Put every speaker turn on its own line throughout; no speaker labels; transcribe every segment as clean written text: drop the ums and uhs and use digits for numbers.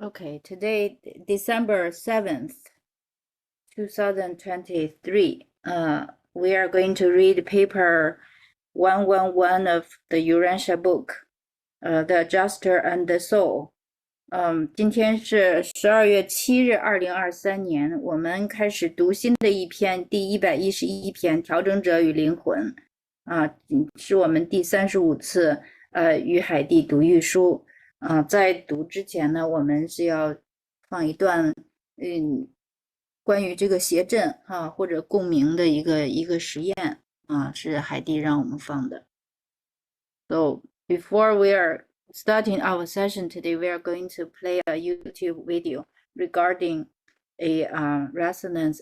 Okay, today, December 7th, 2023. We are going to read paper 111 of the Urantia book, The Adjuster and the Soul. 今天是12月7日，2023年，我们开始读新的一篇，第111篇《调整者与灵魂》是我们第35次与海蒂读御书。在读之前呢，我们是要放一段关于这个谐振或者共鸣的一个实验是海蒂让我们放的。So before we are starting our session today, we are going to play a YouTube video regarding a resonance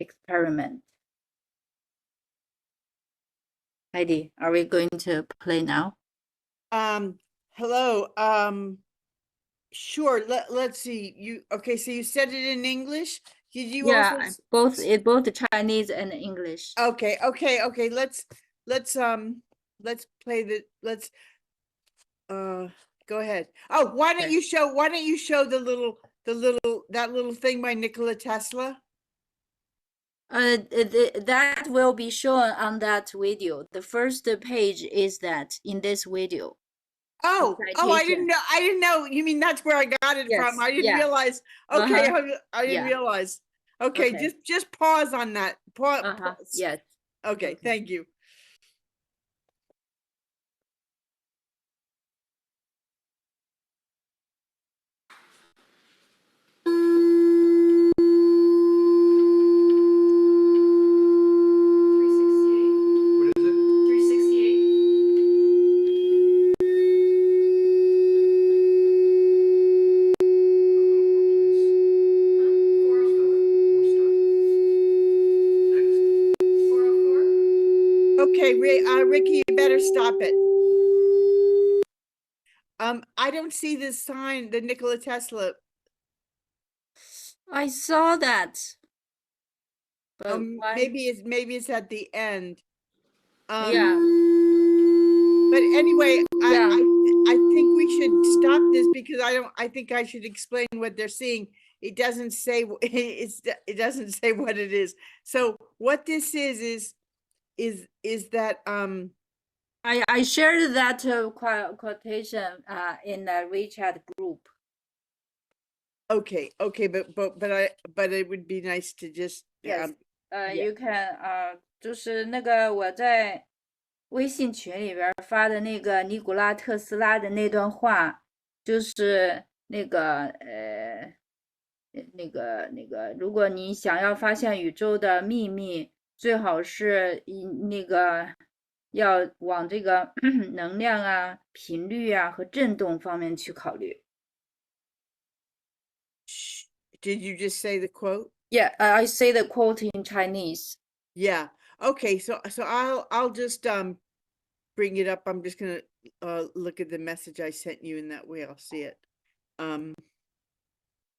experiment. Heidi, are we going to play now?
Hello. Sure. Let's see. Okay, so you said it in English. Did you
both Chinese and English.
Okay. Let's play go ahead. Oh, why don't you show that little thing by Nikola Tesla?
That will be shown on that video. The first page is that in this video.
Oh, I didn't know. You mean that's where I got it from? I didn't realize. Okay, I didn't realize. Okay, just pause on that. Pause.
Yes.
Okay, thank you. Ricky, you better stop it. I don't see this sign, the Nikola Tesla.
I saw that. But
maybe it's at the end.
Yeah.
But anyway, I think we should stop this because I think I should explain what they're seeing. It doesn't say it doesn't say what it is. So what this is that
I shared that quotation in the WeChat group.
Okay, but it would be nice to just
yes. You can 就是那个我在微信群里边发的那个尼古拉特斯拉的那段话，就是那个如果你想要发现宇宙的秘密，最好是那个要往这个能量频率和振动方面去考虑。
Did you just say the quote?
Yeah, I say the quote in Chinese.
Yeah. Okay. So I'll just bring it up. I'm just gonna look at the message I sent you, and that way I'll see it.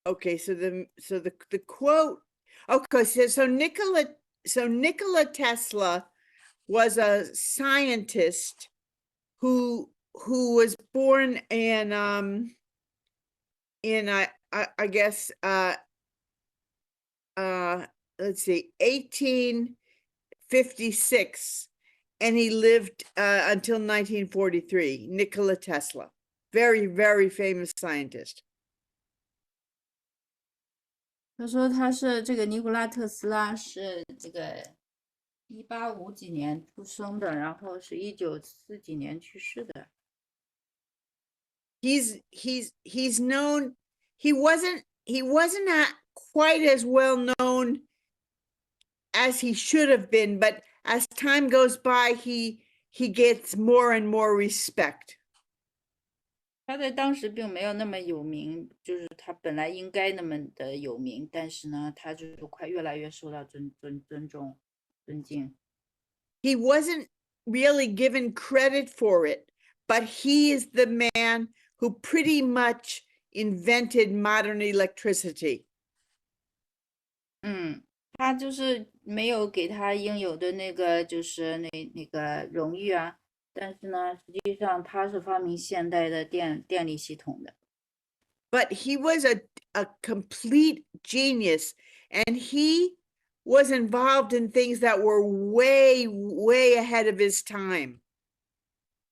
Okay. So the quote. Okay. So Nikola Tesla was a scientist who was born in I guess let's see, 1856, and he lived until 1943. Nikola Tesla, very, very famous scientist.
他说他是这个尼古拉特斯拉是这个1850几年出生的，然后是1940几年去世的。
He's known. He wasn't quite as well known as he should have been, but as time goes by, he gets more and more respect.
他在当时并没有那么有名，就是他本来应该那么的有名，但是呢，他就是越来越受到尊重、尊敬。
He wasn't really given credit for it, but he is the man who pretty much invented modern electricity.
他就是没有给他应有的那个就是那个荣誉但是呢，实际上他是发明现代的电力系统的。
but he was a complete genius, and he was involved in things that were way, way ahead of his time.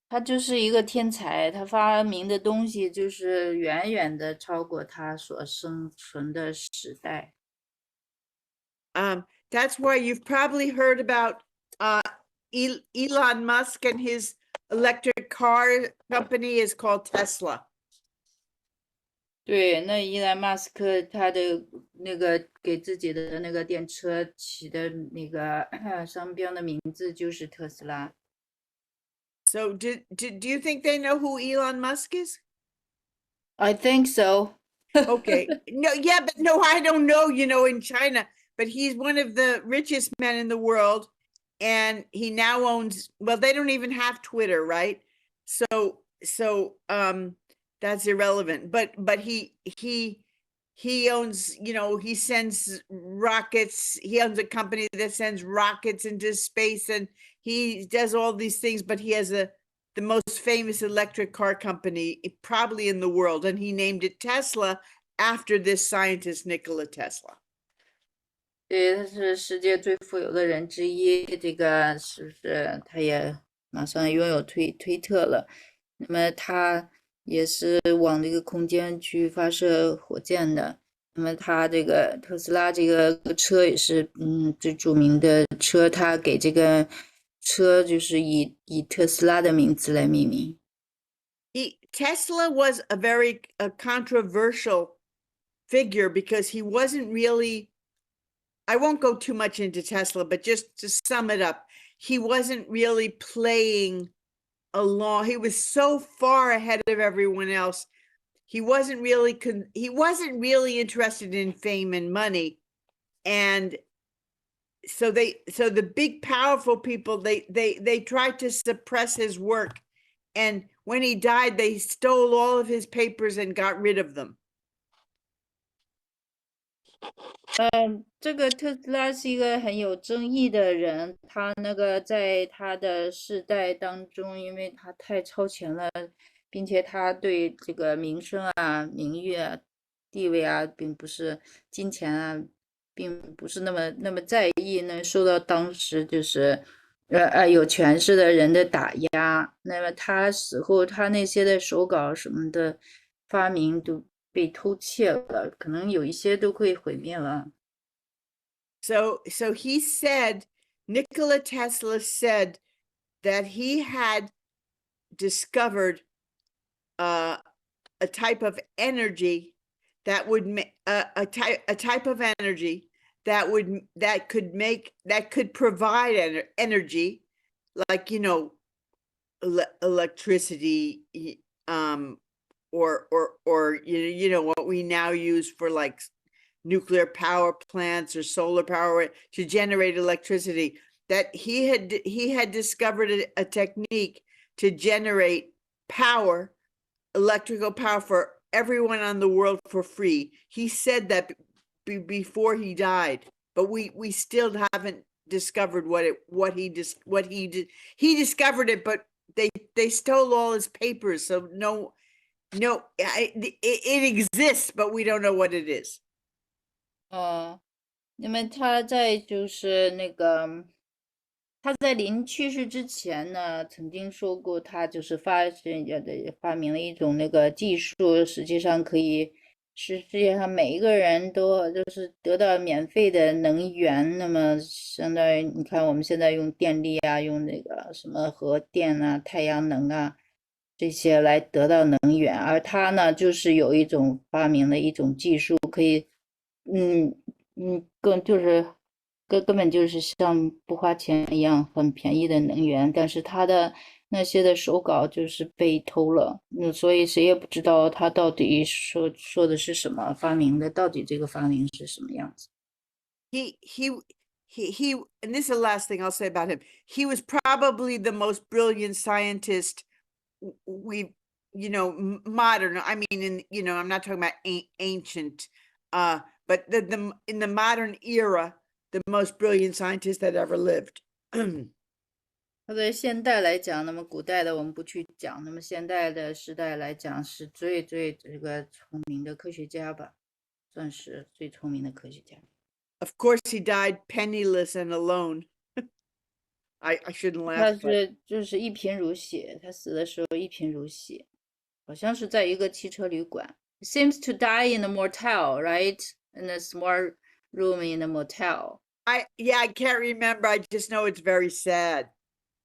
他就是一个天才，他发明的东西就是远远的超过他所生存的时代。
That's why you've probably heard about Elon Musk and his electric car company is called Tesla.
对，那伊兰马斯克他的那个给自己的那个电车起的那个商标的名字就是特斯拉。
So do you think they know who Elon Musk is?
I think so.
Okay. No, yeah, but no, I don't know, in China, but he's one of the richest men in the world. And he now owns, well, they don't even have Twitter, right? So that's irrelevant. But he owns, he sends rockets. He owns a company that sends rockets into space, and he does all these things, but he has the most famous electric car company probably in the world, and he named it Tesla after this scientist, Nikola Tesla.
对，他是世界最富有的人之一，这个是不是？他也马上拥有推特了。那么他也是往这个空间去发射火箭的。那么他这个特斯拉这个车也是，最著名的车，他给这个车就是以特斯拉的名字来命名。
Tesla was a very controversial figure because he wasn't really, I won't go too much into Tesla, but just to sum it up, he wasn't really playing along. He was so far ahead of everyone else. He wasn't really interested in fame and money. And so the big powerful people, they tried to suppress his work. And when he died, they stole all of his papers and got rid of them.
这个特斯拉是一个很有争议的人，他那个在他的世代当中，因为他太超前了，并且他对这个名声啊、名誉啊、地位啊，并不是金钱啊，并不是那么在意呢，受到当时就是有权势的人的打压。那么他死后，他那些的手稿什么的发明都被偷窃了，可能有一些都会毁灭了。
So he said, Nikola Tesla said that he had discovered a type of energy that would make a type of energy that could provide energy, like electricity, or what we now use for like nuclear power plants or solar power to generate electricity. That he had discovered a technique to generate power, electrical power, for everyone on the world for free. He said that before he died, but we still haven't discovered what he did. He discovered it, but they stole all his papers, so no, it exists, but we don't know what it is.
那么他在就是那个他在临去世之前呢，曾经说过，他就是发明了一种那个技术，实际上可以使世界上每一个人都就是得到免费的能源。那么相当于你看我们现在用电力啊，用那个什么核电啊、太阳能啊这些来得到能源，而他呢就是有一种发明了一种技术，可以根本就是像不花钱一样很便宜的能源，但是他的那些的手稿就是被偷了，所以谁也不知道他到底说的是什么，发明的到底这个发明是什么样子。
He and this is the last thing I'll say about him. He was probably the most brilliant scientist we modern. I mean, I'm not talking about ancient, but in the modern era, the most brilliant scientist that ever lived.
它对现代来讲，那么古代的我们不去讲，那么现代的时代来讲，是最这个聪明的科学家吧，算是最聪明的科学家。
Of course, he died penniless and alone. I shouldn't
他
laugh, but
是就是一贫如洗，他死的时候一贫如洗，好像是在一个汽车旅馆。Seems to die in a motel, right? In a small room in a motel.
I can't remember. I just know it's very sad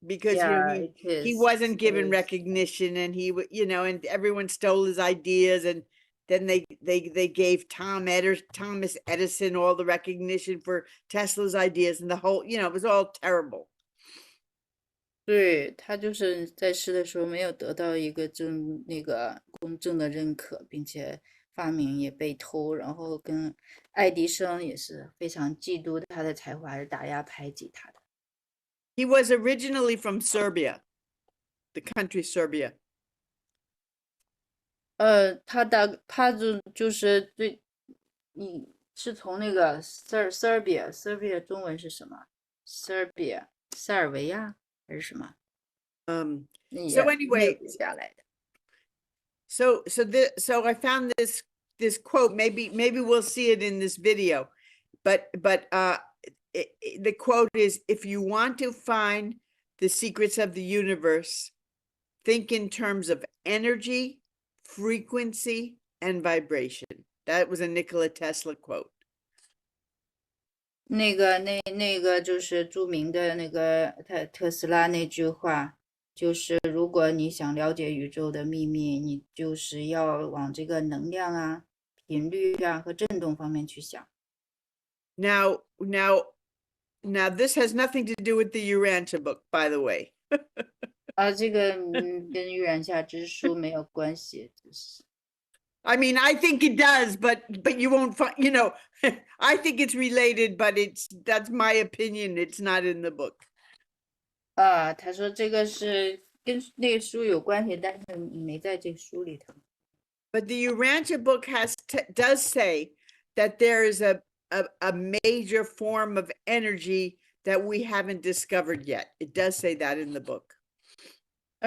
because
Yeah, it
he
is.
wasn't
It
given
is.
recognition, and and everyone stole his ideas, and then they gave Thomas Edison all the recognition for Tesla's ideas, and the whole it was all terrible.
对，他就是在世的时候没有得到一个公正的认可，并且发明也被偷，然后跟爱迪生也是非常嫉妒他的才华，还是打压排挤他的。
He was originally from Serbia, the country Serbia.
就是你是从那个Serbia 中文是什么？Serbia 塞尔维亚还是什么？
So anyway,
国家来的。
so I found this quote. Maybe we'll see it in this video, but the quote is, if you want to find the secrets of the universe, think in terms of energy, frequency, and vibration. That was a Nikola Tesla quote.
那个就是著名的那个特斯拉那句话，就是如果你想了解宇宙的秘密，你就是要往这个能量啊、频率啊和振动方面去想。
Now, this has nothing to do with the Urantia book, by the way.
这个跟玉然下之书没有关系，就是。
I mean, I think it does, but you won't find, I think it's related, but that's my opinion. It's not in the book.
他说这个是跟那个书有关系，但是没在这个书里头。
But the Urantia book does say that there is a major form of energy that we haven't discovered yet. It does say that in the book.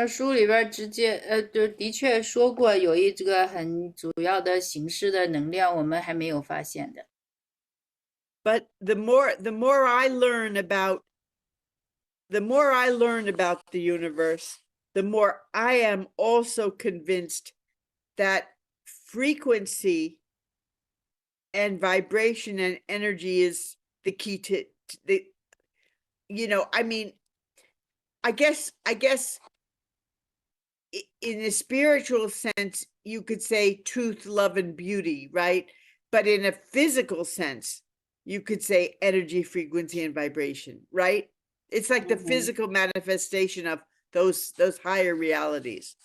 书里边直接就的确说过有这个很主要的形式的能量，我们还没有发现的。
But the more I learn about the universe, the more I am also convinced that frequency and vibration and energy is the key to the, I mean, I guess in a spiritual sense, you could say truth, love, and beauty, right? But in a physical sense, you could say energy, frequency, and vibration, right? It's like the physical manifestation of those higher realities.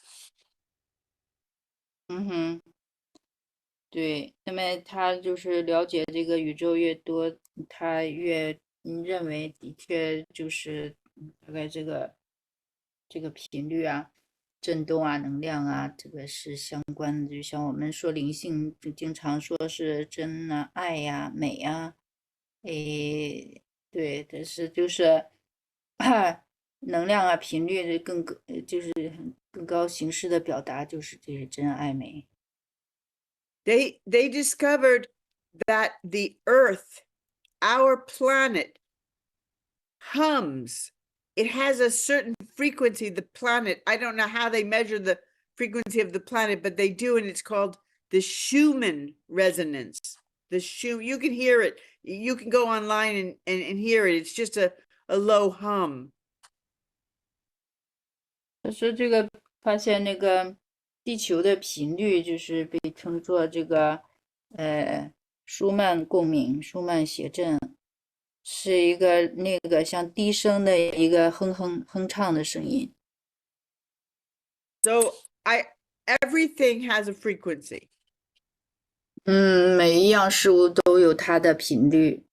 对，那么他就是了解这个宇宙越多，他越认为的确就是大概这个频率啊、振动啊、能量啊，这个是相关的。就像我们说灵性，就经常说是真啊、爱呀、美呀，对，但是就是能量啊、频率就是更高形式的表达，就是这些真爱美。
They discovered that the Earth, our planet, hums. It has a certain frequency, the planet. I don't know how they measure the frequency of the planet, but they do, and it's called the Schumann resonance. You can hear it. You can go online and hear it. It's just a low hum.
他说这个发现那个地球的频率就是被称作这个舒曼共鸣、舒曼谐振，是一个那个像低声的一个哼唱的声音。
So everything has a frequency.
每一样事物都有它的频率。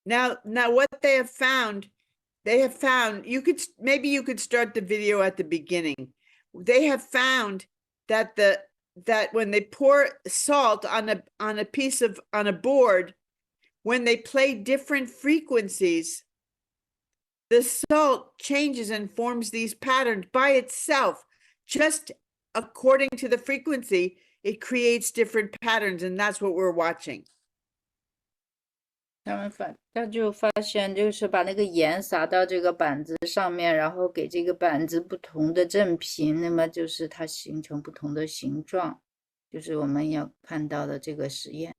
Now what they have found, you could start the video at the beginning. They have found that that when they pour salt on a board, when they play different frequencies, the salt changes and forms these patterns by itself. Just according to the frequency, it creates different patterns, and that's what we're watching.
他就发现，就是把那个盐撒到这个板子上面，然后给这个板子不同的振频，那么就是它形成不同的形状，就是我们要看到的这个实验。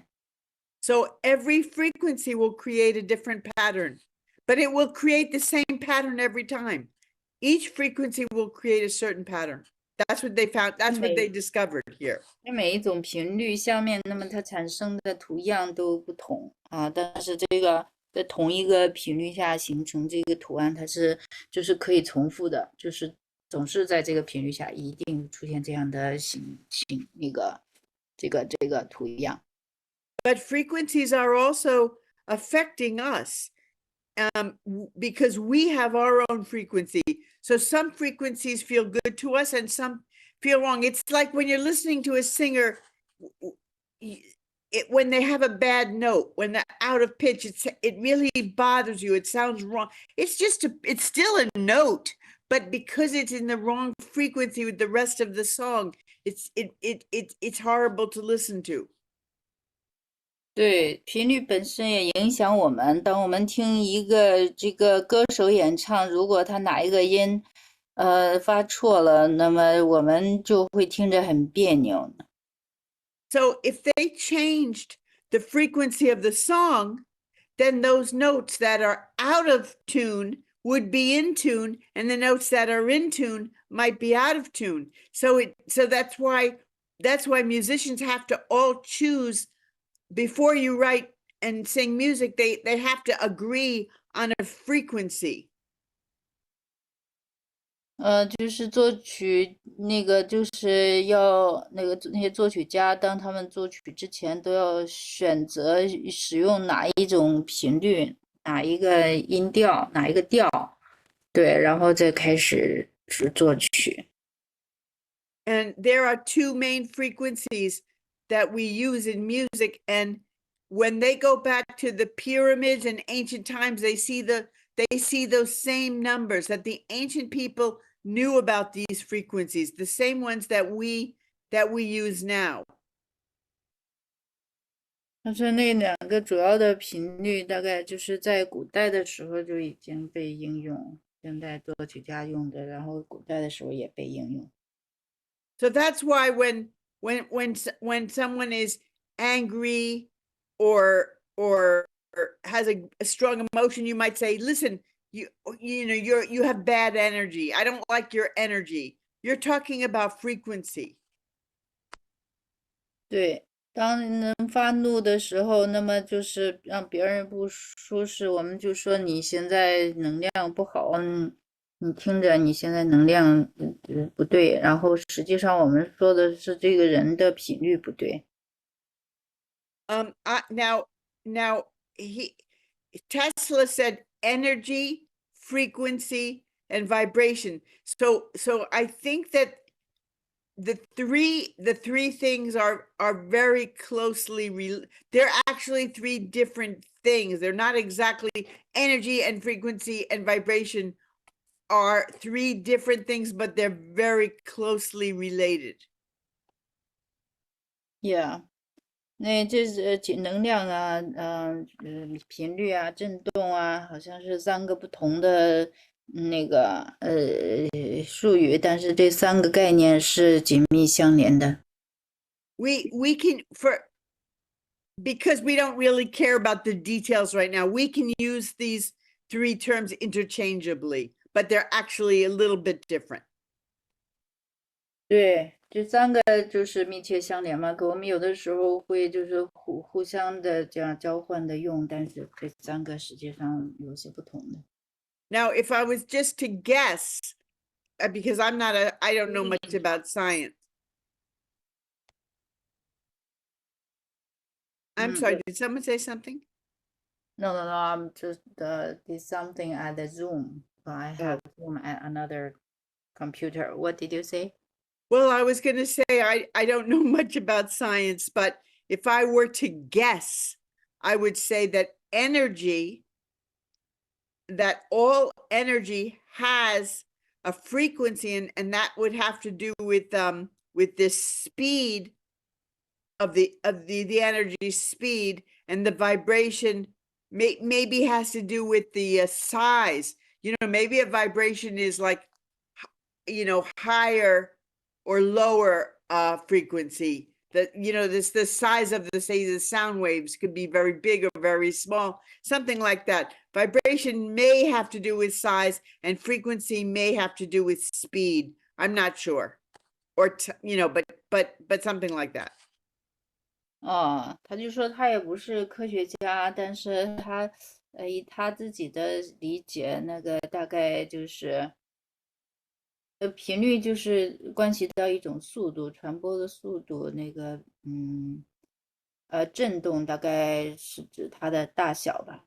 So every frequency will create a different pattern, but it will create the same pattern every time. Each frequency will create a certain pattern. That's what they found. That's what they discovered here.
每一种频率下面，那么它产生的图样都不同啊，但是这个在同一个频率下形成这个图案，它是就是可以重复的，就是总是在这个频率下一定出现这样的这个图样。
But frequencies are also affecting us because we have our own frequency. So some frequencies feel good to us and some feel wrong. It's like when you're listening to a singer, when they have a bad note, when they're out of pitch, it really bothers you. It sounds wrong. It's still a note, but because it's in the wrong frequency with the rest of the song, it's horrible to listen to.
对，频率本身也影响我们。当我们听一个这个歌手演唱，如果他哪一个音，发错了，那么我们就会听着很别扭。
So if they changed the frequency of the song, then those notes that are out of tune would be in tune, and the notes that are in tune might be out of tune. So that's why musicians have to all choose. Before you write and sing music, they have to agree on a frequency.
就是作曲那个，就是要那些作曲家，当他们作曲之前，都要选择使用哪一种频率，哪一个音调，哪一个调，对，然后再开始是作曲。
And there are two main frequencies that we use in music, and when they go back to the pyramids in ancient times, they see those same numbers, that the ancient people knew about these frequencies, the same ones that we use now.
但是那两个主要的频率，大概就是在古代的时候就已经被应用，现在作曲家用的，然后古代的时候也被应用。
So that's why when someone is angry or has a strong emotion, you might say, listen, you have bad energy. I don't like your energy. You're talking about frequency.
对，当人发怒的时候，那么就是让别人不舒适，我们就说你现在能量不好，你听着你现在能量不对，然后实际上我们说的是这个人的频率不对。
Now Tesla said energy, frequency, and vibration. So I think that the three things are very closely they're actually three different things. They're not exactly energy and frequency and vibration are three different things, but they're very closely related.
Yeah. 那这是能量啊，频率啊，振动啊，好像是三个不同的那个术语，但是这三个概念是紧密相连的。
We can because we don't really care about the details right now, we can use these three terms interchangeably, but they're actually a little bit different.
对，这三个就是密切相连嘛，可我们有的时候会就是互相的这样交换的用，但是这三个实际上有些不同的。
Now, if I was just to guess, because I don't know much about science. I'm sorry, did someone say something?
No, I'm just did something at the Zoom. I have Zoom at another computer. What did you say?
Well, I was going to say I don't know much about science, but if I were to guess, I would say that energy that all energy has a frequency, and that would have to do with this speed of the energy speed, and the vibration maybe has to do with the size. You know, maybe a vibration is like, you know, higher or lower frequency. That, you know, the size of the, say, the sound waves could be very big or very small, something like that. Vibration may have to do with size, and frequency may have to do with speed. I'm not sure, or you know, but something like that.
哦，他就说他也不是科学家，但是他以他自己的理解，那个大概就是频率就是关系到一种速度，传播的速度，那个震动大概是指它的大小吧，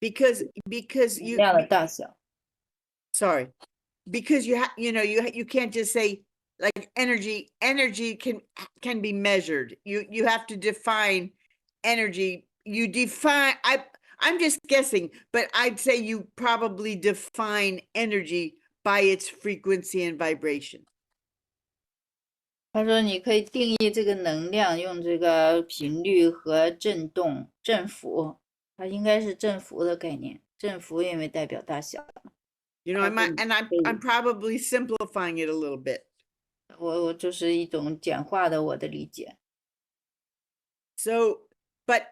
because
能
you
量的大小。
sorry, because you know, you can't just say like energy can be measured. You have to define energy. You define, I'm just guessing, but I'd say you probably define energy by its frequency and vibration.
他说你可以定义这个能量，用这个频率和振动、振幅，它应该是振幅的概念。振幅因为代表大小。
You know, I'm probably simplifying it a little bit.
我就是一种简化的我的理解。
So, but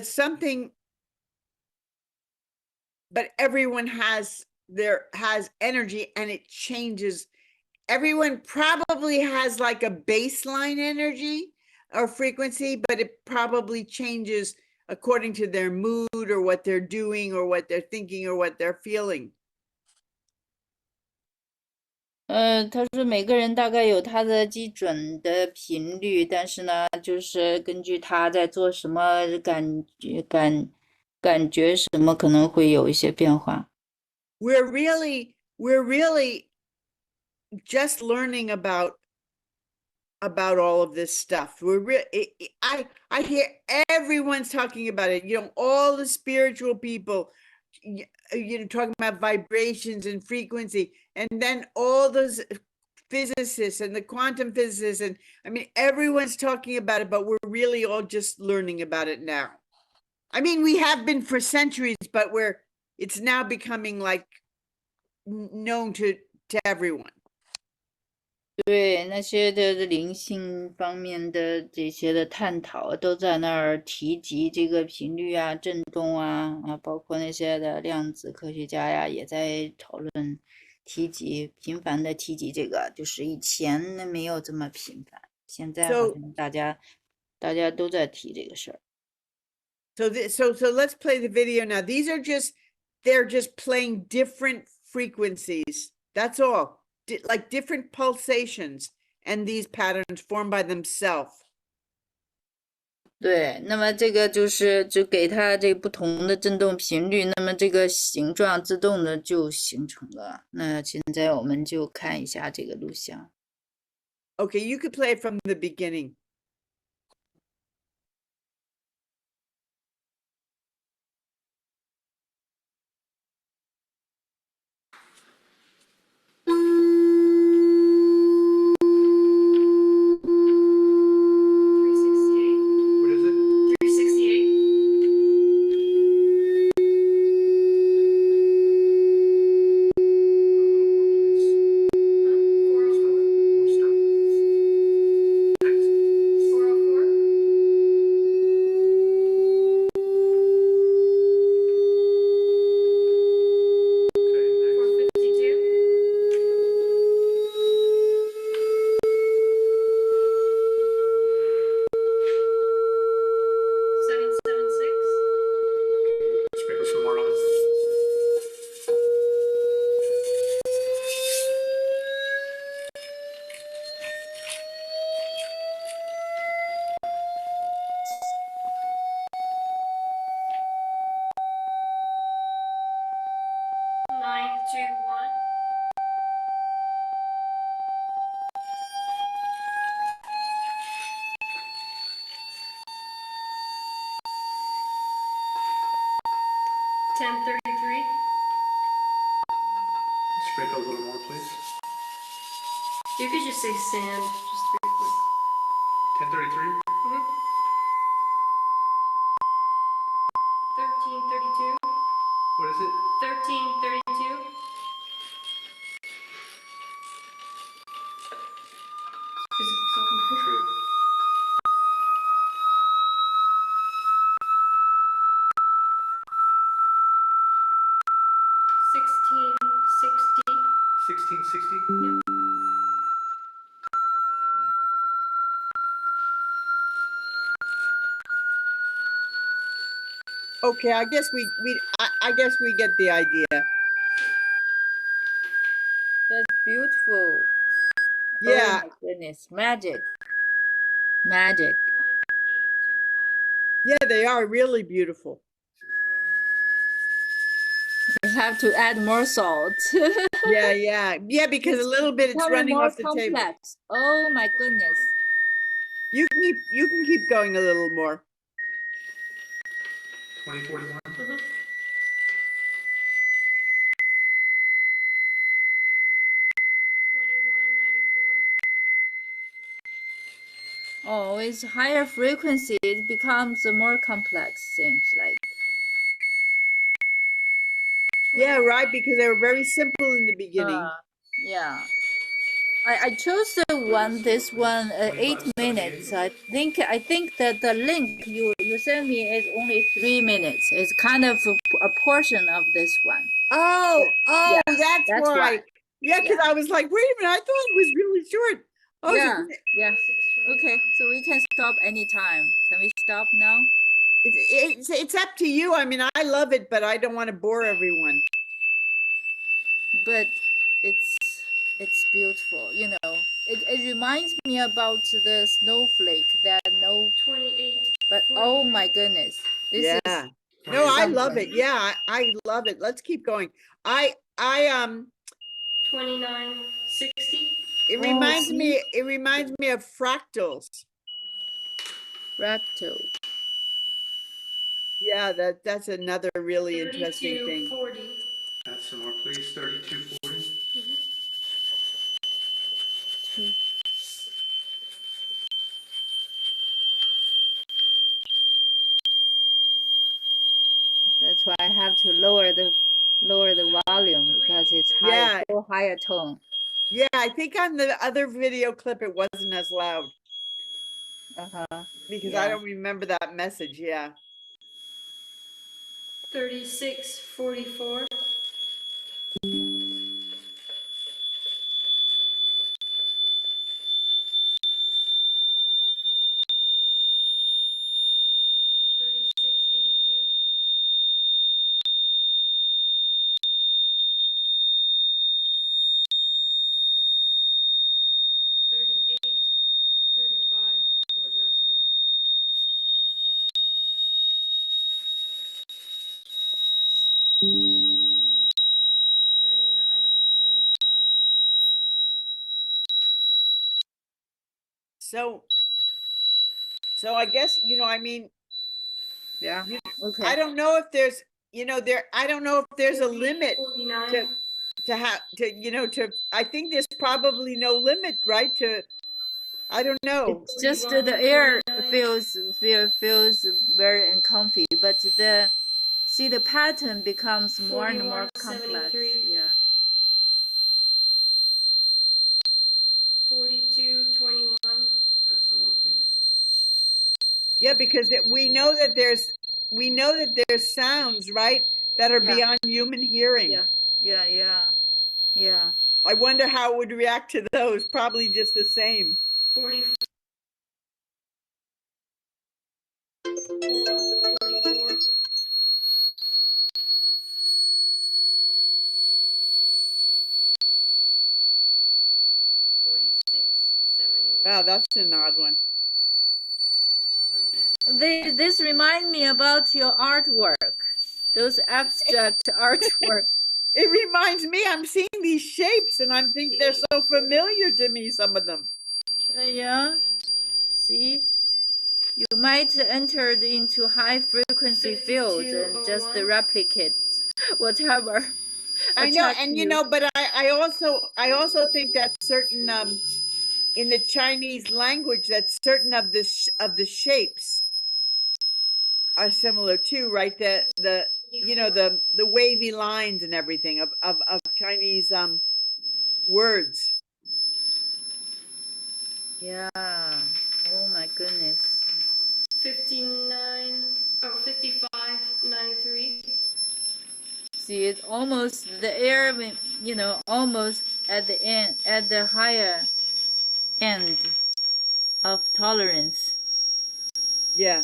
something, but everyone has energy, and it changes. Everyone probably has like a baseline energy or frequency, but it probably changes according to their mood or what they're doing or what they're thinking or what they're feeling.
他说每个人大概有他的基准的频率，但是呢，就是根据他在做什么，感觉什么，可能会有一些变化。
We're really just learning about all of this stuff. I hear everyone's talking about it. You know, all the spiritual people, you know, talking about vibrations and frequency, and then all those physicists and the quantum physicists, and I mean, everyone's talking about it, but we're really all just learning about it now. I mean, we have been for centuries, but it's now becoming like known to everyone.
对，那些的灵性方面的这些的探讨，都在那儿提及这个频率啊、振动啊，包括那些的量子科学家呀，也在讨论、频繁的提及这个，就是以前没有这么频繁，现在好像大家都在提这个事儿。
So let's play the video now. They're just playing different frequencies. That's all. Like different pulsations, and these patterns form by themselves.
对，那么这个就给它这不同的振动频率，那么这个形状自动的就形成了。那现在我们就看一下这个录像。
Okay, you could play it from the beginning.
1033.
Sprinkle a little more, please.
You could just say sand, just very quick.
1033.
1332.
What is it?
1332. Is it self-inflicted?
True.
1660.
1660.
Yep.
Okay, I guess I guess we get the idea.
That's beautiful.
Yeah.
Oh my goodness, magic. Magic.
1825.
Yeah, they are really beautiful.
We have to add more salt.
Yeah, because a little bit it's
Becoming
running
more
off the table.
complex. Oh my goodness.
You can keep going a little more.
2041.
2194.
Oh, with higher frequency, it becomes more complex, seems like.
Yeah, right, because they were very simple in the beginning.
Yeah. I chose this one, 8 minutes. I think that the link you sent me is only 3 minutes. It's kind of a portion of this one.
Oh,
Yeah,
that's
that's
why.
why.
Yeah, because
Yeah.
I was like, wait a minute, I thought it was really short. Oh,
Yeah, yeah.
625.
Okay, so we can stop anytime. Can we stop now?
it's up to you. I mean, I love it, but I don't want to bore everyone.
But it's beautiful, you know. It reminds me about the snowflake that no,
28.
but oh my goodness, this
Yeah.
is
No, I love
something.
it. Yeah, I love it. Let's keep going. I
2960.
it
Oh,
reminds
see?
me of fractals.
Fractal.
Yeah, that's another really interesting thing.
3240.
Add some more, please. 3240.
That's why I have to lower the volume because it's high,
Yeah.
so higher tone.
Yeah, I think on the other video clip it wasn't as loud because I
Yeah.
don't remember that message. Yeah.
3644. 3682. 3835.
Go ahead and add some more.
3975.
So I guess, I mean,
Yeah. Okay.
I don't know if there's, I don't know if there's a limit
49.
I think there's probably no limit, right? I don't know.
It's just the air feels very uncomfy, but the pattern becomes more and more complex.
4173.
Yeah.
4221.
Add some more, please.
Yeah, because we know that there's sounds, right, that are
Yeah.
beyond human hearing.
Yeah.
I wonder how it would react to those. Probably just the same.
44. 4671.
Wow, that's an odd one.
This remind me about your artwork, those abstract artwork.
It reminds me, I'm seeing these shapes and I'm thinking they're so familiar to me, some of them.
Yeah. See, you might enter into high frequency fields and just
5201.
replicate whatever.
I know,
attack
and you
you.
know, but I also think that certain in the Chinese language that certain of the shapes are similar too, right? The you know the wavy lines and everything of Chinese words.
Yeah. Oh my goodness.
59, oh, 5593.
See, it's almost the air, almost at the end, at the higher end of tolerance.
Yeah.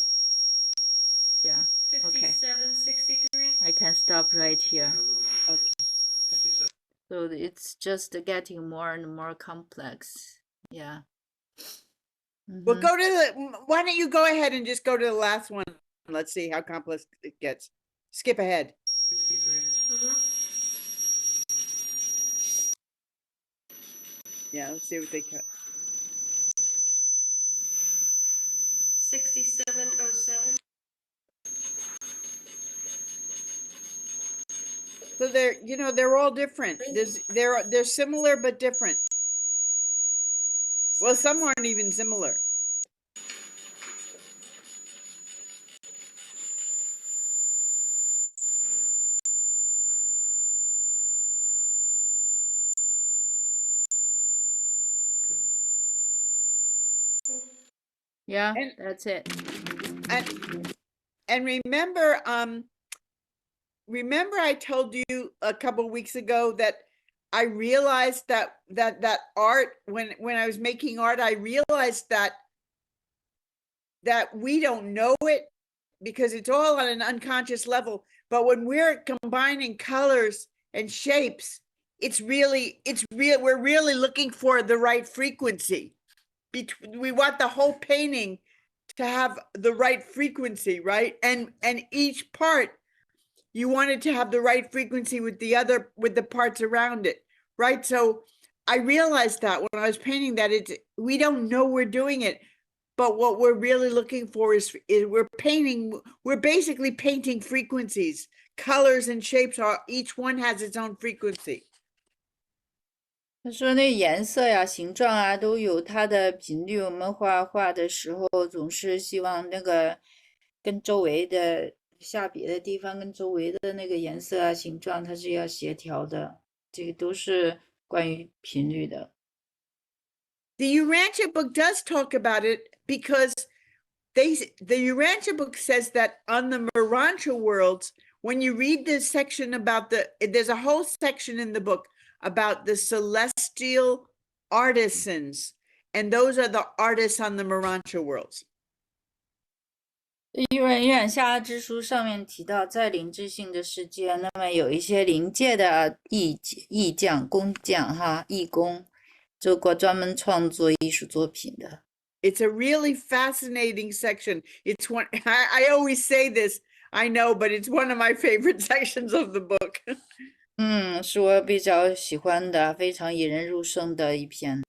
Yeah. Okay.
5763.
I can stop right here.
Okay.
57.
So it's just getting more and more complex. Yeah.
Well,
Mhm.
go to the. Why don't you go ahead and just go to the last one? Let's see how complex it gets. Skip ahead.
63.
Yeah, let's see what they cut.
6707.
So they're all different. They're similar but different. Well, some aren't even similar.
Yeah,
And
that's it.
and remember I told you a couple weeks ago that I realized that art, when I was making art, I realized that we don't know it because it's all on an unconscious level. But when we're combining colors and shapes, we're really looking for the right frequency. We want the whole painting to have the right frequency, right? And each part, you want it to have the right frequency with the parts around it, right? So I realized that when I was painting that we don't know we're doing it, but what we're really looking for is we're basically painting frequencies. Colors and shapes each one has its own frequency.
他说那颜色呀、形状啊都有它的频率。我们画的时候，总是希望那个跟周围的下笔的地方跟周围的那个颜色啊、形状，它是要协调的。这个都是关于频率的。
The Urantia book does talk about it because the Urantia book says that on the Mirantia worlds, when you read this section about there's a whole section in the book about the celestial artisans, and those are the artists on the Mirantia worlds.
因为月下之书上面提到，在灵智性的世界，那么有一些灵界的艺匠、工匠哈，艺工，专门创作艺术作品的。
It's a really fascinating section. It's one I always say this, I know, but it's one of my favorite sections of the book.
是我比较喜欢的，非常引人入胜的一篇。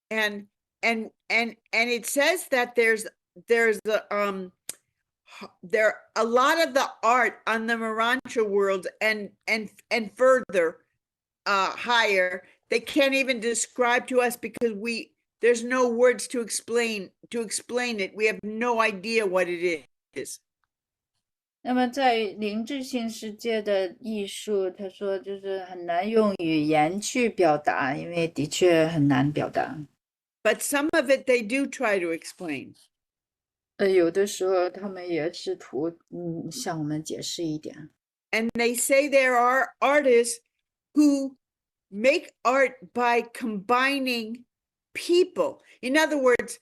And it says that there's a lot of the art on the Mirantia world and further higher, they can't even describe to us because there's no words to explain it. We have no idea what it is.
那么在灵智性世界的艺术，他说就是很难用语言去表达，因为的确很难表达。
But some of it they do try to explain.
有的时候他们也试图向我们解释一点。
And they say there are artists who make art by combining people. In other words,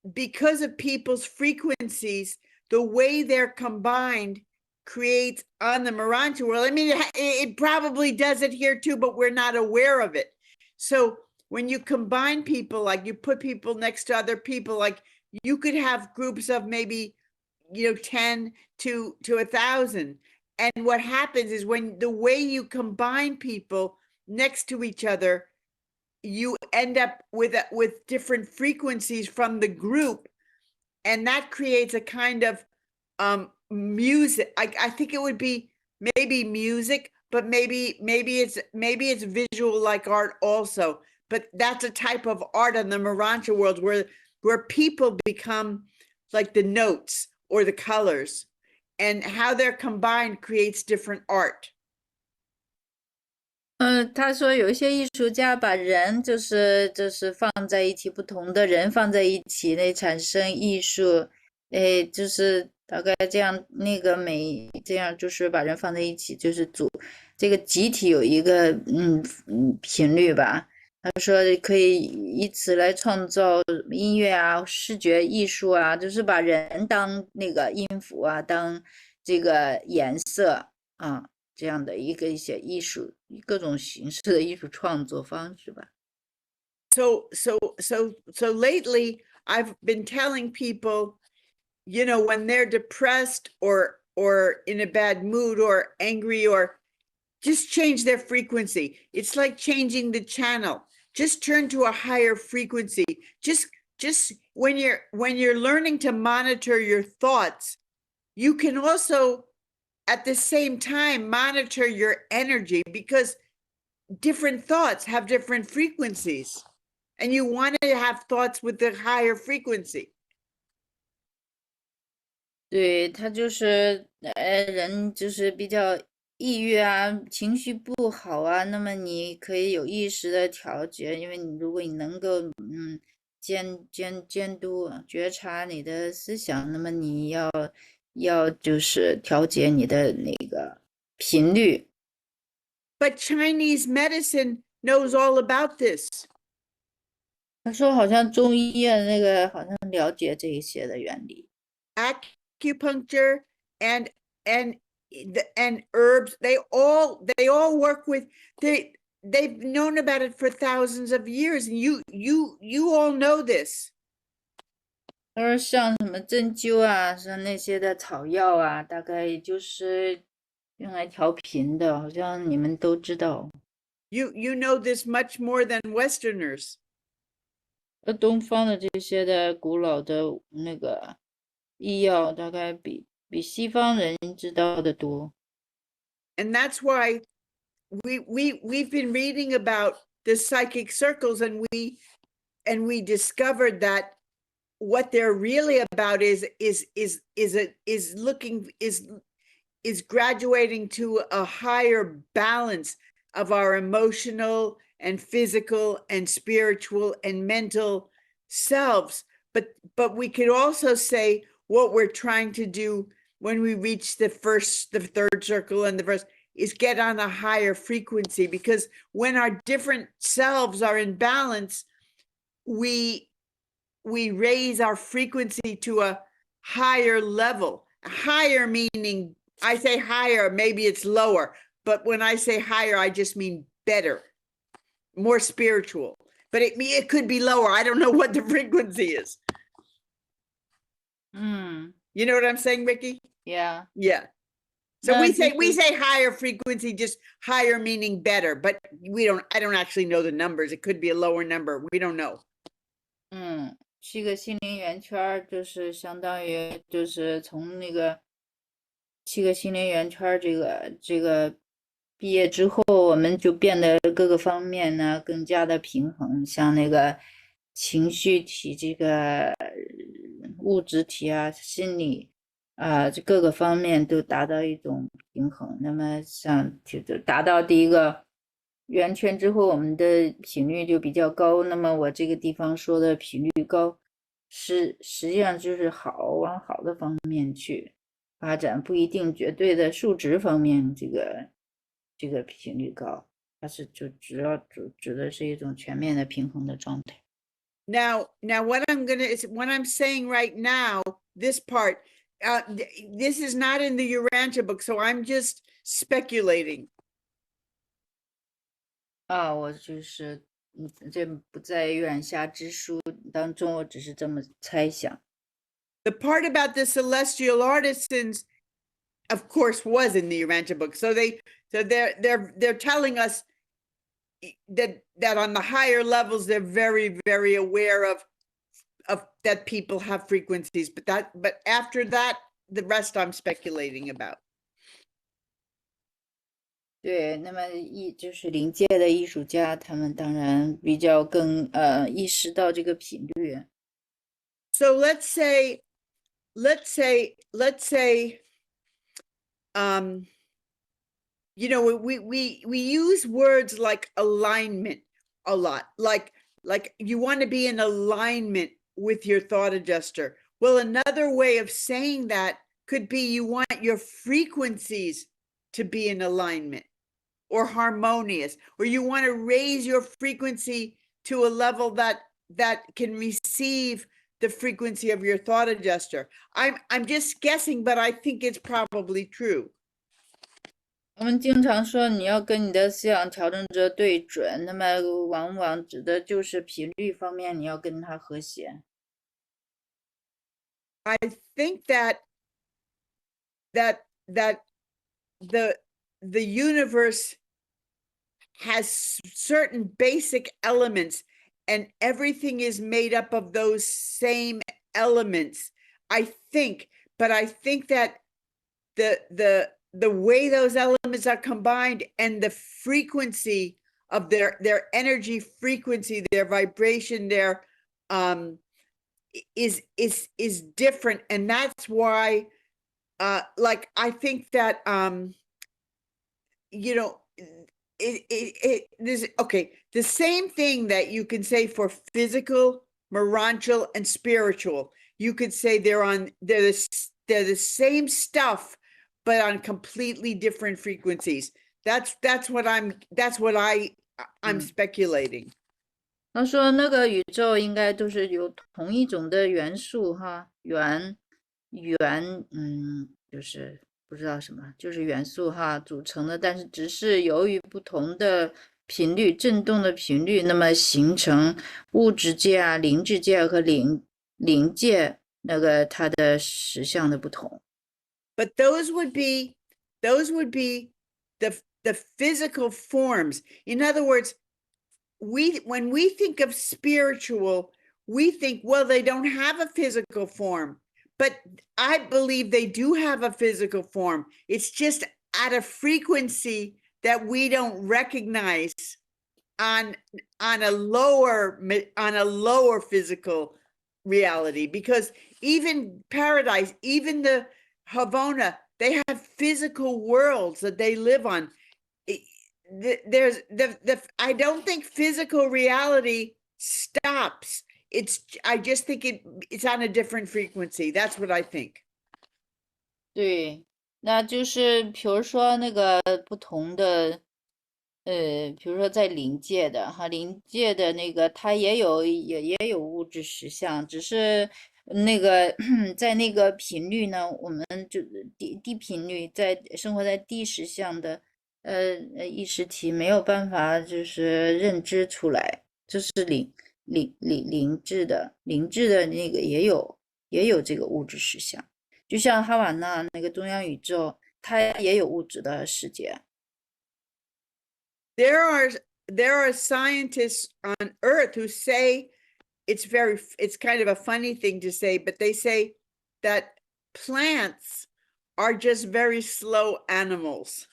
because of people's frequencies, the way they're combined creates on the Mirantia world. I mean, it probably does it here too, but we're not aware of it. So when you combine people, like you put people next to other people, like you could have groups of maybe 10 to 1,000. And what happens is when the way you combine people next to each other, you end up with different frequencies from the group, and that creates a kind of music. I think it would be maybe music, but maybe it's visual like art also. But that's a type of art in the Morancha world where people become like the notes or the colors, and how they're combined creates different art.
他说有一些艺术家把人就是放在一起，不同的人放在一起，那产生艺术，就是大概这样，那个美这样就是把人放在一起，就是这个集体有一个频率吧。他说可以以此来创造音乐啊、视觉艺术啊，就是把人当那个音符啊，当这个颜色啊。这样的一些艺术，各种形式的艺术创作方式吧。
So lately I've been telling people, you know, when they're depressed or in a bad mood or angry, or just change their frequency. It's like changing the channel. Just turn to a higher frequency. Just when you're learning to monitor your thoughts, you can also at the same time monitor your energy, because different thoughts have different frequencies, and you want to have thoughts with the higher frequency.
对，他就是人就是比较抑郁啊，情绪不好啊，那么你可以有意识的调节，因为如果你能够监督觉察你的思想，那么你要就是调节你的那个频率。
But Chinese medicine knows all about this.
他说好像中医院那个好像了解这一些的原理。
Acupuncture and herbs, they all work with, they've known about it for thousands of years, and you all know this.
他说像什么针灸啊，像那些的草药啊，大概就是用来调频的，好像你们都知道。
You know this much more than Westerners.
东方的这些的古老的那个医药，大概比西方人知道的多。
And that's why we've been reading about the psychic circles, and we discovered that what they're really about is graduating to a higher balance of our emotional and physical and spiritual and mental selves. But we could also say what we're trying to do when we reach the third circle and the first is get on a higher frequency, because when our different selves are in balance, we raise our frequency to a higher level. Higher meaning, I say higher, maybe it's lower, but when I say higher, I just mean better, more spiritual. But it could be lower. I don't know what the frequency is. You know what I'm saying, Ricky?
Yeah.
Yeah. So we say higher frequency, just higher meaning better, but I don't actually know the numbers. It could be a lower number. We don't know.
7个心灵圆圈就是相当于就是从那个7个心灵圆圈这个毕业之后，我们就变得各个方面呢更加的平衡，像那个情绪体、这个物质体啊、心理啊，这各个方面都达到一种平衡。那么像就达到第一个圆圈之后，我们的频率就比较高。那么我这个地方说的频率高，实际上就是往好的方面去发展，不一定绝对的数值方面这个频率高，它是就指的是一种全面的平衡的状态。
Now what I'm saying right now, this part, this is not in the Urantia book, so I'm just speculating.
我就是这不在《月下之书》当中，我只是这么猜想。
The part about the celestial artisans, of course, was in the Urantia book. So they're telling us that on the higher levels, they're very, very aware of that people have frequencies, but after that, the rest I'm speculating about.
对，那么就是临界的艺术家，他们当然比较更意识到这个频率。
So let's say, you know, we use words like alignment a lot, like you want to be in alignment with your thought adjuster. Well, another way of saying that could be you want your frequencies to be in alignment or harmonious, or you want to raise your frequency to a level that can receive the frequency of your thought adjuster. I'm just guessing, but I think it's probably true.
我们经常说你要跟你的思想调整者对准，那么往往指的就是频率方面你要跟它和谐。
I think that the universe has certain basic elements, and everything is made up of those same elements. I think, but I think that the way those elements are combined and the frequency of their energy frequency, their vibration, their is different, and that's why like I think that you know, this, okay, the same thing that you can say for physical, morontial, and spiritual. You could say they're the same stuff, but on completely different frequencies. That's what I'm speculating.
他说那个宇宙应该都是由同一种的元素哈，就是不知道什么，就是元素哈组成的，但是只是由于不同的频率振动的频率，那么形成物质界啊、灵智界和灵界那个它的实相的不同。
But those would be the physical forms. In other words, when we think of spiritual, we think, well, they don't have a physical form. But I believe they do have a physical form. It's just at a frequency that we don't recognize on a lower physical reality, because even paradise, even the Havana, they have physical worlds that they live on. There's I don't think physical reality stops. I just think it's on a different frequency. That's what I think.
对，那就是比如说那个不同的，比如说在灵界的哈，灵界的那个它也有物质实相，只是那个在那个频率呢，我们就低频率生活在低实相的意识体没有办法就是认知出来，这是灵智的那个也有这个物质实相。就像哈瓦那那个中央宇宙，它也有物质的世界。
There are scientists on Earth who say it's kind of a funny thing to say, but they say that plants are just very slow animals.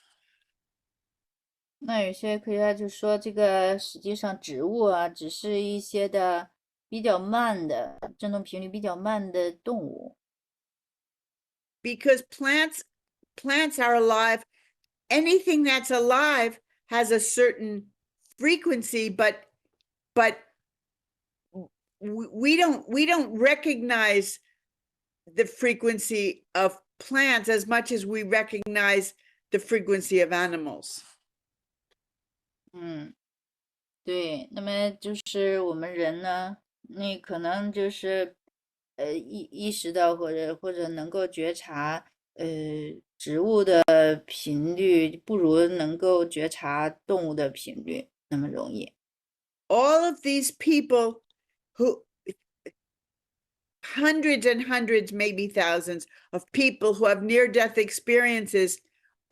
那有些科学家就说，这个实际上植物啊，只是一些的比较慢的振动频率比较慢的动物。
Because plants are alive. Anything that's alive has a certain frequency, but we don't recognize the frequency of plants as much as we recognize the frequency of animals.
对，那么就是我们人呢，你可能就是意识到或者能够觉察植物的频率不如能够觉察动物的频率那么容易。
All of these people who hundreds and hundreds, maybe thousands of people who have near-death experiences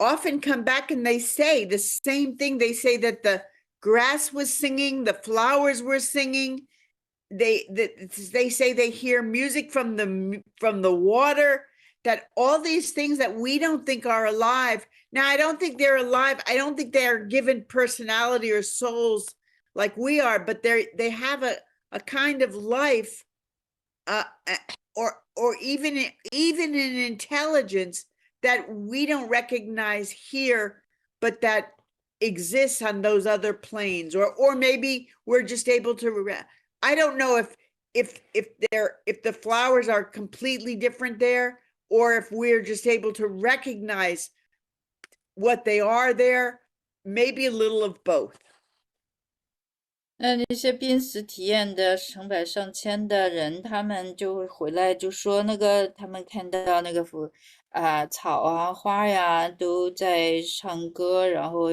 often come back and they say the same thing. They say that the grass was singing, the flowers were singing. They say they hear music from the water. that all these things that we don't think are alive. Now, I don't think they're alive. I don't think they're given personality or souls like we are, but they have a kind of life, or even in intelligence that we don't recognize here, but that exists on those other planes, or maybe we're just able to. I don't know if the flowers are completely different there, or if we're just able to recognize what they are there. Maybe a little of both.
那那些濒死体验的成百上千的人，他们就会回来就说那个他们看到那个草啊花呀都在唱歌，然后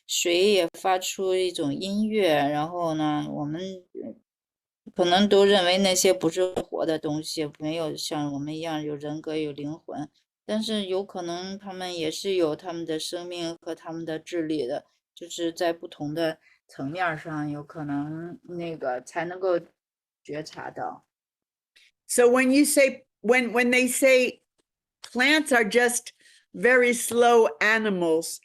水也发出一种音乐，然后呢，我们可能都认为那些不是活的东西，没有像我们一样有人格有灵魂，但是有可能他们也是有他们的生命和他们的智力的，就是在不同的层面上有可能那个才能够觉察到。
So when you say when they say plants are just very slow animals,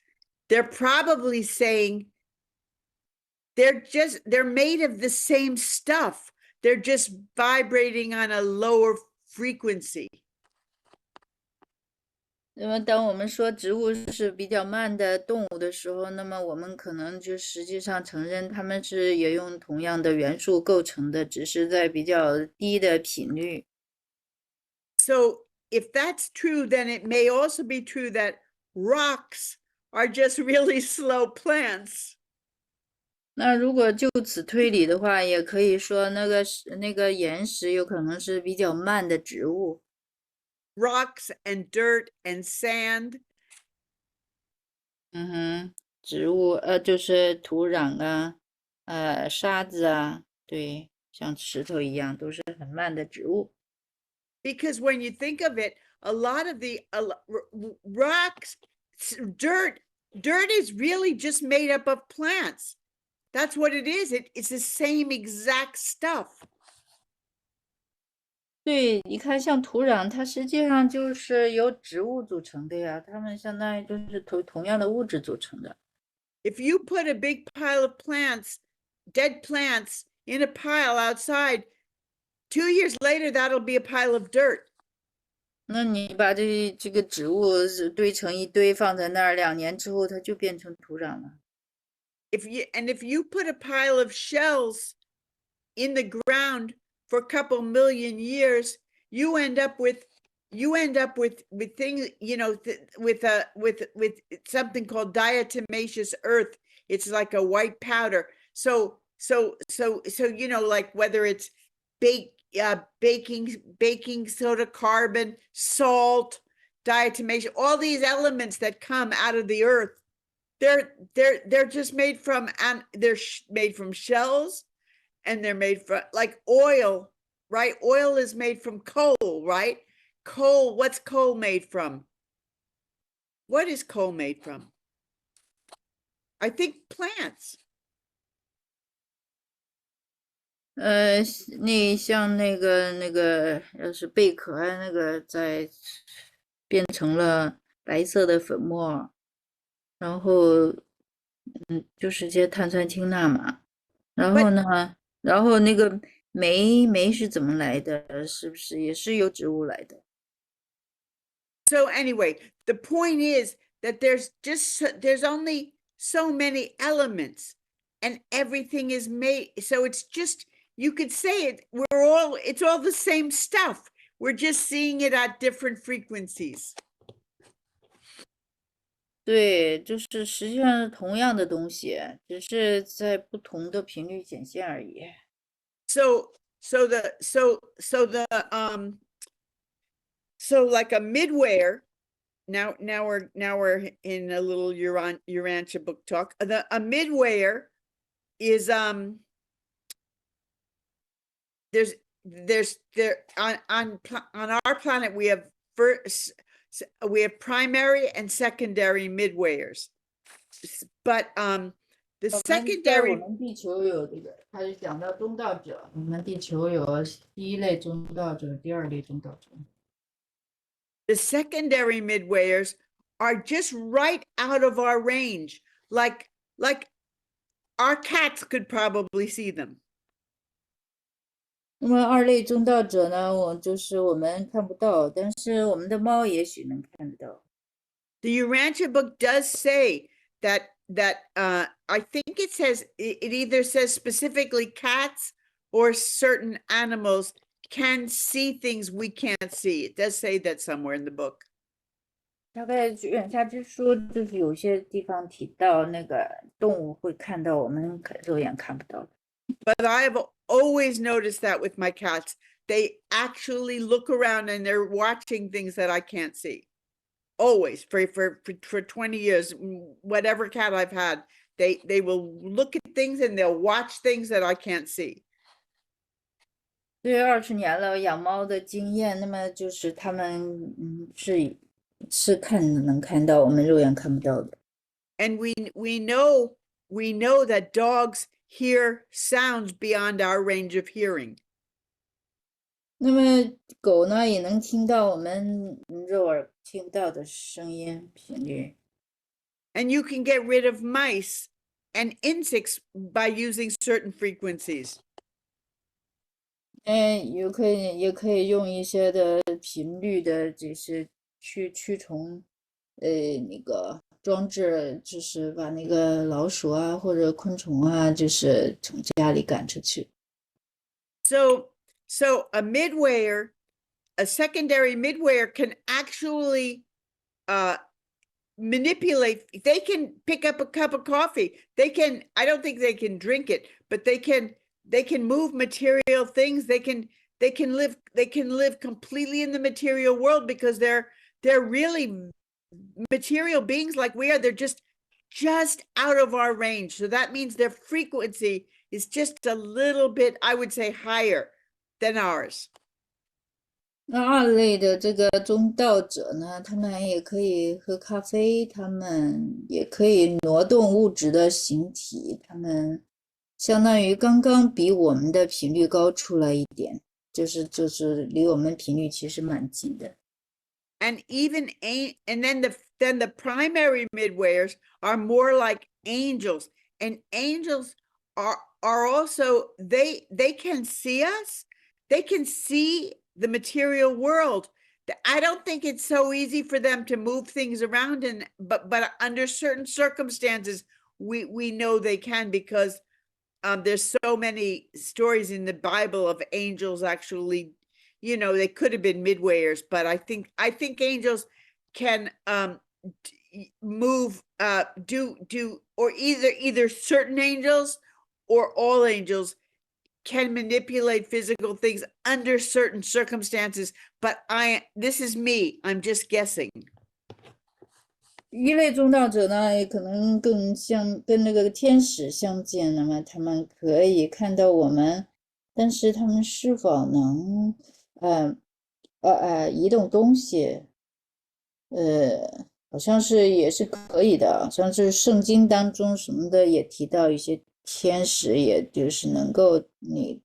they're probably saying they're made of the same stuff. They're just vibrating on a lower frequency.
那么当我们说植物是比较慢的动物的时候，那么我们可能就实际上承认它们是也用同样的元素构成的，只是在比较低的频率。
So if that's true, then it may also be true that rocks are just really slow plants.
那如果就此推理的话，也可以说那个岩石有可能是比较慢的植物。
Rocks and dirt and sand.
植物就是土壤啊，沙子啊，对，像石头一样，都是很慢的植物。
Because when you think of it, a lot of the rocks, dirt is really just made up of plants. That's what it is. It's the same exact stuff.
对，你看像土壤，它实际上就是由植物组成的呀，它们相当于就是同样的物质组成的。
If you put a big pile of plants, dead plants, in a pile outside, 2 years later, that'll be a pile of dirt.
那你把这个植物是堆成一堆放在那儿，2年之后它就变成土壤了。
If you put a pile of shells in the ground for a couple million years, you end up with things, with something called diatomaceous earth. It's like a white powder. So like whether it's baking soda, carbon, salt, diatomaceous, all these elements that come out of the earth, they're just made from, and they're made from shells, and they're made from like oil, right? Oil is made from coal, right? Coal, what's coal made from? What is coal made from? I think plants.
你像那个要是贝壳那个在变成了白色的粉末，然后就是些碳酸氢钠嘛，然后呢，然后那个煤是怎么来的？是不是也是由植物来的？
So anyway, the point is that there's only so many elements, and everything is made. So it's just, you could say it's all the same stuff. We're just seeing it at different frequencies.
对，就是实际上是同样的东西，只是在不同的频率显现而已。
So like a midware. Now we're in a little Urantia book talk. A midware is on our planet we have primary and secondary midwares, but the secondary.
我们地球有这个，他就讲到中道者，我们地球有第一类中道者，第二类中道者。
The secondary midwayers are just right out of our range. Like our cats could probably see them.
那么二类中道者呢，我们看不到，但是我们的猫也许能看得到。
The Urantia book does say that I think it says it either says specifically cats or certain animals can see things we can't see. It does say that somewhere in the book.
大概远下之书就是有些地方提到那个动物会看到我们肉眼看不到的。
But I've always noticed that with my cats. They actually look around and they're watching things that I can't see. Always for 20 years, whatever cat I've had, they will look at things and they'll watch things that I can't see.
对，20年了养猫的经验，那么就是他们是能看到我们肉眼看不到的。
And we know that dogs hear sounds beyond our range of hearing.
那么狗呢也能听到我们肉耳听不到的声音频率。
And you can get rid of mice and insects by using certain frequencies.
也可以用一些的频率的这些驱虫那个装置，就是把那个老鼠啊或者昆虫啊，就是从家里赶出去。
So a secondary midwayer can actually manipulate. They can pick up a cup of coffee. I don't think they can drink it, but they can move material things. They can live completely in the material world because they're really material beings like we are. They're just out of our range. So that means their frequency is just a little bit, I would say, higher than ours.
那二类的这个中道者呢，他们也可以喝咖啡，他们也可以挪动物质的形体，他们相当于刚刚比我们的频率高出来一点，就是离我们频率其实蛮近的。
And then the primary midwayers are more like angels, and angels are also they can see us. They can see the material world. I don't think it's so easy for them to move things around, but under certain circumstances, we know they can, because there's so many stories in the Bible of angels actually, they could have been midwayers, but I think angels can move, or either certain angels or all angels can manipulate physical things under certain circumstances, but this is me, I'm just guessing.
一类中道者呢，也可能跟那个天使相见，那么他们可以看到我们，但是他们是否能移动东西，好像也是可以的，好像是圣经当中什么的也提到一些天使，也就是能够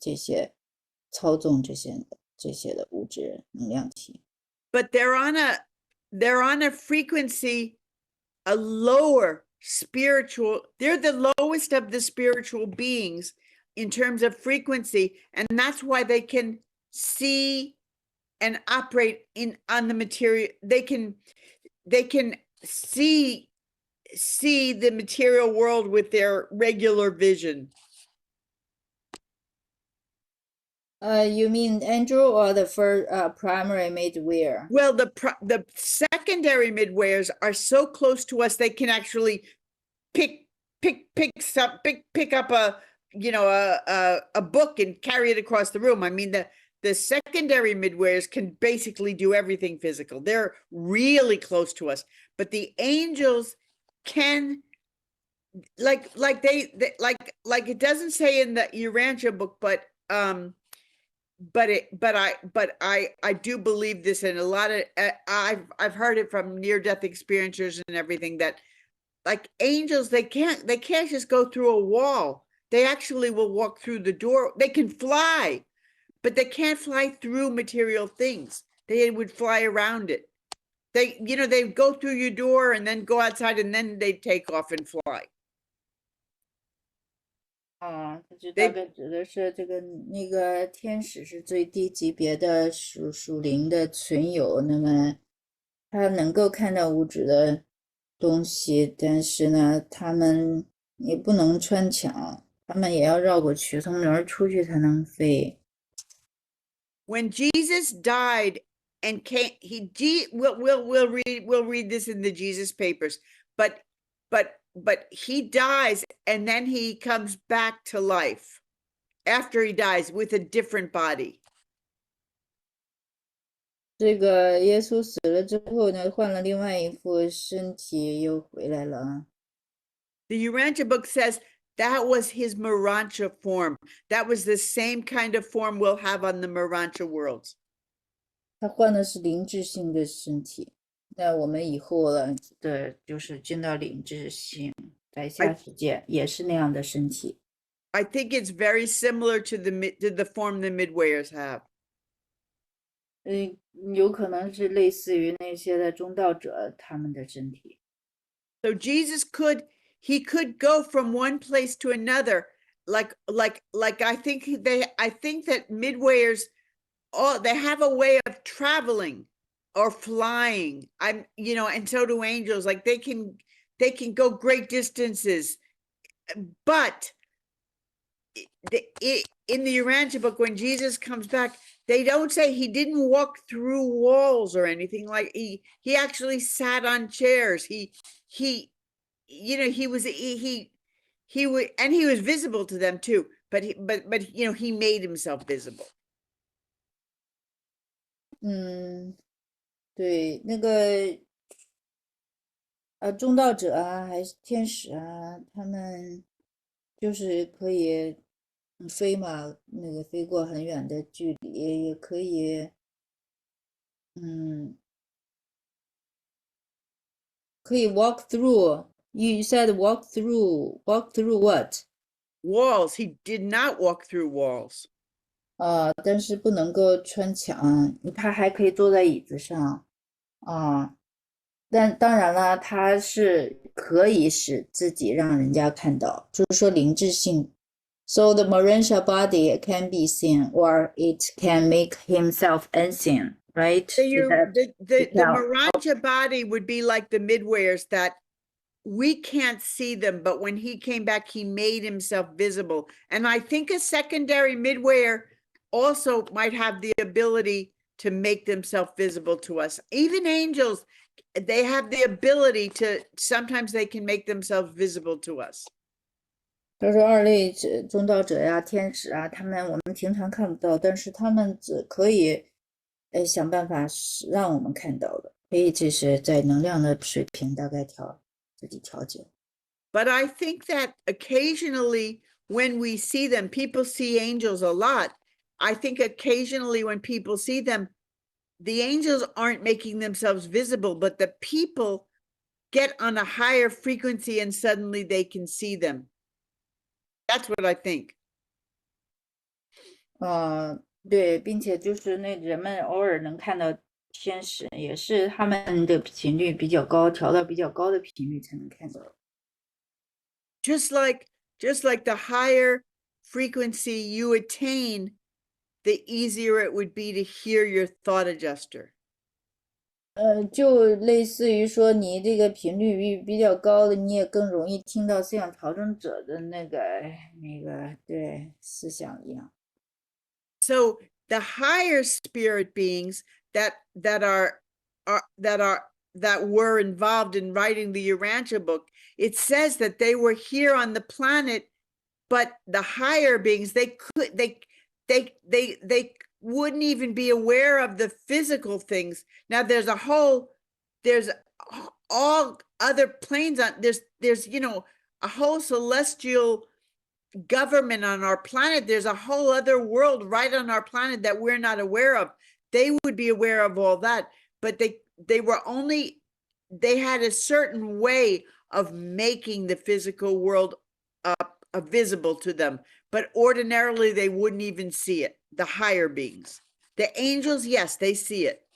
这些操纵这些的物质能量体。
But they're on a frequency, a lower spiritual. They're the lowest of the spiritual beings in terms of frequency, and that's why they can see and operate on the material. They can see the material world with their regular vision.
You mean angel or the first primary midwayer?
Well, the secondary midwayers are so close to us, they can actually pick up a book and carry it across the room. I mean, the secondary midwayers can basically do everything physical. They're really close to us, but the angels can, like it doesn't say in the Urantia book, but I do believe this, and a lot of I've heard it from near-death experiencers and everything, that like angels, they can't just go through a wall. They actually will walk through the door. They can fly, but they can't fly through material things. They would fly around it. They, they go through your door and then go outside and then they take off and fly.
啊，它就
对
大概指的是这个那个天使是最低级别的属灵的存有，那么他能够看到物质的东西，但是呢，他们也不能穿墙，他们也要绕过去，从门儿出去才能飞。
When Jesus died and came, we'll read this in the Jesus papers, but he dies and then he comes back to life after he dies with a different body.
这个耶稣死了之后呢，换了另外一副身体，又回来了。
The Urantia book says that was his Marantia form. That was the same kind of form we'll have on the Marantia worlds.
他换的是灵智性的身体，那我们以后的就是进到灵智性，在下世界也是那样的身体。
I think it's very similar to the form the Midwayers have.
有可能是类似于那些的中道者他们的身体。
So Jesus could go from one place to another, like I think that Midwayers, they have a way of traveling or flying. And so do angels. Like they can go great distances, but in the Urantia book, when Jesus comes back, they don't say he didn't walk through walls or anything. Like he actually sat on chairs. He was and he was visible to them too, but he made himself visible.
对，那个中道者啊，还是天使啊，他们就是可以飞嘛，那个飞过很远的距离，也可以，可以 walk through. You said walk through what?
Walls. He did not walk through walls.
但是不能够穿墙，他还可以坐在椅子上，但当然了，他是可以使自己让人家看到，就是说灵智性。So the Marantia body can be seen, or it can make himself unseen, right?
The Marantia body would be like the Midwayers, that we can't see them, but when he came back, he made himself visible. And I think a secondary Midwayer also might have the ability to make themselves visible to us. Even angels, they have the ability to, sometimes they can make themselves visible to us.
他说二类中道者呀、天使啊，他们我们平常看不到，但是他们只可以想办法让我们看到的，所以这是在能量的水平大概自己调节。
But I think that occasionally when we see them, people see angels a lot. I think occasionally when people see them, the angels aren't making themselves visible, but the people get on a higher frequency and suddenly they can see them. That's what I think.
对，并且就是那人们偶尔能看到天使，也是他们的频率比较高，调到比较高的频率才能看到。
Just like the higher frequency you attain, the easier it would be to hear your thought adjuster.
就类似于说你这个频率比较高的，你也更容易听到思想调整者的那个对思想一样。
So the higher spirit beings that were involved in writing the Urantia book, it says that they were here on the planet, but the higher beings, they wouldn't even be aware of the physical things. Now there's all other planes on, there's a whole celestial government on our planet. There's a whole other world right on our planet that we're not aware of. They would be aware of all that, but they had a certain way of making the physical world visible to them, but ordinarily they wouldn't even see it. The higher beings, the angels, yes, they see it.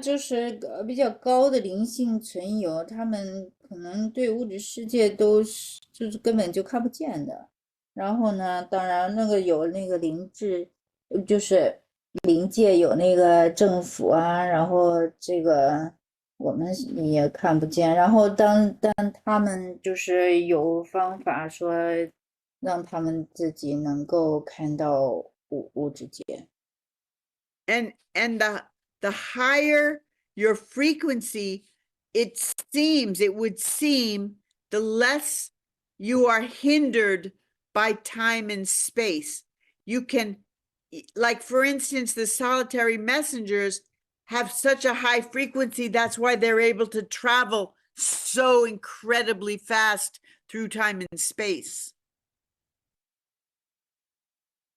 就是比较高的灵性存有，他们可能对物质世界都是就是根本就看不见的。然后呢，当然那个有那个灵智，就是灵界有那个政府啊，然后这个我们也看不见。然后当他们就是有方法说让他们自己能够看到物质界。
And the higher your frequency, it would seem, the less you are hindered by time and space. You can, like for instance, the solitary messengers have such a high frequency, that's why they're able to travel so incredibly fast through time and space.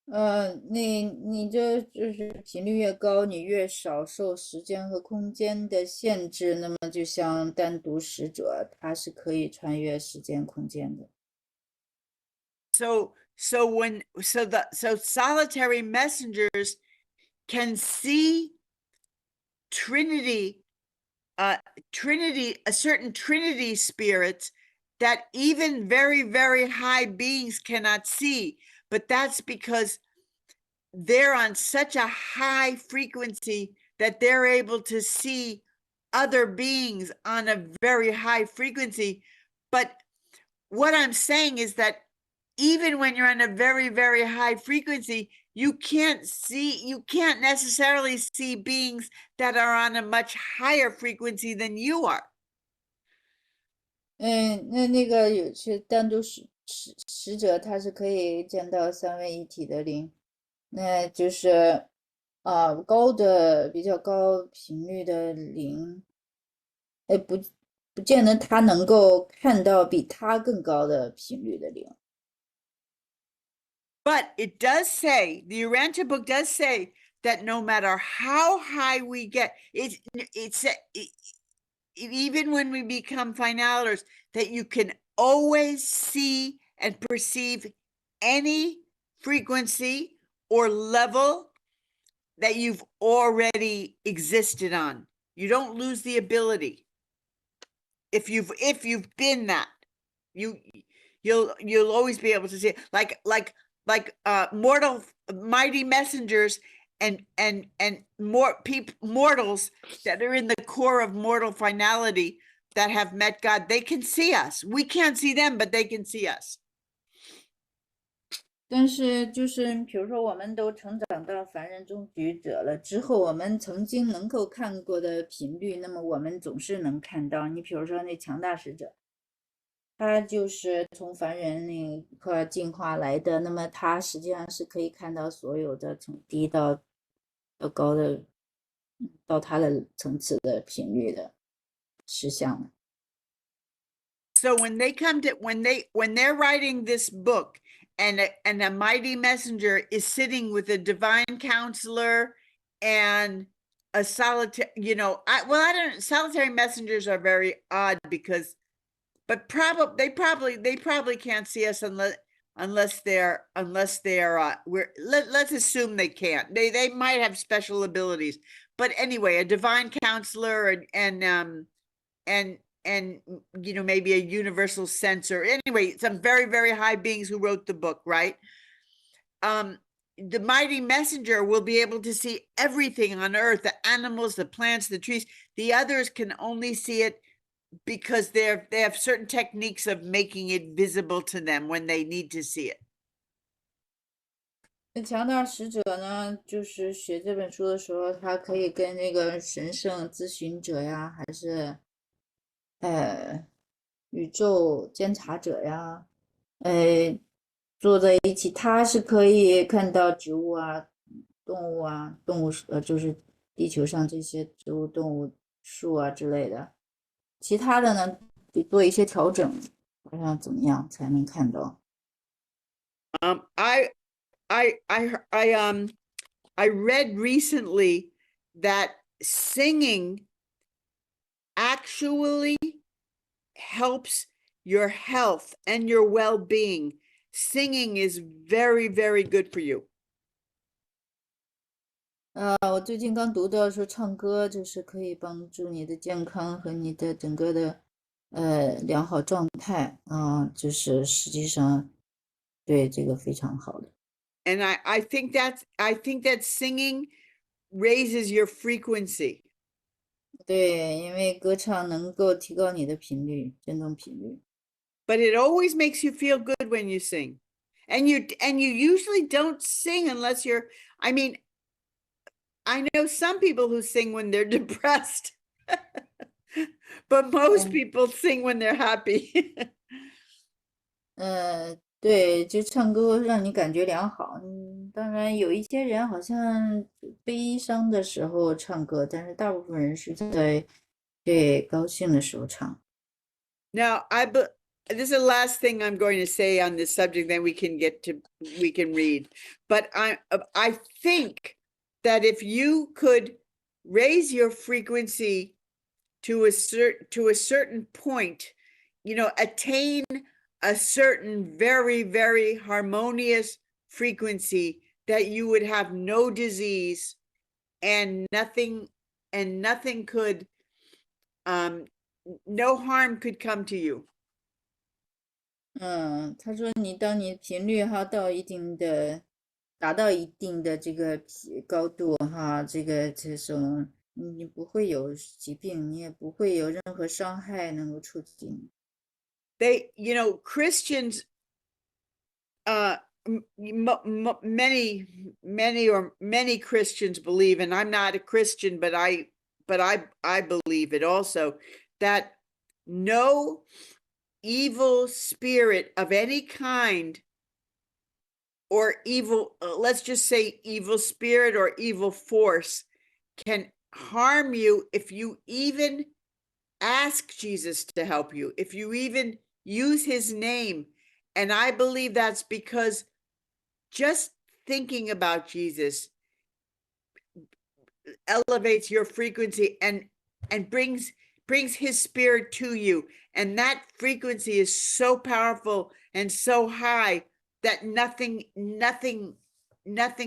你这就是频率越高，你越少受时间和空间的限制。那么，就像单独使者，他是可以穿越时间空间的。
So solitary messengers can see Trinity, a certain Trinity spirits that even very, very high beings cannot see. But that's because they're on such a high frequency that they're able to see other beings on a very high frequency. But what I'm saying is that even when you're on a very, very high frequency, you can't necessarily see beings that are on a much higher frequency than you are.
那个有些单独使者，他是可以见到三位一体的灵，那就是比较高频率的灵，不见得他能够看到比他更高的频率的灵。
But it does say, the Urantia book does say that no matter how high we get, even when we become finaliters, that you can always see and perceive any frequency or level that you've already existed on. You don't lose the ability. If you've been that, you'll always be able to see it. Like mighty messengers and mortals that are in the core of mortal finality that have met God, they can see us. We can't see them, but they can see us.
但是就是比如说，我们都成长到凡人中举者了之后，我们曾经能够看过的频率，那么我们总是能看到。你比如说那强大使者，他就是从凡人那块进化来的，那么他实际上是可以看到所有的从低到高的到他的层次的频率的实相的。
So when they're writing this book, and a mighty messenger is sitting with a divine counselor and a solitary, solitary messengers are very odd because, but they probably can't see us unless they're let's assume they can't. They might have special abilities, but anyway, a divine counselor and maybe a universal sensor. Anyway, some very, very high beings who wrote the book, right? The mighty messenger will be able to see everything on earth, the animals, the plants, the trees. The others can only see it because they have certain techniques of making it visible to them when they need to see it.
强大使者呢，就是写这本书的时候，他可以跟那个神圣咨询者呀，还是宇宙监察者呀，坐在一起，他是可以看到植物啊、动物就是地球上这些植物、动物、树啊之类的。其他的呢，得做一些调整，好像怎么样才能看到。
I read recently that singing actually helps your health and your well-being. Singing is very, very good for you.
我最近刚读到说唱歌就是可以帮助你的健康和你的整个的良好状态啊，就是实际上对这个非常好的。
And I think that singing raises your frequency.
对，因为歌唱能够提高你的频率，振动频率。
But it always makes you feel good when you sing. And you usually don't sing unless you're, I mean, I know some people who sing when they're depressed. But most people sing when they're happy.
对，就唱歌让你感觉良好。当然有一些人好像悲伤的时候唱歌，但是大部分人是在对高兴的时候唱。
Now, this is the last thing I'm going to say on this subject, then we can read. But I think that if you could raise your frequency to a certain point, attain a certain very, very harmonious frequency, that you would have no disease and nothing could, no harm could come to you.
他说当你频率哈达到一定的这个高度哈，这种你不会有疾病，你也不会有任何伤害能够触及你。
They, Christians, many Christians believe, and I'm not a Christian, but I believe it also, that no evil spirit of any kind, or evil, let's just say evil spirit or evil force, can harm you if you even ask Jesus to help you, if you even use his name. And I believe that's because just thinking about Jesus elevates your frequency and brings his spirit to you. And that frequency is so powerful and so high that nothing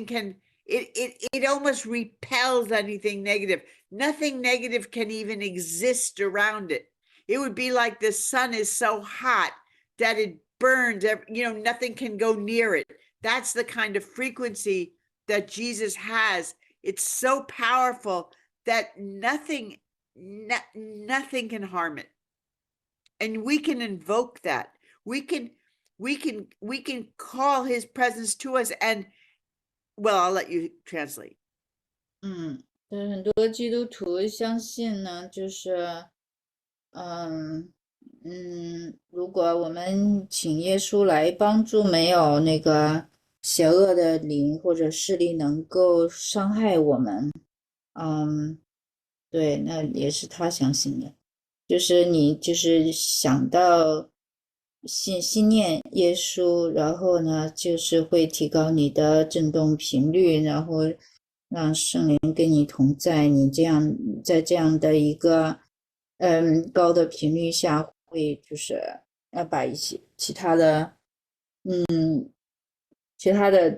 can, it almost repels anything negative. Nothing negative can even exist around it. It would be like the sun is so hot that it burns, nothing can go near it. That's the kind of frequency that Jesus has. It's so powerful that nothing can harm it. And we can invoke that. We can call his presence to us. And well, I'll let you translate.
很多基督徒相信呢，就是如果我们请耶稣来帮助没有那个邪恶的灵或者势力能够伤害我们，对，那也是他相信的。就是你就是想到心念耶稣，然后呢，就是会提高你的振动频率，然后让圣灵跟你同在，你在这样的一个高的频率下，会就是要把一些其他的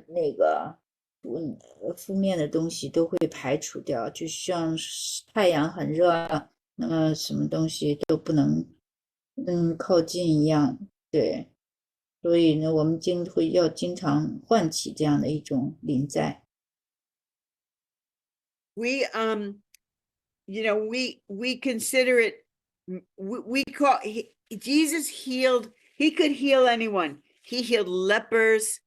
那个负面的东西都会排除掉，就像太阳很热，那么什么东西都不能靠近一样。对，所以呢，我们要经常唤起这样的一种灵在。
We we consider it, we call, Jesus healed, he could heal anyone. He healed lepers,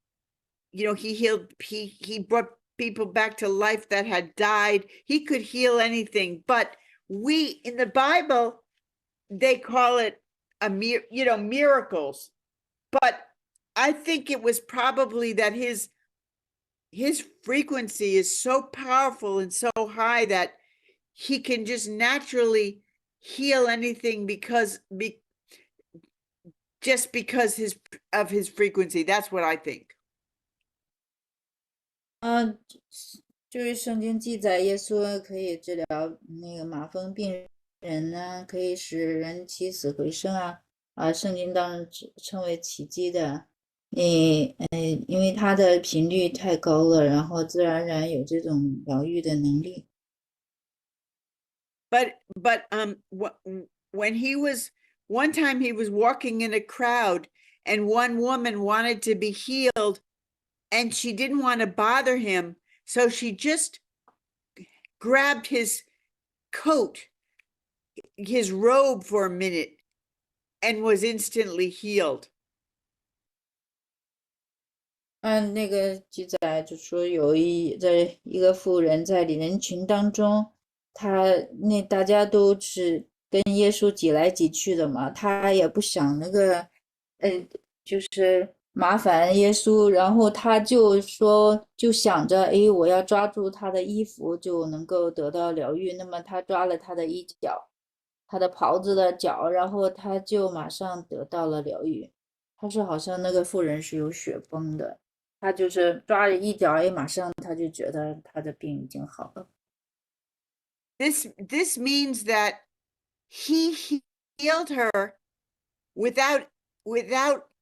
he brought people back to life that had died. He could heal anything. But in the Bible, they call it miracles. But I think it was probably that his frequency is so powerful and so high that he can just naturally heal anything just because of his frequency. That's what I think.
就是圣经记载，耶稣可以治疗那个麻风病人呢，可以使人起死回生啊，圣经当中称为奇迹的因为它的频率太高了，然后自然而然有这种疗愈的能力。
But when he was one time he was walking in a crowd and one woman wanted to be healed and she didn't want to bother him, so she just grabbed his coat, his robe for a minute and was instantly healed.
按那个记载就说有一个妇人在人群当中，大家都是跟耶稣挤来挤去的嘛，他也不想那个就是麻烦耶稣，然后他就想着我要抓住他的衣服就能够得到疗愈，那么他抓了他的衣角，他的袍子的角，然后他就马上得到了疗愈。他说好像那个妇人是有血崩的，他就是抓了一脚，马上他就觉得他的病已经好了。
This means that he healed her without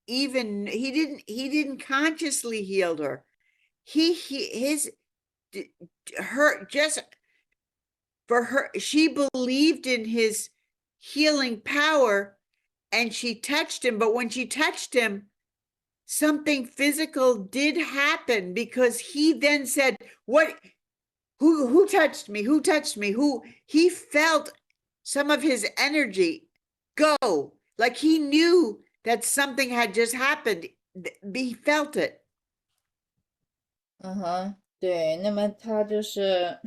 even he didn't consciously heal her. She believed in his healing power and she touched him, but when she touched him, something physical did happen because he then said, who touched me? Who touched me? He felt some of his energy go, like he knew that something had just happened. He felt it.
对，那么他就是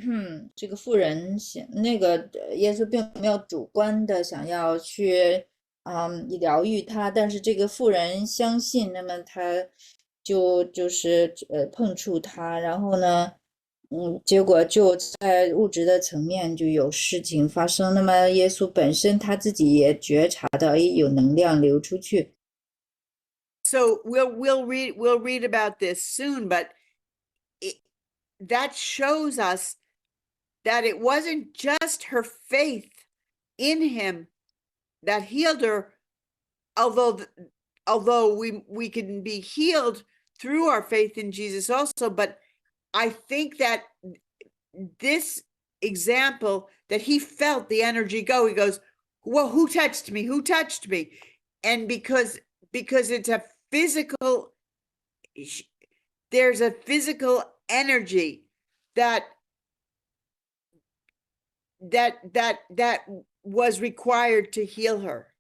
这个妇人那个耶稣并没有主观的想要去疗愈他，但是这个妇人相信，那么他就是碰触他，然后呢结果就在物质的层面就有事情发生，那么耶稣本身他自己也觉察到有能量流出去。
So we'll read about this soon, but that shows us that it wasn't just her faith in him that healed her, although we can be healed through our faith in Jesus also, but I think that this example that he felt the energy go, he goes, well, who touched me? Who touched me? And because it's a physical, there's a physical energy that was required to heal her.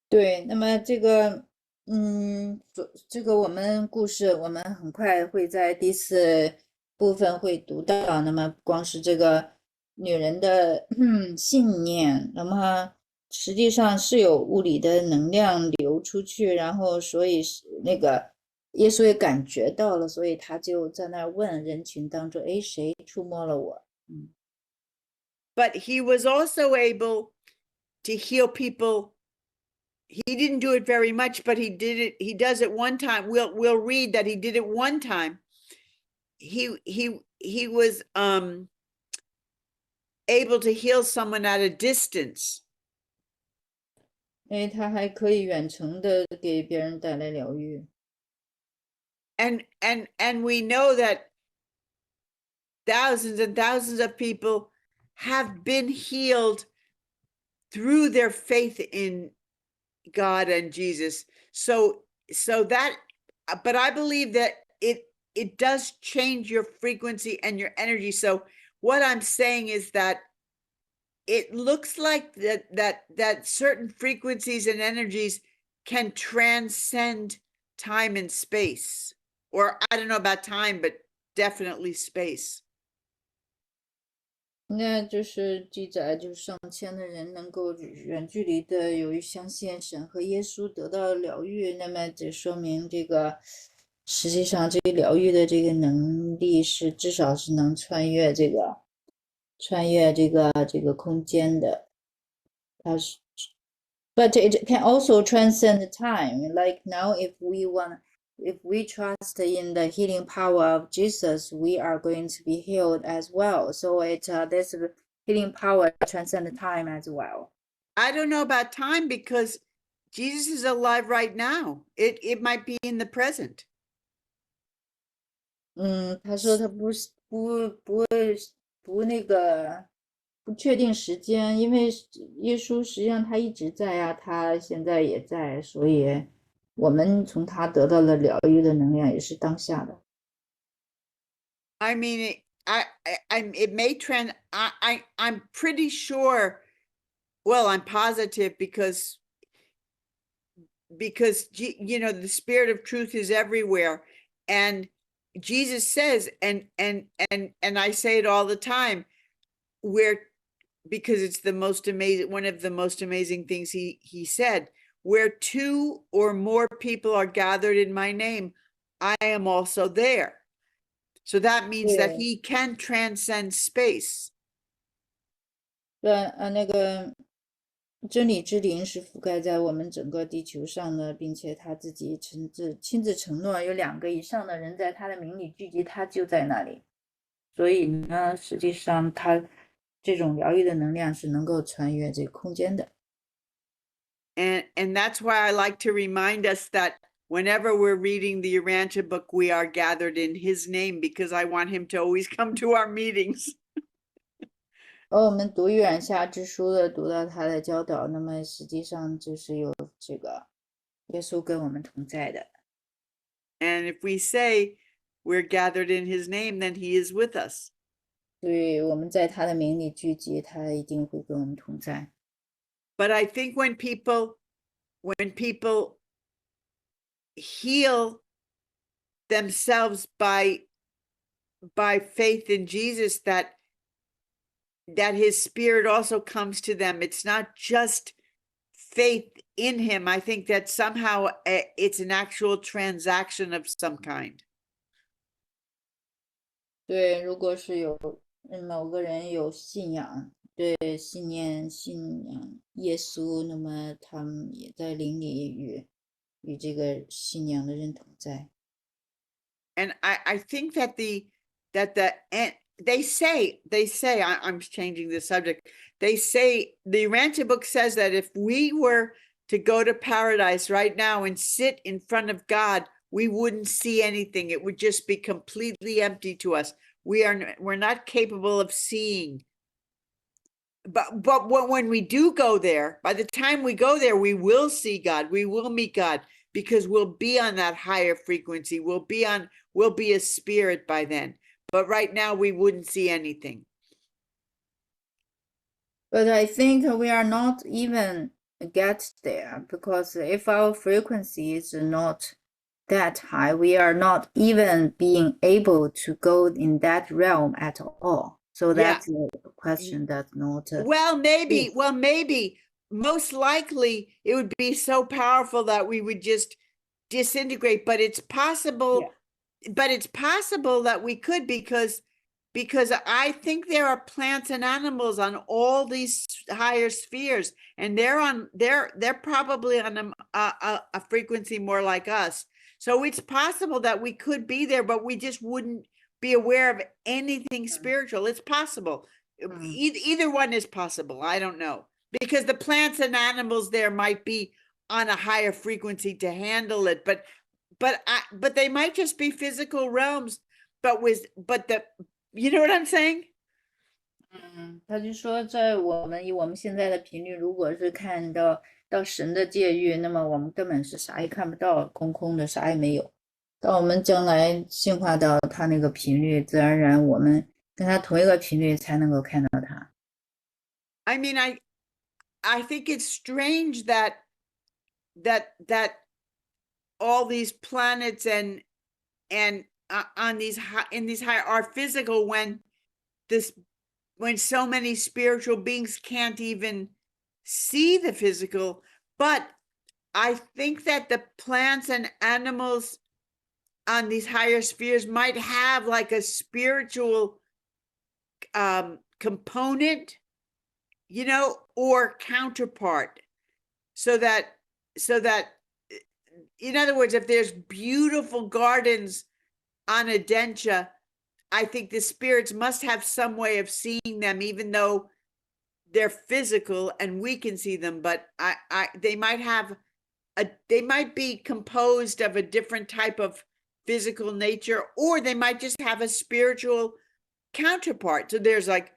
对，那么这个我们故事我们很快会在第4部分会读到，那么光是这个女人的信念，那么实际上是有物理的能量流出去，然后所以那个耶稣也感觉到了，所以他就在那儿问人群当中，谁触摸了我
？But he was also able to heal people. He didn't do it very much, but he did it. He does it one time. We'll read that he did it one time. He was able to heal someone at a distance.
因为他还可以远程的给别人带来疗愈。
And we know that thousands and thousands of people have been healed through their faith in God and Jesus. So that, but I believe that it does change your frequency and your energy. So what I'm saying is that it looks like that certain frequencies and energies can transcend time and space, or I don't know about time, but definitely space.
那就是记载，就是上千的人能够远距离的由于相信神和耶稣得到疗愈，那么这说明这个实际上这个疗愈的这个能力是至少是能穿越这个空间的。它是 ，but it can also transcend time. Like now, if we trust in the healing power of Jesus, we are going to be healed as well. So this healing power transcends time as well.
I don't know about time because Jesus is alive right now. It might be in the present.
他说他不那个不确定时间，因为耶稣实际上他一直在呀，他现在也在，所以我们从他得到了疗愈的能量，也是当下的。
I mean, it may trend. I'm pretty sure. Well, I'm positive because you know the spirit of truth is everywhere, and Jesus says, and I say it all the time, because it's the most amazing, one of the most amazing things he said, where two or more people are gathered in my name, I am also there. So that means that he can transcend space.
对，那个真理之灵是覆盖在我们整个地球上的，并且他自己亲自承诺，有2个以上的人在他的名里聚集，他就在那里。所以呢，实际上他这种疗愈的能量是能够穿越这个空间的。
And that's why I like to remind us that whenever we're reading the Urantia book, we are gathered in his name, because I want him to always come to our meetings.
我们读玉苒下之书的，读到他的教导，那么实际上就是有这个耶稣跟我们同在的。
And if we say we're gathered in his name, then he is with us.
对，我们在他的名里聚集，他一定会跟我们同在。
But I think when people heal themselves by faith in Jesus, that his spirit also comes to them. It's not just faith in him. I think that somehow it's an actual transaction of some kind.
对，如果是有某个人有信仰，对，信仰耶稣，那么他们也在灵里与这个信仰的人同在。
And I think that they say, I'm changing the subject. They say, the Urantia book says that if we were to go to paradise right now and sit in front of God, we wouldn't see anything. It would just be completely empty to us. We're not capable of seeing. But when we do go there, by the time we go there, we will see God. We will meet God, because we'll be on that higher frequency. We'll be a spirit by then. But right now we wouldn't see anything.
But I think we are not even get there, because if our frequency is not that high, we are not even being able to go in that realm at all. So that's a question that's not.
Well, maybe. Most likely it would be so powerful that we would just disintegrate. But it's possible. Yeah. But it's possible that we could, because I think there are plants and animals on all these higher spheres, and they're probably on a frequency more like us. So it's possible that we could be there, but we just wouldn't be aware of anything spiritual. It's possible. Either one is possible. I don't know, because the plants and animals there might be on a higher frequency to handle it, but they might just be physical realms, you know what I'm saying?
他就说，在我们现在的频率，如果是看到神的界域，那么我们根本是啥也看不到，空空的，啥也没有。当我们将来进化到他那个频率，自然而然我们跟他同一个频率，才能够看到他。
I mean, I think it's strange that all these planets and in these high are physical, when so many spiritual beings can't even see the physical. But I think that the plants and animals on these higher spheres might have like a spiritual component, you know, or counterpart, so that in other words, if there's beautiful gardens on Adentia, I think the spirits must have some way of seeing them, even though they're physical and we can see them. But they might have they might be composed of a different type of physical nature, or they might just have a spiritual counterpart. So there's like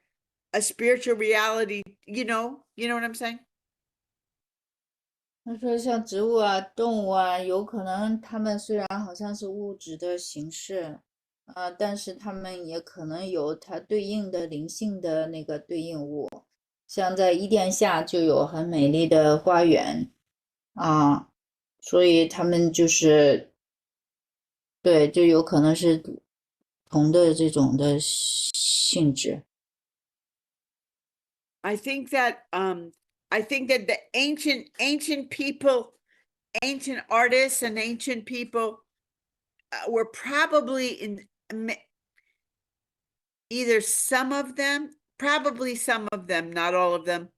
a spiritual reality, you know what I'm saying?
他说像植物啊、动物啊，有可能它们虽然好像是物质的形式，但是它们也可能有它对应的灵性的那个对应物。像在伊甸下就有很美丽的花园啊，所以他们就是对，就有可能是不同的这种的性质。
I think that the ancient people, ancient artists and ancient people were probably either probably some of them, not all of them.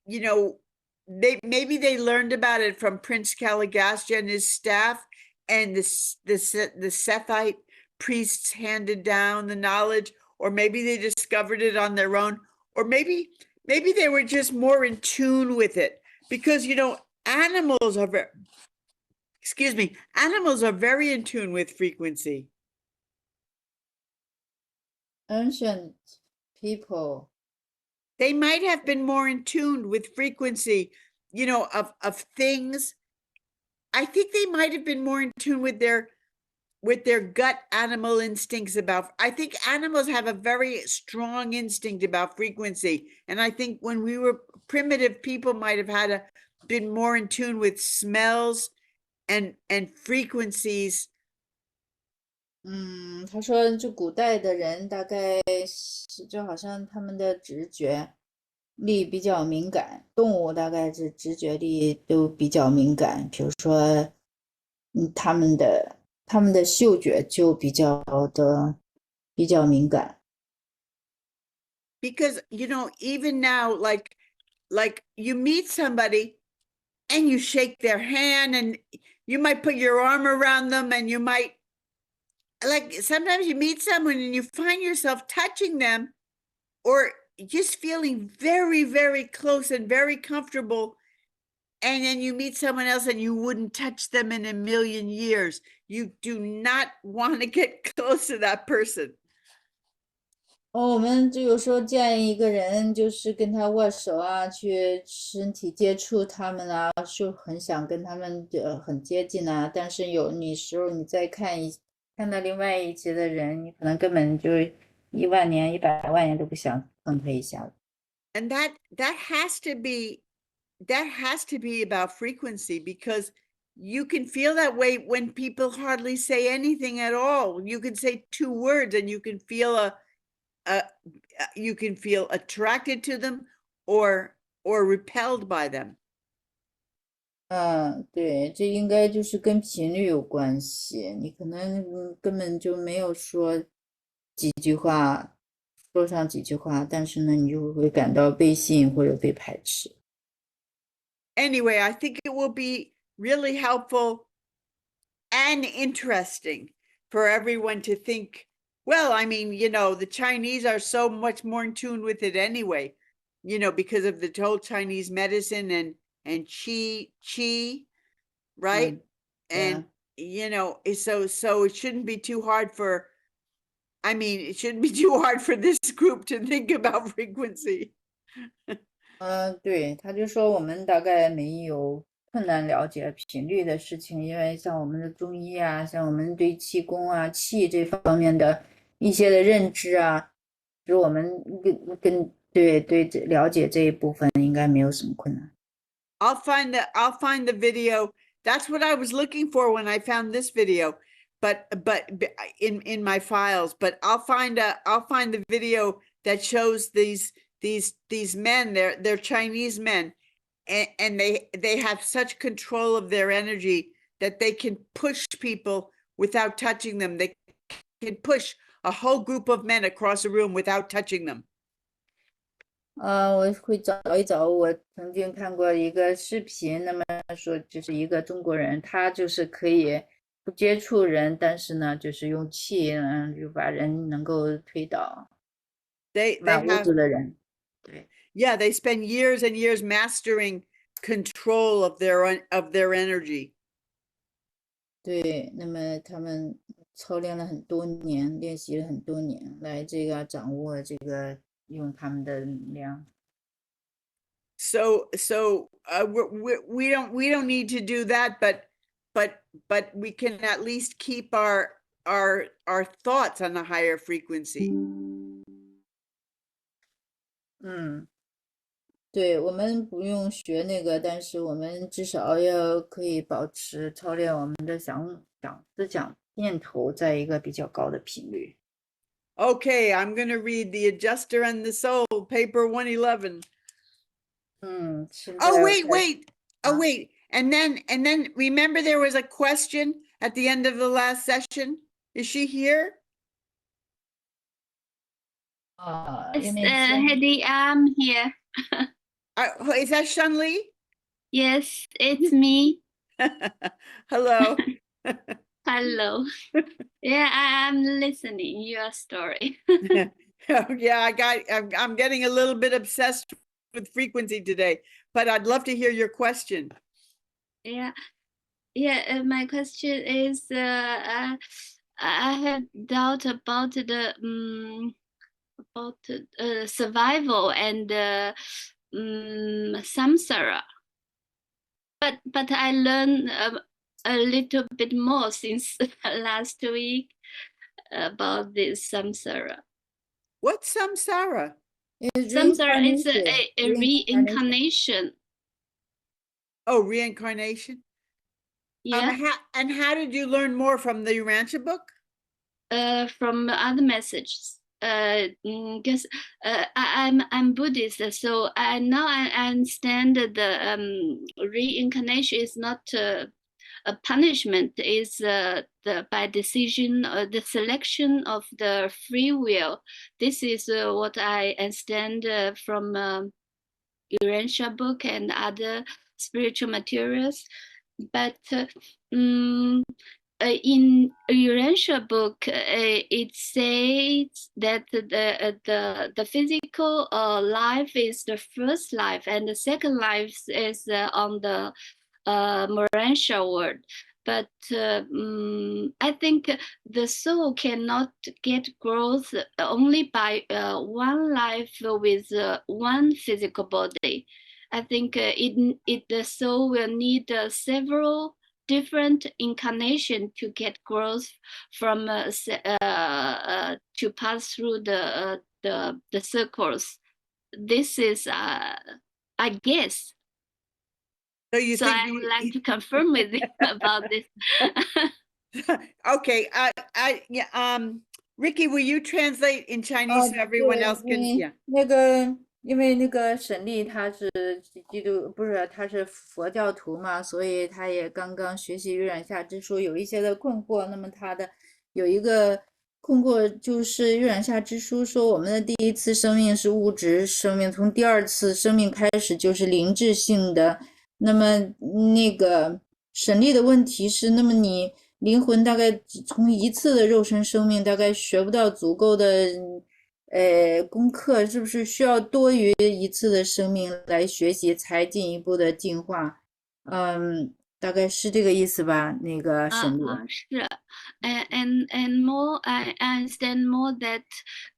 You know, maybe they learned about it from Prince Caligastia and his staff, and the Sethite priests handed down the knowledge, or maybe they discovered it on their own, or maybe they were just more in tune with it, because animals are very in tune with frequency.
Ancient people.
They might have been more in tune with frequency, of things. I think they might have been more in tune with their gut animal instincts I think animals have a very strong instinct about frequency. And I think when we were primitive, people might have been more in tune with smells and frequencies.
他说就古代的人大概是就好像他们的直觉力比较敏感，动物大概是直觉力都比较敏感，比如说，他们的嗅觉就比较敏感。
Because even now, like you meet somebody and you shake their hand and you might put your arm around them, and you might, like, sometimes you meet someone and you find yourself touching them or just feeling very, very close and very comfortable. And then you meet someone else and you wouldn't touch them in a million years. You do not want to get close to that person.
我们就有时候见一个人，就是跟他握手啊，去身体接触他们啊，就很想跟他们很接近啊。但是时候你再看到另外一节的人，你可能根本就10000年、100万年都不想碰他一下。
And that has to be about frequency, because you can feel that way when people hardly say anything at all. You can say 2 words and you can feel you can feel attracted to them or repelled by them.
对，这应该就是跟频率有关系。你可能根本就没有说几句话，说上几句话，但是呢，你就会感到被吸引或者被排斥。
Anyway, I think it will be really helpful and interesting for everyone to think, well, I mean, the Chinese are so much more in tune with it anyway, because of the whole Chinese medicine and qi, right? And so it shouldn't be too hard for this group to think about frequency.
对，他就说我们大概没有困难了解频率的事情，因为像我们的中医啊，像我们对气功啊、气这方面的一些的认知啊，就是我们对了解这一部分应该没有什么困难。
I'll find the video. That's what I was looking for when I found this video, but in my files. But I'll find the video that shows these men. They're Chinese men, and they have such control of their energy that they can push people without touching them. They can push a whole group of men across a room without touching them.
我会找一找，我曾经看过一个视频，那么说就是一个中国人，他就是可以不接触人，但是呢，就是用气，就把人能够推倒，They 满屋
have
子的人。对
Yeah, they spend years and years mastering control of their energy.
对，那么他们操练了很多年，练习了很多年，来这个掌握这个用他们的能量。
So we don't need to do that, but we can at least keep our thoughts on a higher frequency.
嗯，对，我们不用学那个，但是我们至少要可以保持操练我们的思想念头在一个比较高的频率。
Okay, I'm going to read The Adjuster and the Soul, paper 111.
现在
Oh,
我
wait,
开
wait. Oh,
Huh?
wait. And then remember there was a question at the end of the last session? Is she here?
因为先
Hedy, I'm here.
Is that Shunli?
Yes, it's me.
Hello.
Hello. Yeah, I'm listening your story.
Yeah, I'm getting a little bit obsessed with frequency today, but I'd love to hear your question.
Yeah, my question is, I have doubt about the survival and samsara. But I learned a little bit more since last week about this samsara.
What's samsara?
Samsara is a
reincarnation.
reincarnation.
Oh, reincarnation.
Yeah.
And how did you learn more from the Urantia book?
From other messages. Because I'm Buddhist, so now I understand that the reincarnation is not a punishment, is by decision, the selection of the free will. This is what I understand from Urantia book and other spiritual materials. But in Urantia book, it says that the physical life is the first life, and the second life is on the Morantia world. But I think the soul cannot get growth only by one life with one physical body. I think the soul will need several different incarnation to get growth from to pass through the circles. This is I guess.
So you
So
think
I would like to confirm with you about this.
Okay, Ricky, will you translate in Chinese so everyone else can? Yeah.
因为那个沈丽她是她是佛教徒嘛，所以她也刚刚学习《月染下之书》，有一些的困惑。那么她的有一个困惑就是《月染下之书》说我们的第一次生命是物质生命，从第二次生命开始就是灵智性的。那么那个沈丽的问题是，那么你灵魂大概从一次的肉身生命大概学不到足够的功课，是不是需要多于一次的生命来学习才进一步的进化？大概是这个意思吧，那个沈丽。
是。And more, I understand more that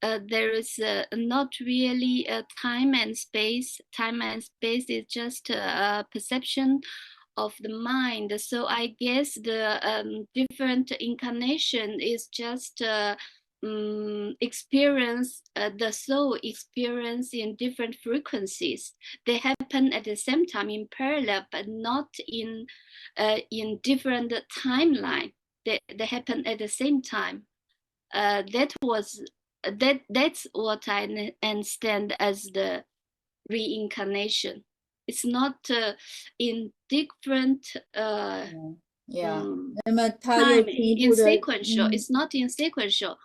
there is not really a time and space. Time and space is just a perception of the mind. So I guess the different incarnation is just experience, the soul experience in different frequencies. They happen at the same time in parallel, but not in different timeline. They happen at the same time. That's what I understand as the reincarnation. It's not in different
Yeah. 那
time,
么他又进一
in
步的
sequential. It's not in sequential,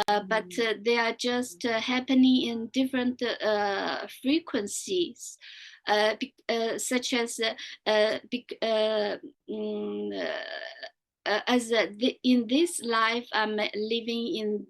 but they are just happening in different frequencies, such as in this life I'm living in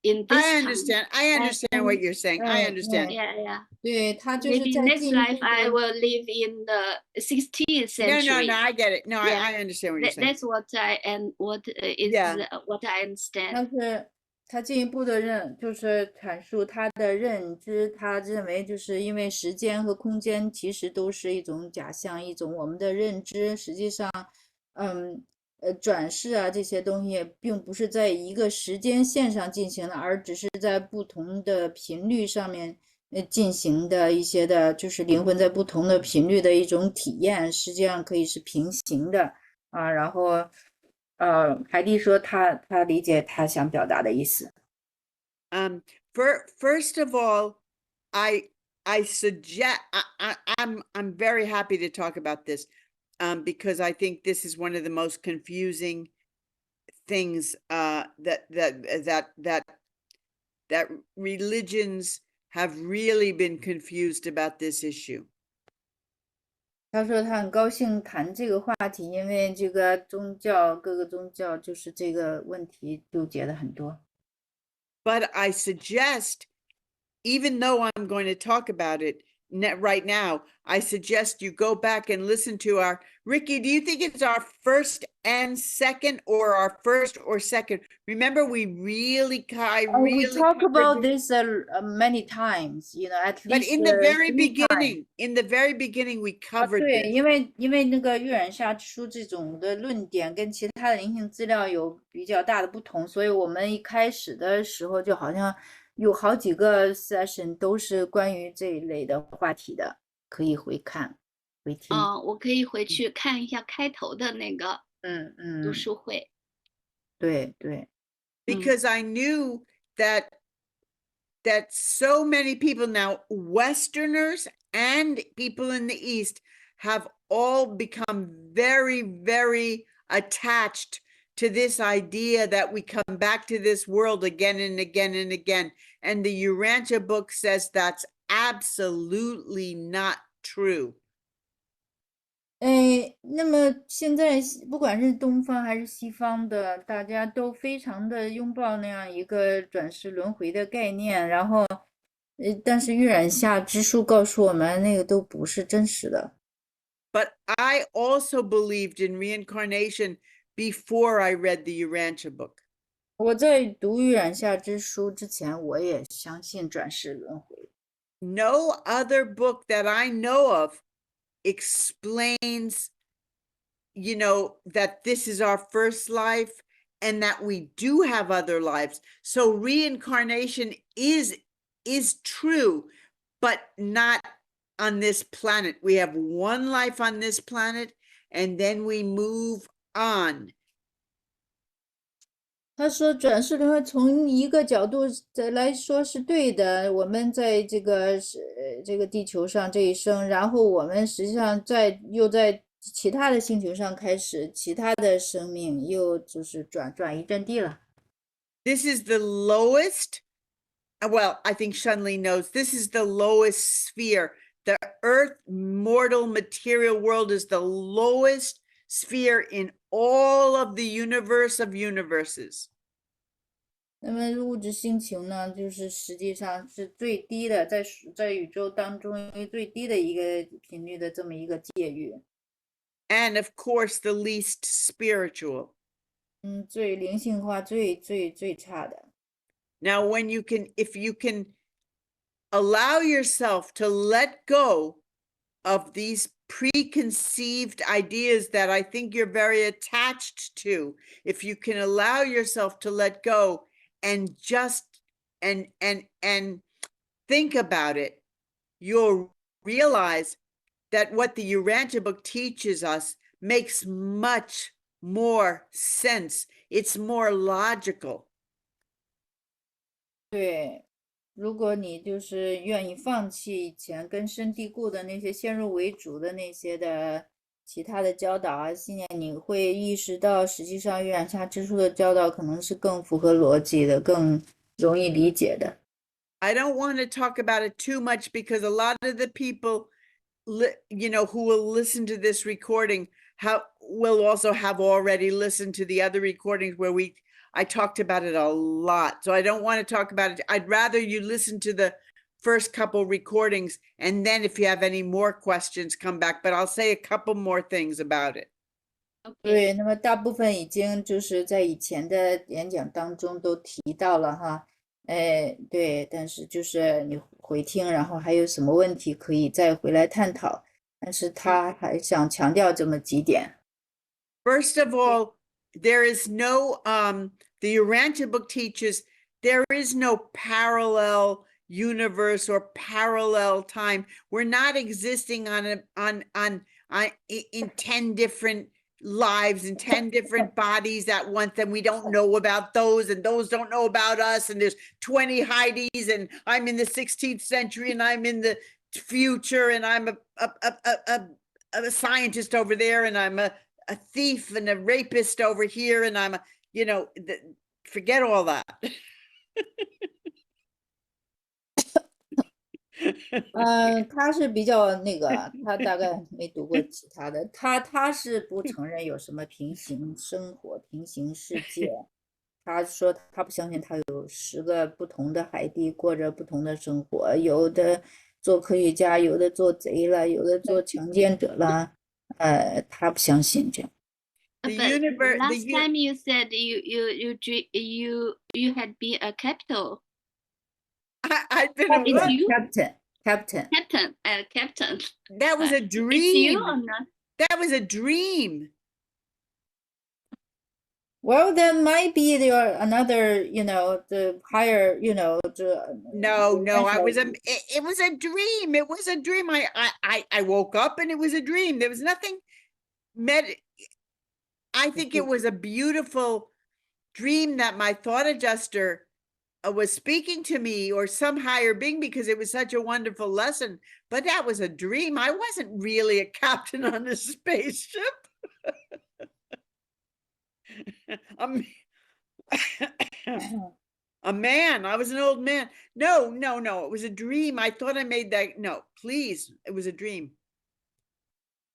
in this
I
time.
understand. I understand what you're saying. I understand.
Yeah, yeah.
对，他就是
Maybe
在
next
进一
life
步
I
的
will live in the 16th
No,
century.
no, I get it. No,
Yeah.
I understand what you're saying.
That's what I and what is
Yeah.
what I understand.
但是他进一步的就是阐述他的认知，他认为就是因为时间和空间其实都是一种假象，一种我们的认知，实际上，转世啊这些东西并不是在一个时间线上进行的，而只是在不同的频率上面进行的一些的，就是灵魂在不同的频率的一种体验，实际上可以是平行的啊，然后。海蒂说他理解他想表达的意思。
First of all, I suggest I'm very happy to talk about this, because I think this is one of the most confusing things that religions have really been confused about this issue.
他说他很高兴谈这个话题，因为这个各个宗教就是这个问题纠结的很多。
But I suggest, even though I'm going to talk about it right now, I suggest you go back and listen to our, Ricky, do you think it's our first and second or our first or second? Remember, we really,
We talk about this many times, at least.
But in the very beginning, we covered
对，
this.
因为那个月染下之书这种的论点跟其他的灵性资料有比较大的不同，所以我们一开始的时候就好像有好几个 session 都是关于这一类的话题的，可以回看回听。
我可以回去看一下开头的那个读书会。
对对。
Because I knew that so many people now, Westerners and people in the East, have all become very, very attached to this idea that we come back to this world again and again and again. And the Urantia book says that's absolutely not true.
那么现在不管是东方还是西方的，大家都非常的拥抱那样一个转世轮回的概念，然后，但是月染下之书告诉我们，那个都不是真实的。
But I also believed in reincarnation before I read the Urantia book.
我在读月染下之书之前，我也相信转世轮回。
No other book that I know of explains, that this is our first life and that we do have other lives. So reincarnation is true, but not on this planet. We have one life on this planet and then we move on.
他说转世轮回从一个角度来说是对的，我们在这个地球上这一生，然后我们实际上又在其他的星球上开始其他的生命，又就是转移阵地了。
This is the lowest, well, I think Shunli knows, this is the lowest sphere. The earth mortal material world is the lowest sphere in all of the universe of universes.
那么物质星球呢，就是实际上是最低的，在宇宙当中最低的一个频率的这么一个界域。
And of course, the least spiritual.
最灵性化、最差的。
Now, if you can allow yourself to let go of these preconceived ideas that I think you're very attached to, if you can allow yourself to let go and just and think about it, you'll realize that what the Urantia book teaches us makes much more sense. It's more logical.
对，如果你就是愿意放弃以前根深蒂固的那些先入为主的那些的其他的教导啊信念，你会意识到实际上月染下之书的教导可能是更符合逻辑的，更容易理解的。
I don't want to talk about it too much because a lot of the people, who will listen to this recording will also have already listened to the other recordings where we I talked about it a lot. So I don't want to talk about it. I'd rather you listen to the first couple recordings, and then if you have any more questions, come back. But I'll say a couple more things about it.
Okay.
对，那么大部分已经就是在以前的演讲当中都提到了哈，对，但是就是你回听，然后还有什么问题可以再回来探讨，但是他还想强调这么几点。
First of all, there is no, the Urantia book teaches there is no parallel universe or parallel time. We're not existing in 10 different lives and 10 different bodies at once, and we don't know about those, and those don't know about us, and there's 20 Heidis, and I'm in the 16th century, and I'm in the future, and I'm a scientist over there, and I'm a thief and a rapist over here, and I'm forget all that.
他是比较那个，他大概没读过其他的，他是不承认有什么平行生活、平行世界。他说他不相信他有10个不同的海地过着不同的生活，有的做科学家，有的做贼了，有的做强奸者了，他不相信这样。
The
But
universe.
last time you said you had been a captain.
I've been a
It's
what?
you?
Captain.
Captain.
That was a
It's
dream.
you or not?
That was a dream.
Well, that might be another, the higher,
No, I was it was a dream. It was a dream. I woke up and it was a dream. There was nothing I think it was a beautiful dream that my thought adjuster was speaking to me, or some higher being, because it was such a wonderful lesson. But that was a dream. I wasn't really a captain on a spaceship. A man. I was an old man. No. It was a dream. I thought I made that. No, please. It was a dream.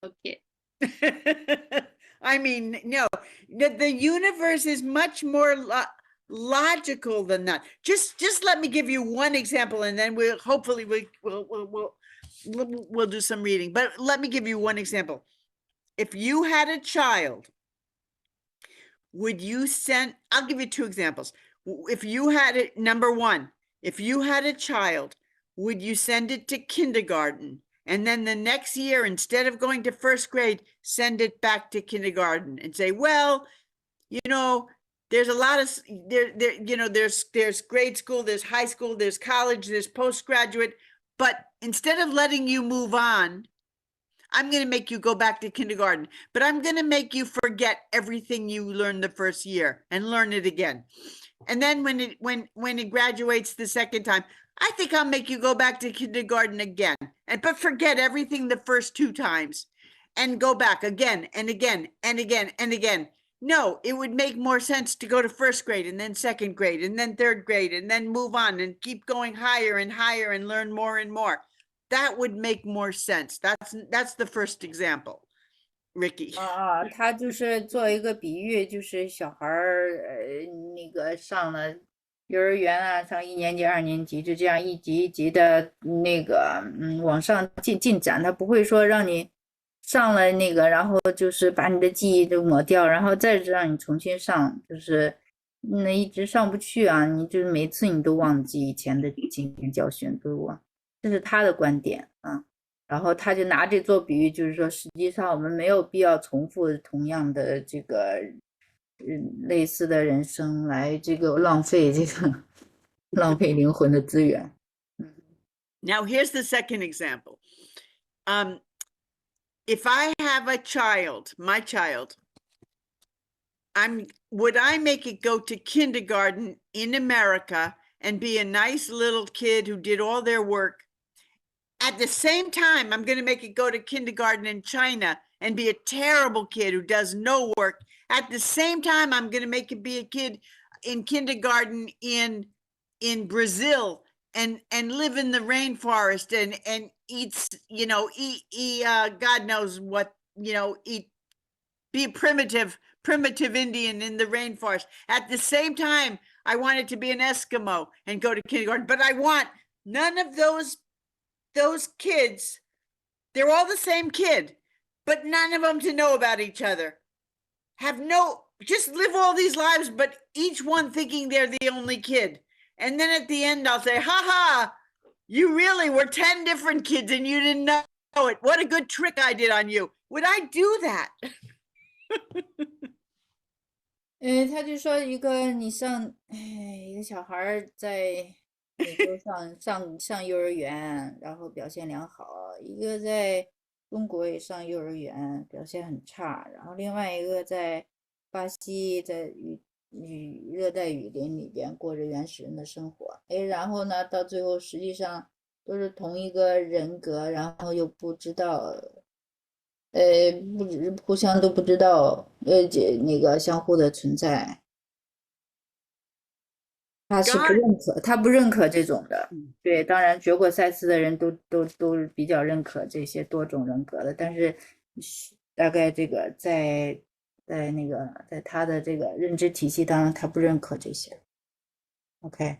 Okay.
I mean, no, the universe is much more logical than that. Just let me give you one example, and then we'll hopefully we'll do some reading. But let me give you one example. If you had a child, would you send? I'll give you 2 examples. If you had it, number 1, if you had a child, would you send it to kindergarten? And then the next year, instead of going to 1st grade, send it back to kindergarten and say, well, there's a lot of there's grade school, there's high school, there's college, there's postgraduate, but instead of letting you move on, I'm going to make you go back to kindergarten, but I'm going to make you forget everything you learned the first year and learn it again. And then when it graduates the second time, I think I'll make you go back to kindergarten again, but forget everything the first 2 times and go back again and again and again and again. No, it would make more sense to go to 1st grade and then 2nd grade and then 3rd grade and then move on and keep going higher and higher and learn more and more. That would make more sense. That's the first example, Ricky.
他就是做一个比喻，就是小孩那个上了幼儿园啊，上1年级、2年级，就这样一级一级的那个往上进展，他不会说让你上了那个，然后就是把你的记忆都抹掉，然后再让你重新上，就是那一直上不去啊，你就是每次你都忘记以前的经验教训，都忘，这是他的观点啊。然后他就拿这做比喻，就是说实际上我们没有必要重复同样的这个类似的人生来这个浪费灵魂的资源。
Now here's the second example. If I have a child, my child, would I make it go to kindergarten in America and be a nice little kid who did all their work? At the same time, I'm going to make it go to kindergarten in China and be a terrible kid who does no work. At the same time, I'm going to make it be a kid in kindergarten in Brazil and live in the rainforest and eat God knows what, eat be a primitive Indian in the rainforest. At the same time, I wanted to be an Eskimo and go to kindergarten, but I want none of those kids. They're all the same kid, but none of them to know about each other. Just live all these lives, but each one thinking they're the only kid. And then at the end, I'll say, ha ha, you really were 10 different kids and you didn't know it. What a good trick I did on you. Would I do that?
他就说一个一个小孩儿在美洲上幼儿园，然后表现良好；一个在中国也上幼儿园，表现很差；然后另外一个在巴西，在热带雨林里边过着原始人的生活。然后呢，到最后实际上都是同一个人格，然后又不知道。互相都不知道，那个相互的存在，他不认可这种的。对，当然学过赛斯的人都比较认可这些多种人格的，但是大概这个在他的这个认知体系当中，他不认可这些。OK。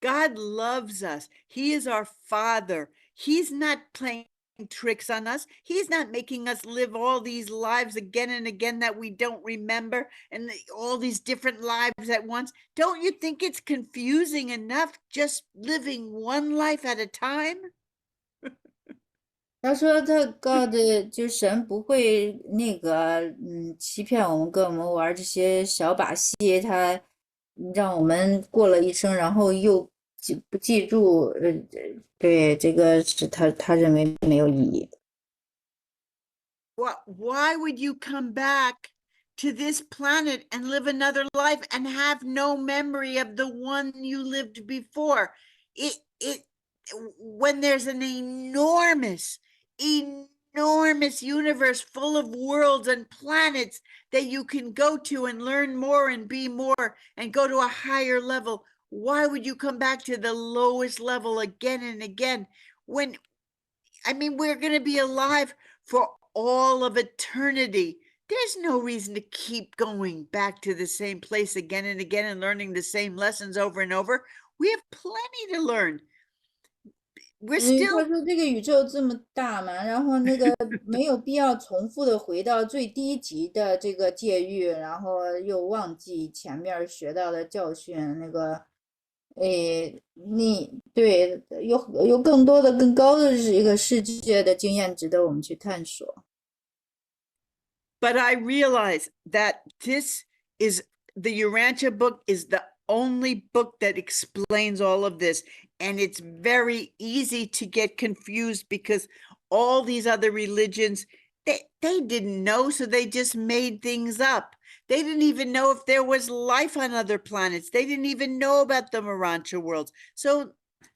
God loves us. He is our Father. He's not playing tricks on us. He's not making us live all these lives again and again that we don't remember, and all these different lives at once. Don't you think it's confusing enough just living one life at a time?
他说God 就神不会欺骗我们，跟我们玩这些小把戏，他让我们过了一生，然后又不记住，对，这个是他认为没有意义。
Why would you come back to this planet and live another life and have no memory of the one you lived before? When there's an enormous universe full of worlds and planets that you can go to and learn more and be more and go to a higher level. Why would you come back to the lowest level again and again? We're going to be alive for all of eternity. There's no reason to keep going back to the same place again and again and learning the same lessons over and over. We have plenty to learn. We're still
他说这个宇宙这么大嘛，然后没有必要重复的回到最低级的这个界域，然后又忘记前面学到的教训。对，有更多的更高的一个世界的经验值得我们去探索。
But I realize that the Urantia book is the only book that explains all of this. And it's very easy to get confused because all these other religions, they didn't know, so they just made things up. They didn't even know if there was life on other planets. They didn't even know about the Urantia worlds. So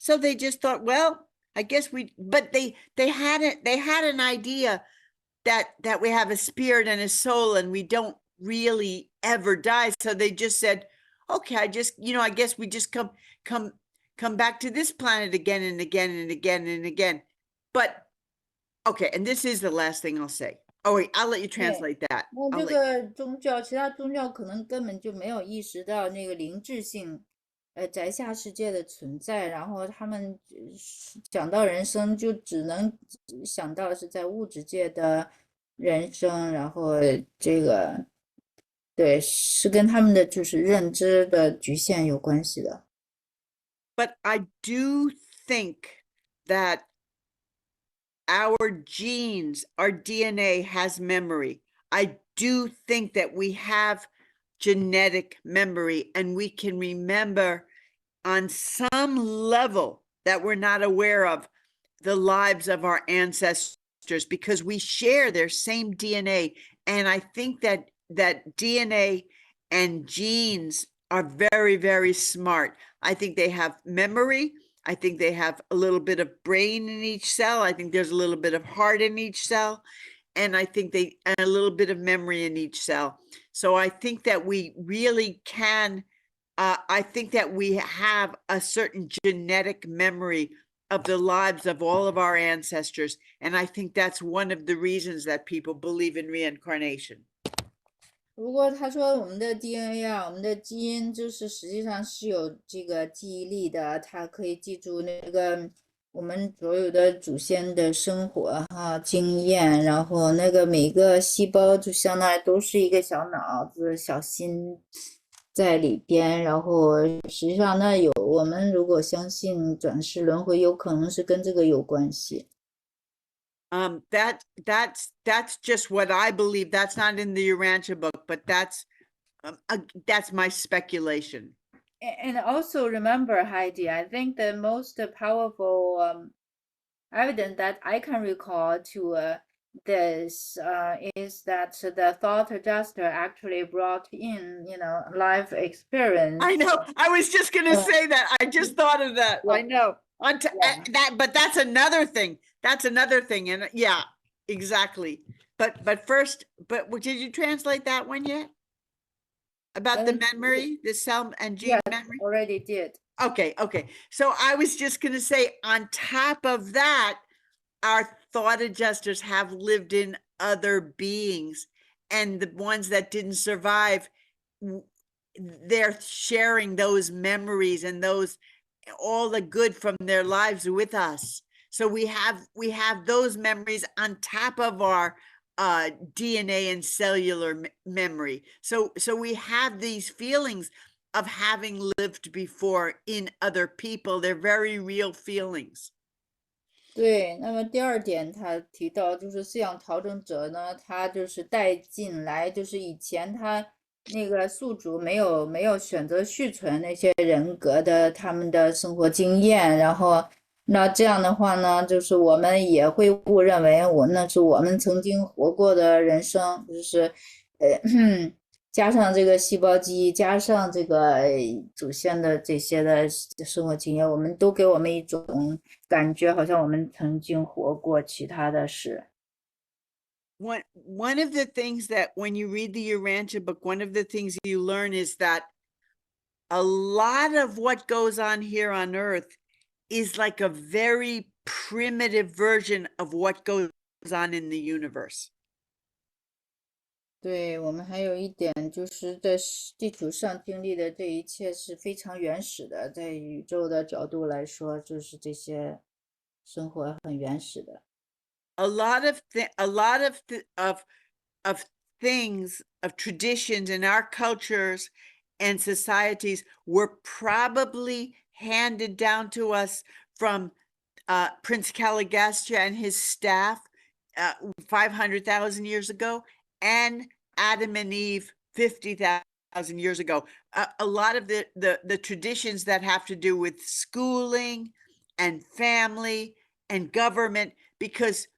they just thought, well, I guess but they had an idea that we have a spirit and a soul and we don't really ever die. So they just said, okay, I guess we just come back to this planet again and again and again and again. But okay, and this is the last thing I'll say. Oh wait, I'll let you translate that.
这个其他宗教可能根本就没有意识到那个灵智性，在下世界的存在，然后他们讲到人生就只能想到是在物质界的人生，然后这个对是跟他们的就是认知的局限有关系的。
But I do think that our genes, our DNA has memory. I do think that we have genetic memory and we can remember on some level that we're not aware of the lives of our ancestors because we share their same DNA. And I think that DNA and genes are very, very smart. I think they have memory. I think they have a little bit of brain in each cell. I think there's a little bit of heart in each cell. And I think and a little bit of memory in each cell. So I think that we really can, I think that we have a certain genetic memory of the lives of all of our ancestors. And I think that's one of the reasons that people believe in reincarnation.
如果他说我们的 DNA 啊，我们的基因就是实际上是有这个记忆力的，它可以记住那个我们所有的祖先的生活哈经验，然后那个每个细胞就相当于都是一个小脑子、小心在里边，然后实际上那有我们如果相信转世轮回，有可能是跟这个有关系。
That's just what I believe. That's not in the Urantia book, but that's my speculation.
And also remember, Heidi, I think the most powerful evidence that I can recall to this is that the thought adjuster actually brought in, life experience.
I know. I was just going to
Yeah.
say that. I just thought of that.
Yeah.
I know. But that's another thing. That's another thing. And yeah, exactly. But first, did you translate that one yet? About the memory, the cell and gene memory?
Already did.
Okay. So I was just going to say, on top of that, our thought adjusters have lived in other beings, and the ones that didn't survive, they're sharing those memories and all the good from their lives with us. So we have those memories on top of our DNA and cellular memory. So we have these feelings of having lived before in other people. They're very real feelings.
对，那么第二点，他提到就是饲养调整者呢，他就是带进来，就是以前他那个宿主没有选择续存那些人格的他们的生活经验，然后那这样的话呢，就是我们也会误认为那是我们曾经活过的人生，就是加上这个细胞记忆，加上这个祖先的这些的生活经验，我们都给我们一种感觉，好像我们曾经活过其他的事。
One of the things that when you read the Urantia book, one of the things you learn is that a lot of what goes on here on Earth is like a very primitive version of what goes on in the universe.
对，我们还有一点就是在地球上经历的这一切是非常原始的，在宇宙的角度来说，就是这些生活很原始的。
A lot of things, of traditions in our cultures and societies were probably handed down to us from Prince Caligastia and his staff 500,000 years ago, and Adam and Eve 50,000 years ago. A lot of the traditions that have to do with schooling and family and government, because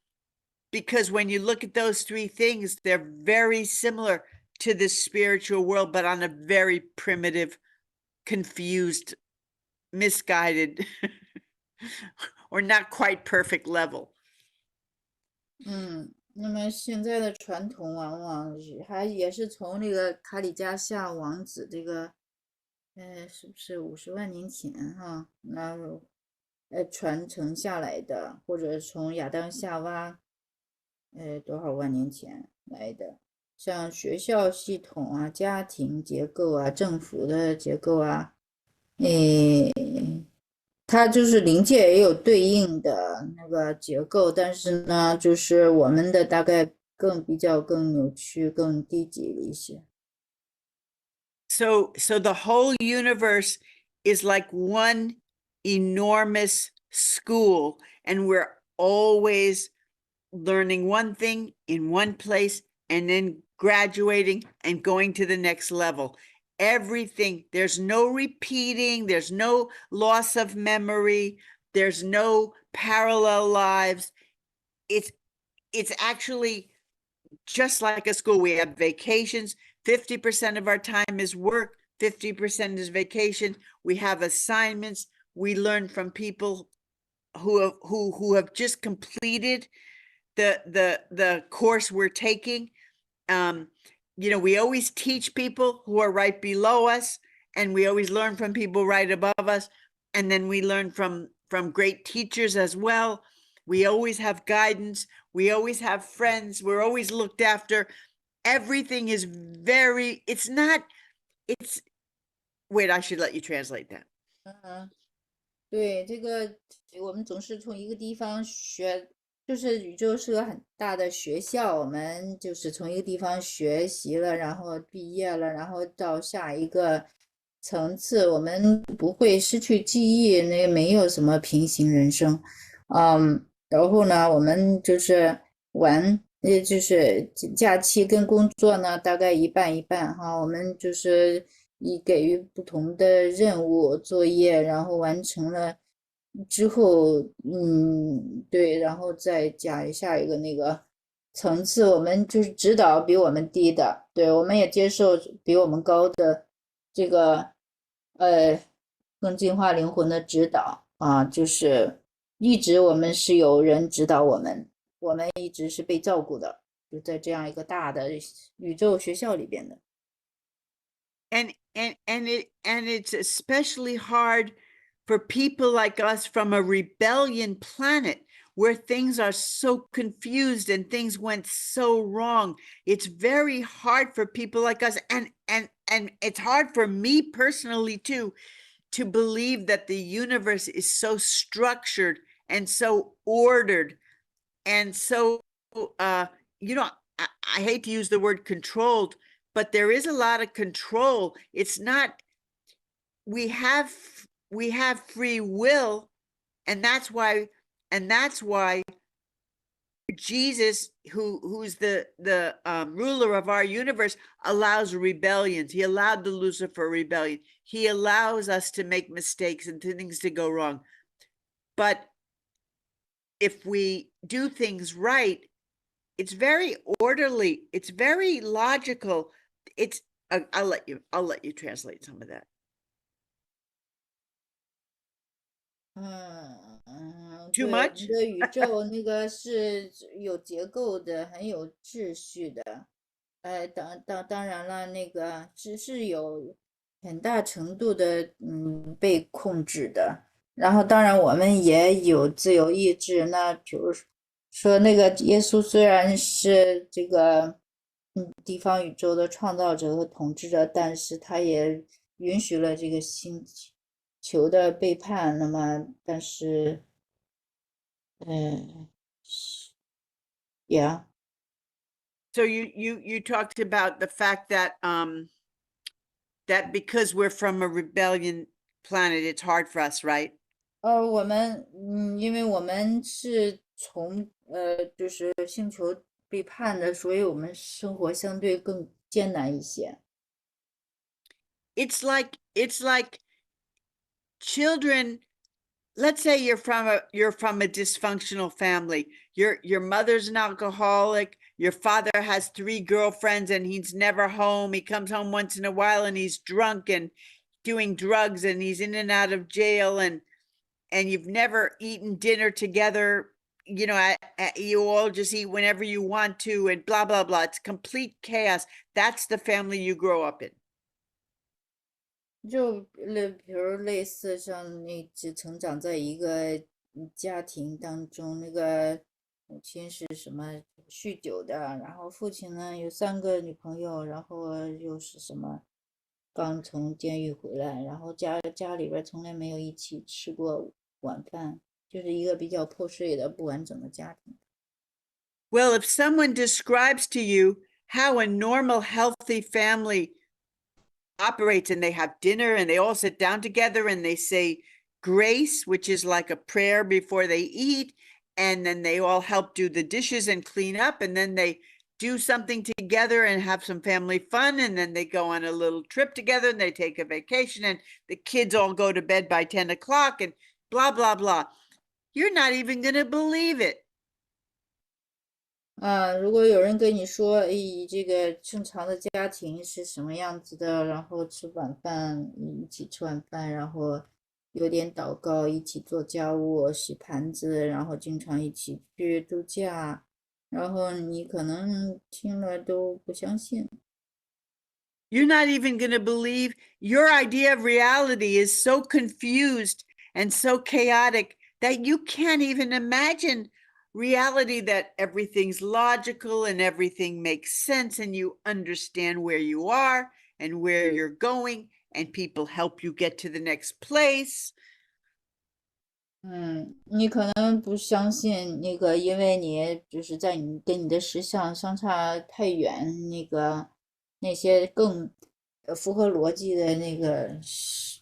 when you look at those three things, they're very similar to the spiritual world, but on a very primitive, confused, misguided, or not quite perfect level.
那么现在的传统往往也是从那个卡里加夏王子这个，是不是50万年前哈，那传承下来的，或者从亚当夏娃，多少万年前来的，像学校系统啊、家庭结构啊、政府的结构啊，它就是灵界也有对应的那个结构，但是呢，就是我们的大概比较更扭曲、更低级一些。
So the whole universe is like one enormous school, and we're always learning one thing in one place and then graduating and going to the next level. Everything, there's no repeating, there's no loss of memory, there's no parallel lives. It's actually just like a school. We have vacations. 50% of our time is work, 50% is vacation. We have assignments. We learn from people who have just completed the course we're taking. We always teach people who are right below us, and we always learn from people right above us, and then we learn from great teachers as well. We always have guidance. We always have friends. We're always looked after. Everything is it's not, it's, wait, I should let you translate that.
嗯，对，这个我们总是从一个地方学，就是宇宙是个很大的学校，我们就是从一个地方学习了，然后毕业了，然后到下一个层次，我们不会失去记忆，那没有什么平行人生。然后呢，我们就是就是假期跟工作呢，大概一半一半哈，我们就是给予不同的任务作业，然后完成了之后，对，然后再加下一个那个层次，我们就是指导比我们低的，对，我们也接受比我们高的这个更进化灵魂的指导啊，就是一直我们是有人指导我们，我们一直是被照顾的，就在这样一个大的宇宙学校里边的。
And it's especially hard for people like us from a rebellion planet where things are so confused and things went so wrong. It's very hard for people like us, and it's hard for me personally too, to believe that the universe is so structured and so ordered and so I hate to use the word controlled, but there is a lot of control. It's not, we have free will, and that's why Jesus, who's the ruler of our universe, allows rebellions. He allowed the Lucifer rebellion. He allows us to make mistakes and things to go wrong. But if we do things right, it's very orderly. It's very logical. It's I'll let you translate some of that.
对，Too 我
much?
们的宇宙那个是有结构的，很有秩序的。当然了，那个是有很大程度的被控制的。然后当然我们也有自由意志。那比如说那个耶稣虽然是这个地方宇宙的创造者和统治者，但是他也允许了这个星球的背叛。那么但是yeah.
So you talked about the fact that that because we're from a rebellion planet, it's hard for us, right?
我们因为我们是从就是星球背叛的，所以我们生活相对更艰难一些。
It's like children. Let's say you're from a dysfunctional family. Your mother's an alcoholic. Your father has 3 girlfriends and he's never home. He comes home once in a while and he's drunk and doing drugs and he's in and out of jail, and you've never eaten dinner together. You know, you all just eat whenever you want to and blah, blah, blah. It's complete chaos. That's the family you grow up in.
就比如类似像那只成长在一个家庭当中，那个母亲是什么酗酒的，然后父亲呢有3个女朋友，然后又是什么刚从监狱回来，然后家里边从来没有一起吃过晚饭，就是一个比较破碎的不完整的家庭。
Well, if someone describes to you how a normal, healthy family operates, and they have dinner and they all sit down together and they say grace, which is like a prayer before they eat, and then they all help do the dishes and clean up, and then they do something together and have some family fun, and then they go on a little trip together and they take a vacation, and the kids all go to bed by 10 o'clock and blah, blah, blah. You're not even going to believe it.
如果有人跟你说，这个正常的家庭是什么样子的，然后吃晚饭，一起吃晚饭，然后有点祷告，一起做家务、洗盘子，然后经常一起去度假，然后你可能听了都不相信。
You're not even going to believe. Your idea of reality is so confused and so chaotic that you can't even imagine reality that everything's logical and everything makes sense and you understand where you are and where you're going and people help you get to the next place.
你可能不相信那个，因为你就是在你跟你的实相相差太远，那些更符合逻辑的那个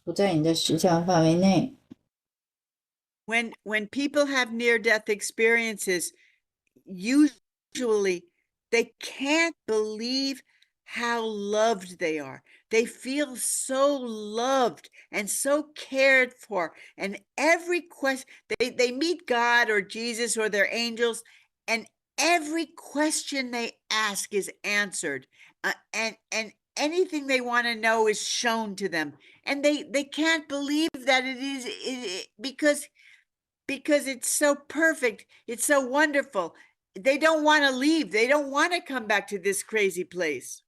不在你的实相范围内。
When people have near-death experiences, usually they can't believe how loved they are. They feel so loved and so cared for. And every question, they meet God or Jesus or their angels, and every question they ask is answered. And anything they want to know is shown to them. And they can't believe that it is because it's so perfect. It's so wonderful. They don't want to leave. They don't want to come back to this crazy place.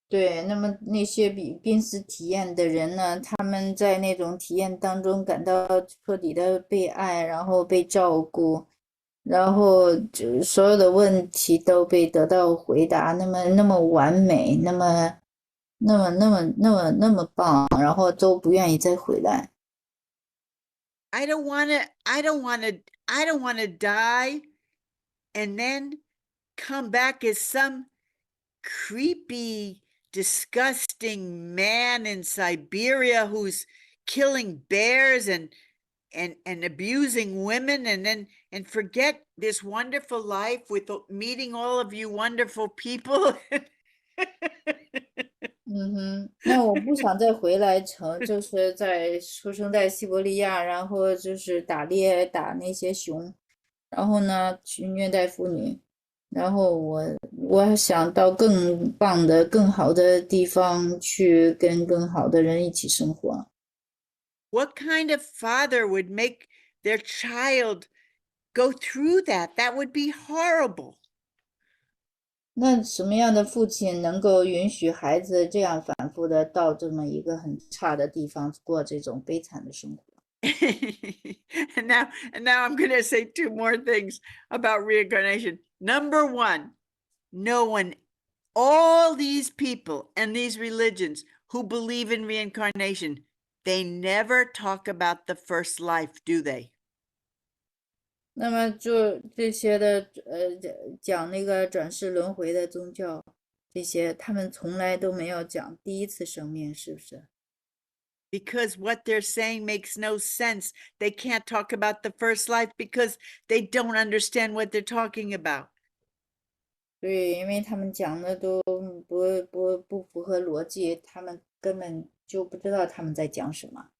对，那么那些濒死体验的人呢，他们在那种体验当中感到彻底的被爱，然后被照顾，然后就所有的问题都被得到回答，那么完美，那么棒，然后都不愿意再回来。
I don't want to die and then come back as some creepy, disgusting man in Siberia who's killing bears and abusing women and forget this wonderful life with meeting all of you wonderful people.
那我不想再回来就是出生在西伯利亚，然后就是打猎打那些熊，然后呢去虐待妇女，然后我想到更棒的、更好的地方去跟更好的人一起生活。
What kind of father would make their child go through that? That would be horrible.
那什么样的父亲能够允许孩子这样反复的到这么一个很差的地方过这种悲惨的生活？
and now I'm going to say two more things about reincarnation. Number one, no one, all these people and these religions who believe in reincarnation, they never talk about the first life, do they?
那么就这些的讲那个转世轮回的宗教，这些他们从来都没有讲第一次生命，是不是？
Because what they're saying makes no sense. They can't talk about the first life because they don't understand what they're talking about.
对，因为他们讲的都不符合逻辑，他们根本就不知道他们在讲什么。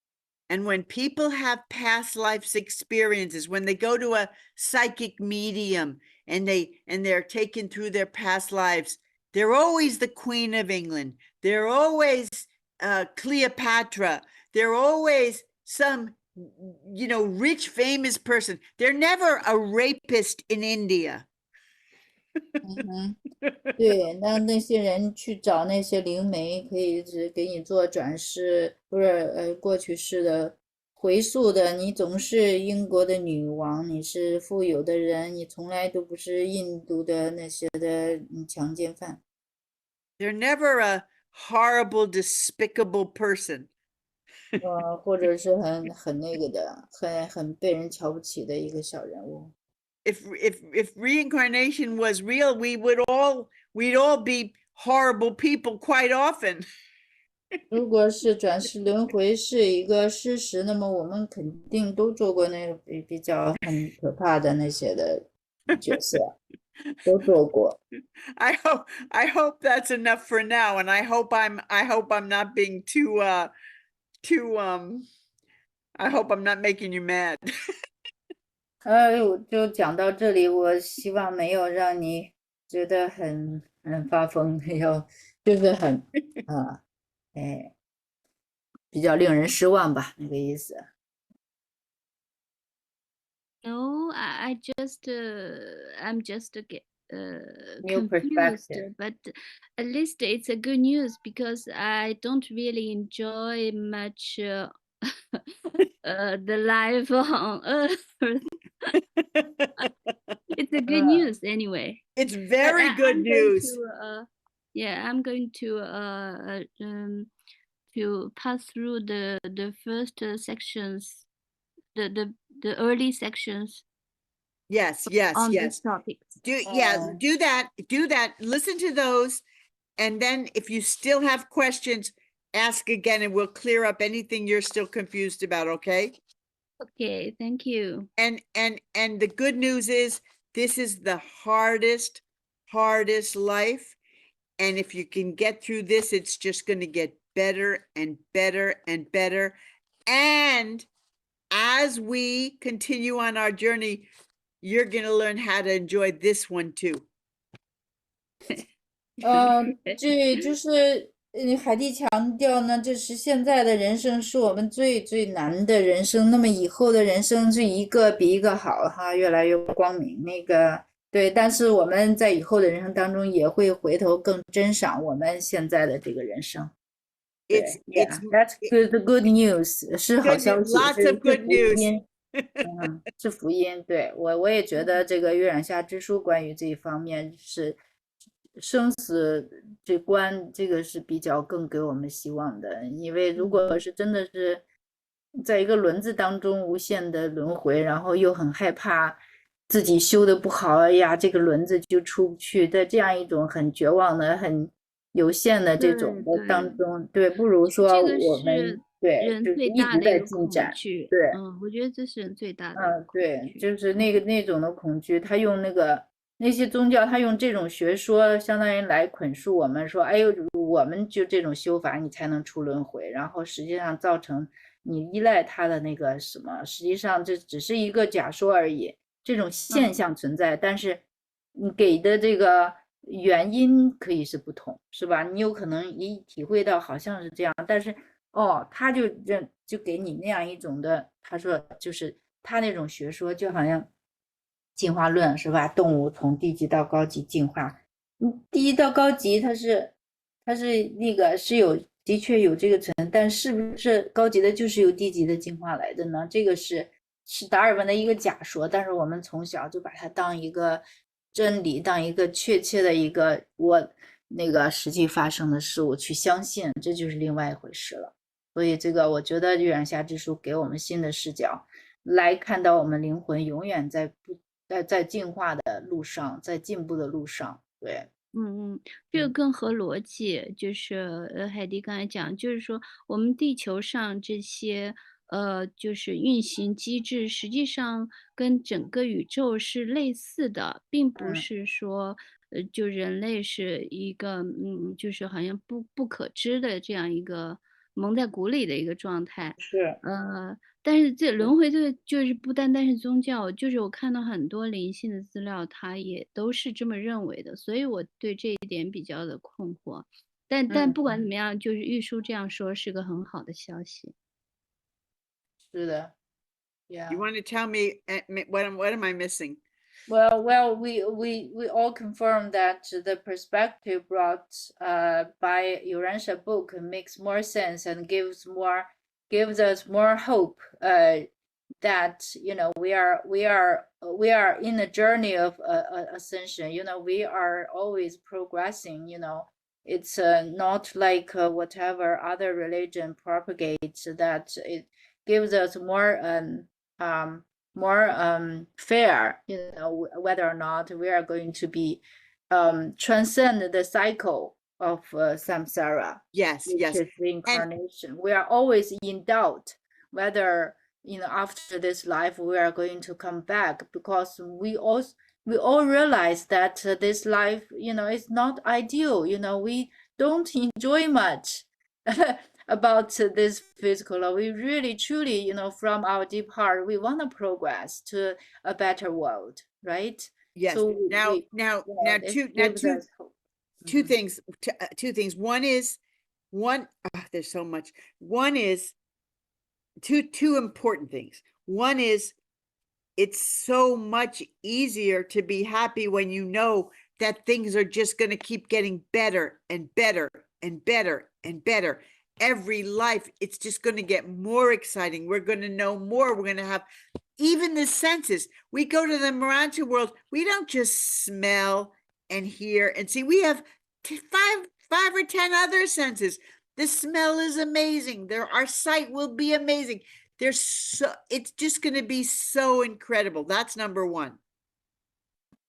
And when people have past lives experiences, when they go to a psychic medium and they're taken through their past lives, they're always the Queen of England. They're always Cleopatra. They're always some, rich, famous person. They're never a rapist in India.
对，那些人去找那些灵媒，可以只给你做转世，不是过去式的回溯的。你总是英国的女王，你是富有的人，你从来都不是印度的那些的强奸犯。
They're never a horrible, despicable person.
或者是很那个的，很被人瞧不起的一个小人物。
If reincarnation was real, we'd all be horrible people quite often.
如果是转世轮回是一个事实，那么我们肯定都做过那个比较很可怕的那些的角色，都做过。
I hope that's enough for now, and I hope I'm not being too I hope I'm not making you mad.
我就讲到这里，我希望没有让你觉得很发疯，就是很比较令人失望吧，那个意思。
No, I'm just
New
confused,
perspective.
but at least it's a good news because I don't really enjoy much the life on Earth. It's a good news anyway.
It's
But
very good
I'm going
news.
to, yeah, I'm going to pass through the first sections, the early sections
Yes,
on
yes.
this topic.
Do that. Listen to those. And then if you still have questions, ask again and we'll clear up anything you're still confused about, okay?
Okay, thank you.
And the good news is this is the hardest life. And if you can get through this, it's just going to get better and better and better. And as we continue on our journey, you're going to learn how to enjoy this one too.
这就是海蒂强调呢，这是现在的人生是我们最难的人生，那么以后的人生是一个比一个好哈，越来越光明。对，但是我们在以后的人生当中也会回头更珍赏我们现在的这个人生。
It's
That's good news， 是好消息，
lots of good news.
是福音。对，我也觉得这个月亮下之书关于这一方面是生死这关，这个是比较更给我们希望的。因为如果是真的是在一个轮子当中无限的轮回，然后又很害怕自己修的不好，哎呀，这个轮子就出不去的这样一种很绝望的、很有限的这种的当中，对，不如说我们对，
人
就是
最大
一直在
的一个恐
进展，
惧。
对，
我觉得这是人最大的一个恐
对，
惧。
就是那种的恐惧，他用那些宗教，他用这种学说，相当于来捆束我们，说，哎呦，我们就这种修法，你才能出轮回，然后实际上造成你依赖他的那个什么，实际上这只是一个假说而已，这种现象存在，但是你给的这个原因可以是不同，是吧？你有可能一体会到好像是这样，但是他就给你那样一种的，他说就是他那种学说，就好像进化论是吧？动物从低级到高级进化，低到高级它是那个是的确有这个层，但是不是高级的就是由低级的进化来的呢？这个是达尔文的一个假说，但是我们从小就把它当一个真理，当一个确切的一个那个实际发生的事物去相信，这就是另外一回事了。所以这个我觉得月亮下之书给我们新的视角，来看到我们灵魂永远在进化的路上，在进步的路上。对，
这个更合逻辑，就是海蒂刚才讲，就是说我们地球上这些就是运行机制，实际上跟整个宇宙是类似的，并不是说就人类是一个就是好像不可知的这样一个蒙在鼓里的一个状态。
是，
但是这轮回这个就是不单单是宗教，就是我看到很多灵性的资料，它也都是这么认为的，所以我对这一点比较的困惑。但不管怎么样，就是玉书这样说是个很好的消息。
是的。Yeah.
You want to tell me what am I missing?
Well, we all confirm that the perspective brought by Urantia book makes more sense and gives us more hope that we are in a journey of ascension. We are always progressing. It's not like whatever other religion propagates, that it gives us more fair, whether or not we are going to be transcend the cycle of samsara.
Yes,
which
yes.
is reincarnation. We are always in doubt whether after this life we are going to come back, because we all realize that this life is not ideal. We don't enjoy much about this physical life. We really truly from our deep heart we want to progress to a better world, right?
Yes.
So
two things. One is there's so much. One is two important things. One is it's so much easier to be happy when you know that things are just going to keep getting better and better and better and better. Every life, it's just going to get more exciting. We're going to know more. We're going to have even the senses. We go to the Miranda world. We don't just smell and hear and see. We have five or 10 other senses. The smell is amazing. Our sight will be amazing. It's just going to be so incredible. That's number one.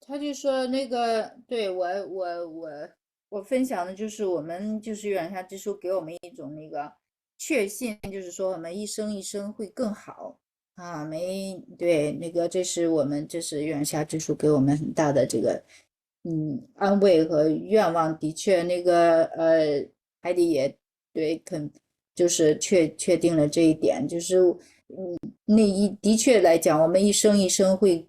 他就说那个，对我分享的就是我们就是月亮下之书给我们一种那个确信，就是说我们一生一生会更好啊，对那个这是月亮下之书给我们很大的这个安慰和愿望。的确那个海底也对就是确定了这一点，就是的确来讲，我们一生一生会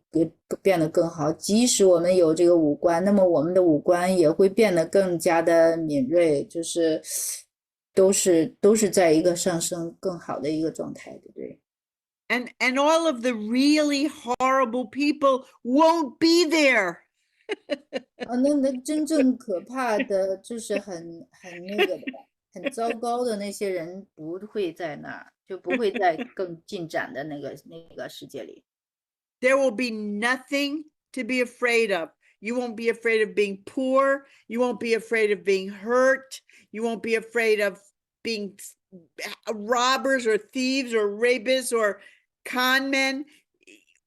变得更好。即使我们有这个五官，那么我们的五官也会变得更加的敏锐，就是都是在一个上升更好的一个状态，对不对？
And all of the really horrible people won't be there.
那真正可怕的就是很那个的，很糟糕的那些人不会在那儿，就不会在更进展的那个世界里。
There will be nothing to be afraid of. You won't be afraid of being poor. You won't be afraid of being hurt. You won't be afraid of being robbers or thieves or rapists or con men.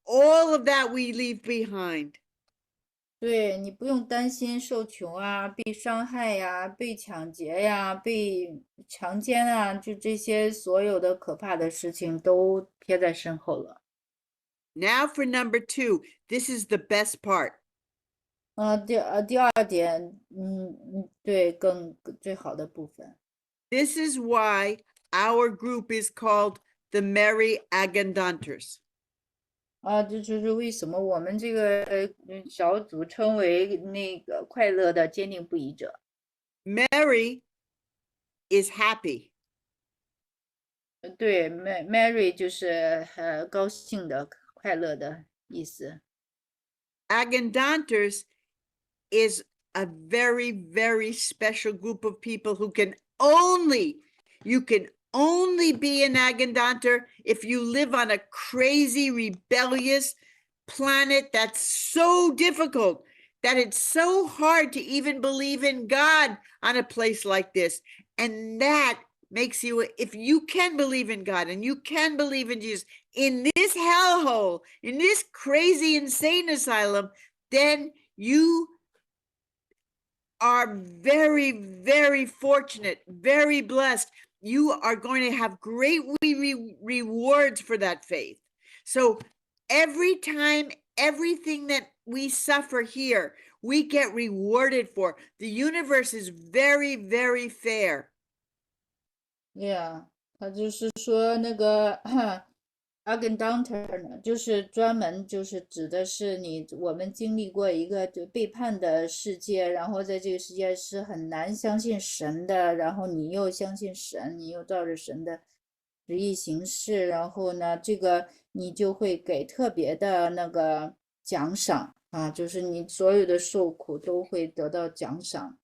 All of that we leave behind.
对，你不用担心受穷啊，被伤害呀，被抢劫呀，被强奸啊，就这些所有的可怕的事情都撇在身后了。
Now for number 2. This is the best part.
第二点，对，最好的部分。
This is why our group is called the Merry Agandanters.
这就是为什么我们这个小组称为那个快乐的坚定不移者。
Merry is happy.
对，Mary 就是高兴的、快乐的意思。
Agandanters is a very, very special group of people who you can only be an Agandanter if you live on a crazy, rebellious planet that's so difficult that it's so hard to even believe in God on a place like this. And that makes you, if you can believe in God and you can believe in Jesus in this hellhole, in this crazy, insane asylum, then you are very, very fortunate, very blessed. You are going to have great rewards for that faith. So every time, everything that we suffer here, we get rewarded for. The universe is very, very fair.
Yeah， 他就是说那个Agandanter 呢，就是专门就是指的是我们经历过一个就背叛的世界，然后在这个世界是很难相信神的，然后你又相信神，你又照着神的旨意行事，然后呢，这个你就会给特别的那个奖赏啊，就是你所有的受苦都会得到奖赏，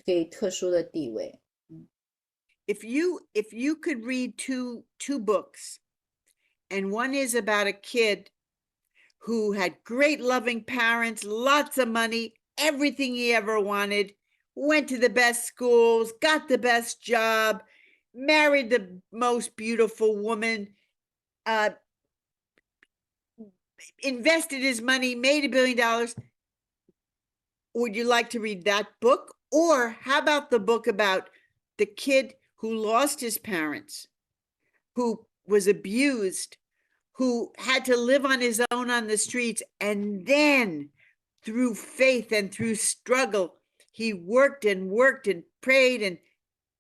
给特殊的地位。
If you could read two books, and one is about a kid who had great loving parents, lots of money, everything he ever wanted, went to the best schools, got the best job, married the most beautiful woman, invested his money, made $1 billion. Would you like to read that book? Or how about the book about the kid who lost his parents, who was abused, who had to live on his own on the streets, and then through faith and through struggle, he worked and prayed, and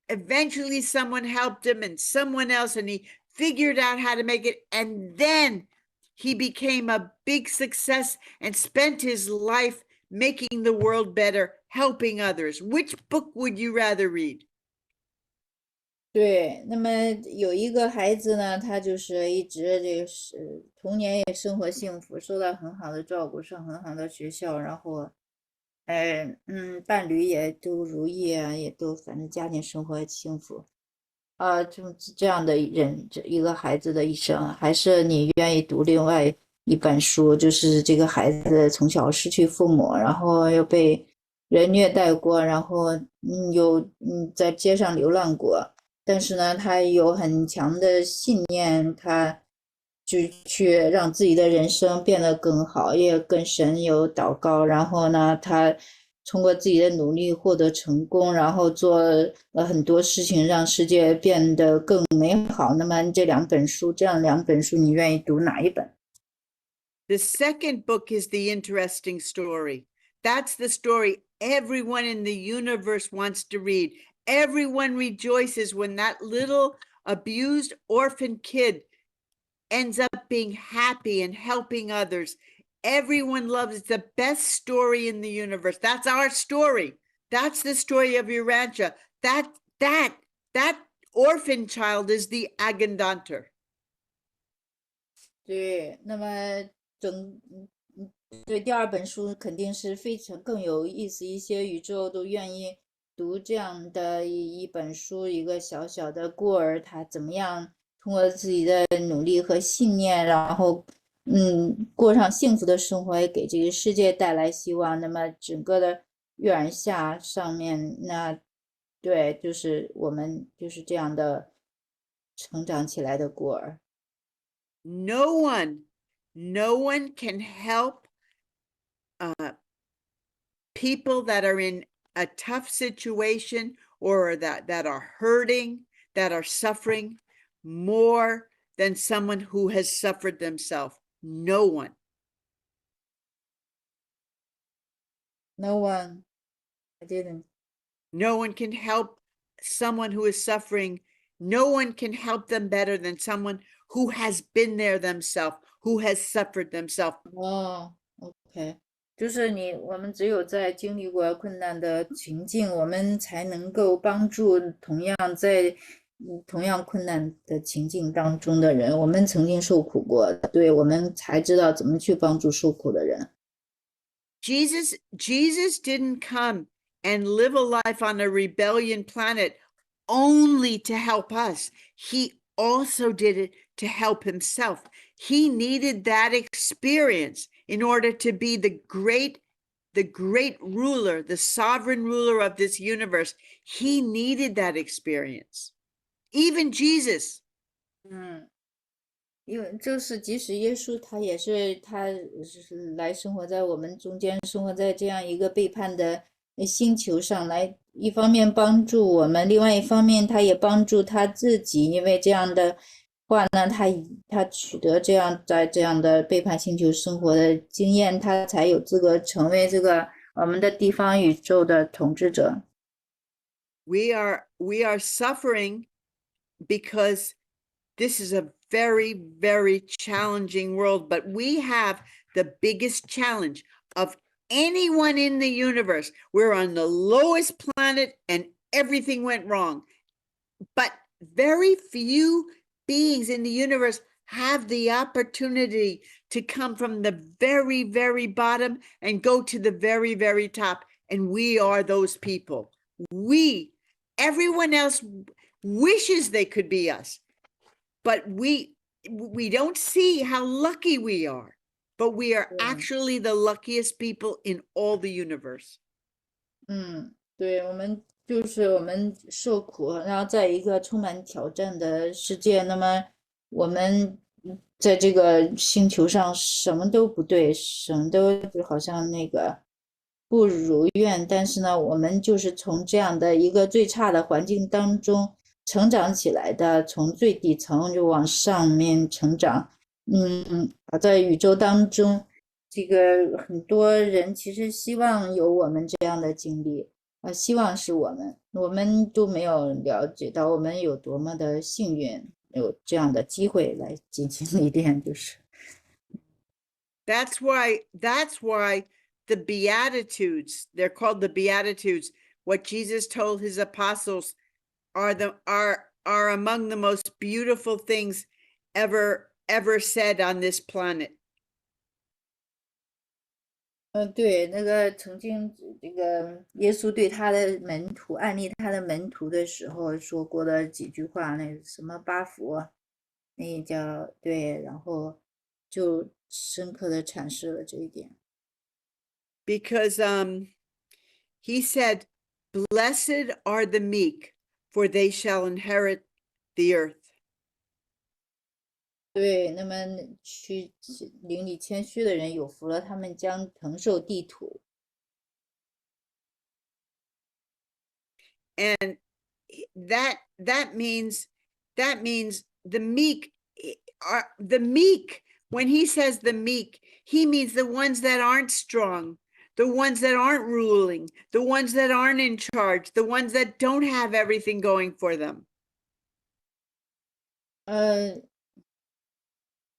eventually someone helped him and someone else, and he figured out how to make it, and then he became a big success and spent his life making the world better, helping others. Which book would you rather read?
对，那么有一个孩子呢，他就是一直这个童年也生活幸福，受到很好的照顾，上很好的学校，然后，伴侣也都如意啊，也都反正家庭生活幸福。这样的人，一个孩子的一生，还是你愿意读另外一本书，就是这个孩子从小失去父母，然后又被人虐待过，然后在街上流浪过，但是呢，他有很强的信念，他就去让自己的人生变得更好，也跟神有祷告，然后呢，他通过自己的努力获得成功，然后做了很多事情，让世界变得更美好。那么这两本书，你愿意读哪一本？
The second book is the interesting story. That's the story everyone in the universe wants to read. Everyone rejoices when that little abused orphan kid ends up being happy and helping others. Everyone loves it. It's the best story in the universe. That's our story. That's the story of Urantia. That orphan child is the Agandanter.
对，那么对第二本书肯定是非常更有意思一些，宇宙都愿意读这样的一本书，一个小小的孤儿，他怎么样通过自己的努力和信念，然后过上幸福的生活，也给这个世界带来希望。那么整个的月尔下上面，那对，就是我们就是这样的成长起来的孤儿。
No one can help people that are in a tough situation or that are hurting, that are suffering more than someone who has suffered themselves. No one.
No one, I didn't.
No one can help someone who is suffering. No one can help them better than someone who has been there themselves, who has suffered themselves.
哦，OK，就是我们只有在经历过困难的情境，我们才能够帮助同样在同样困难的情境当中的人。我们曾经受苦过，对，我们才知道怎么去帮助受苦的人。
Jesus didn't come and live a life on a rebellion planet only to help us. He also did it to help himself. He needed that experience in order to be the great ruler, the sovereign ruler of this universe. He needed that experience. Even Jesus.
因为就是即使耶稣他也是来生活在我们中间，生活在这样一个背叛的星球上来，一方面帮助我们，另外一方面他也帮助他自己，因为这样的话呢，他取得在这样的背叛星球生活的经验，他才有资格成为这个我们的地方宇宙的统治者。
We are suffering because this is a very, very challenging world, but we have the biggest challenge of anyone in the universe. We're on the lowest planet and everything went wrong. But very few beings in the universe have the opportunity to come from the very, very bottom and go to the very, very top. And we are those people. Everyone else wishes they could be us. But we don't see how lucky we are, but we are actually the luckiest people in all the universe.
对，我们受苦，然后在一个充满挑战的世界，那么我们在这个星球上什么都不对，什么都就好像不如愿，但是呢，我们就是从这样的一个最差的环境当中成长起来的，从最底层就往上面成长。在宇宙当中，这个很多人其实希望有我们这样的经历，希望是我们都没有了解到我们有多么的幸运，有这样的机会来进行历练，就是。
That's why the Beatitudes, they're called the Beatitudes. What Jesus told his apostles are among the most beautiful things ever said on this planet.
对，那个曾经这个耶稣对他的门徒案例他的门徒的时候说过的几句话，那个什么八福，那叫对，然后就深刻的阐释了这一点。
Because he said, "Blessed are the meek, for they shall inherit the earth."
对，那么去邻里谦虚的人有福了，他们将承受地土。
And that means the meek are the meek. When he says the meek, he means the ones that aren't strong, the ones that aren't ruling, the ones that aren't in charge, the ones that don't have everything going for them.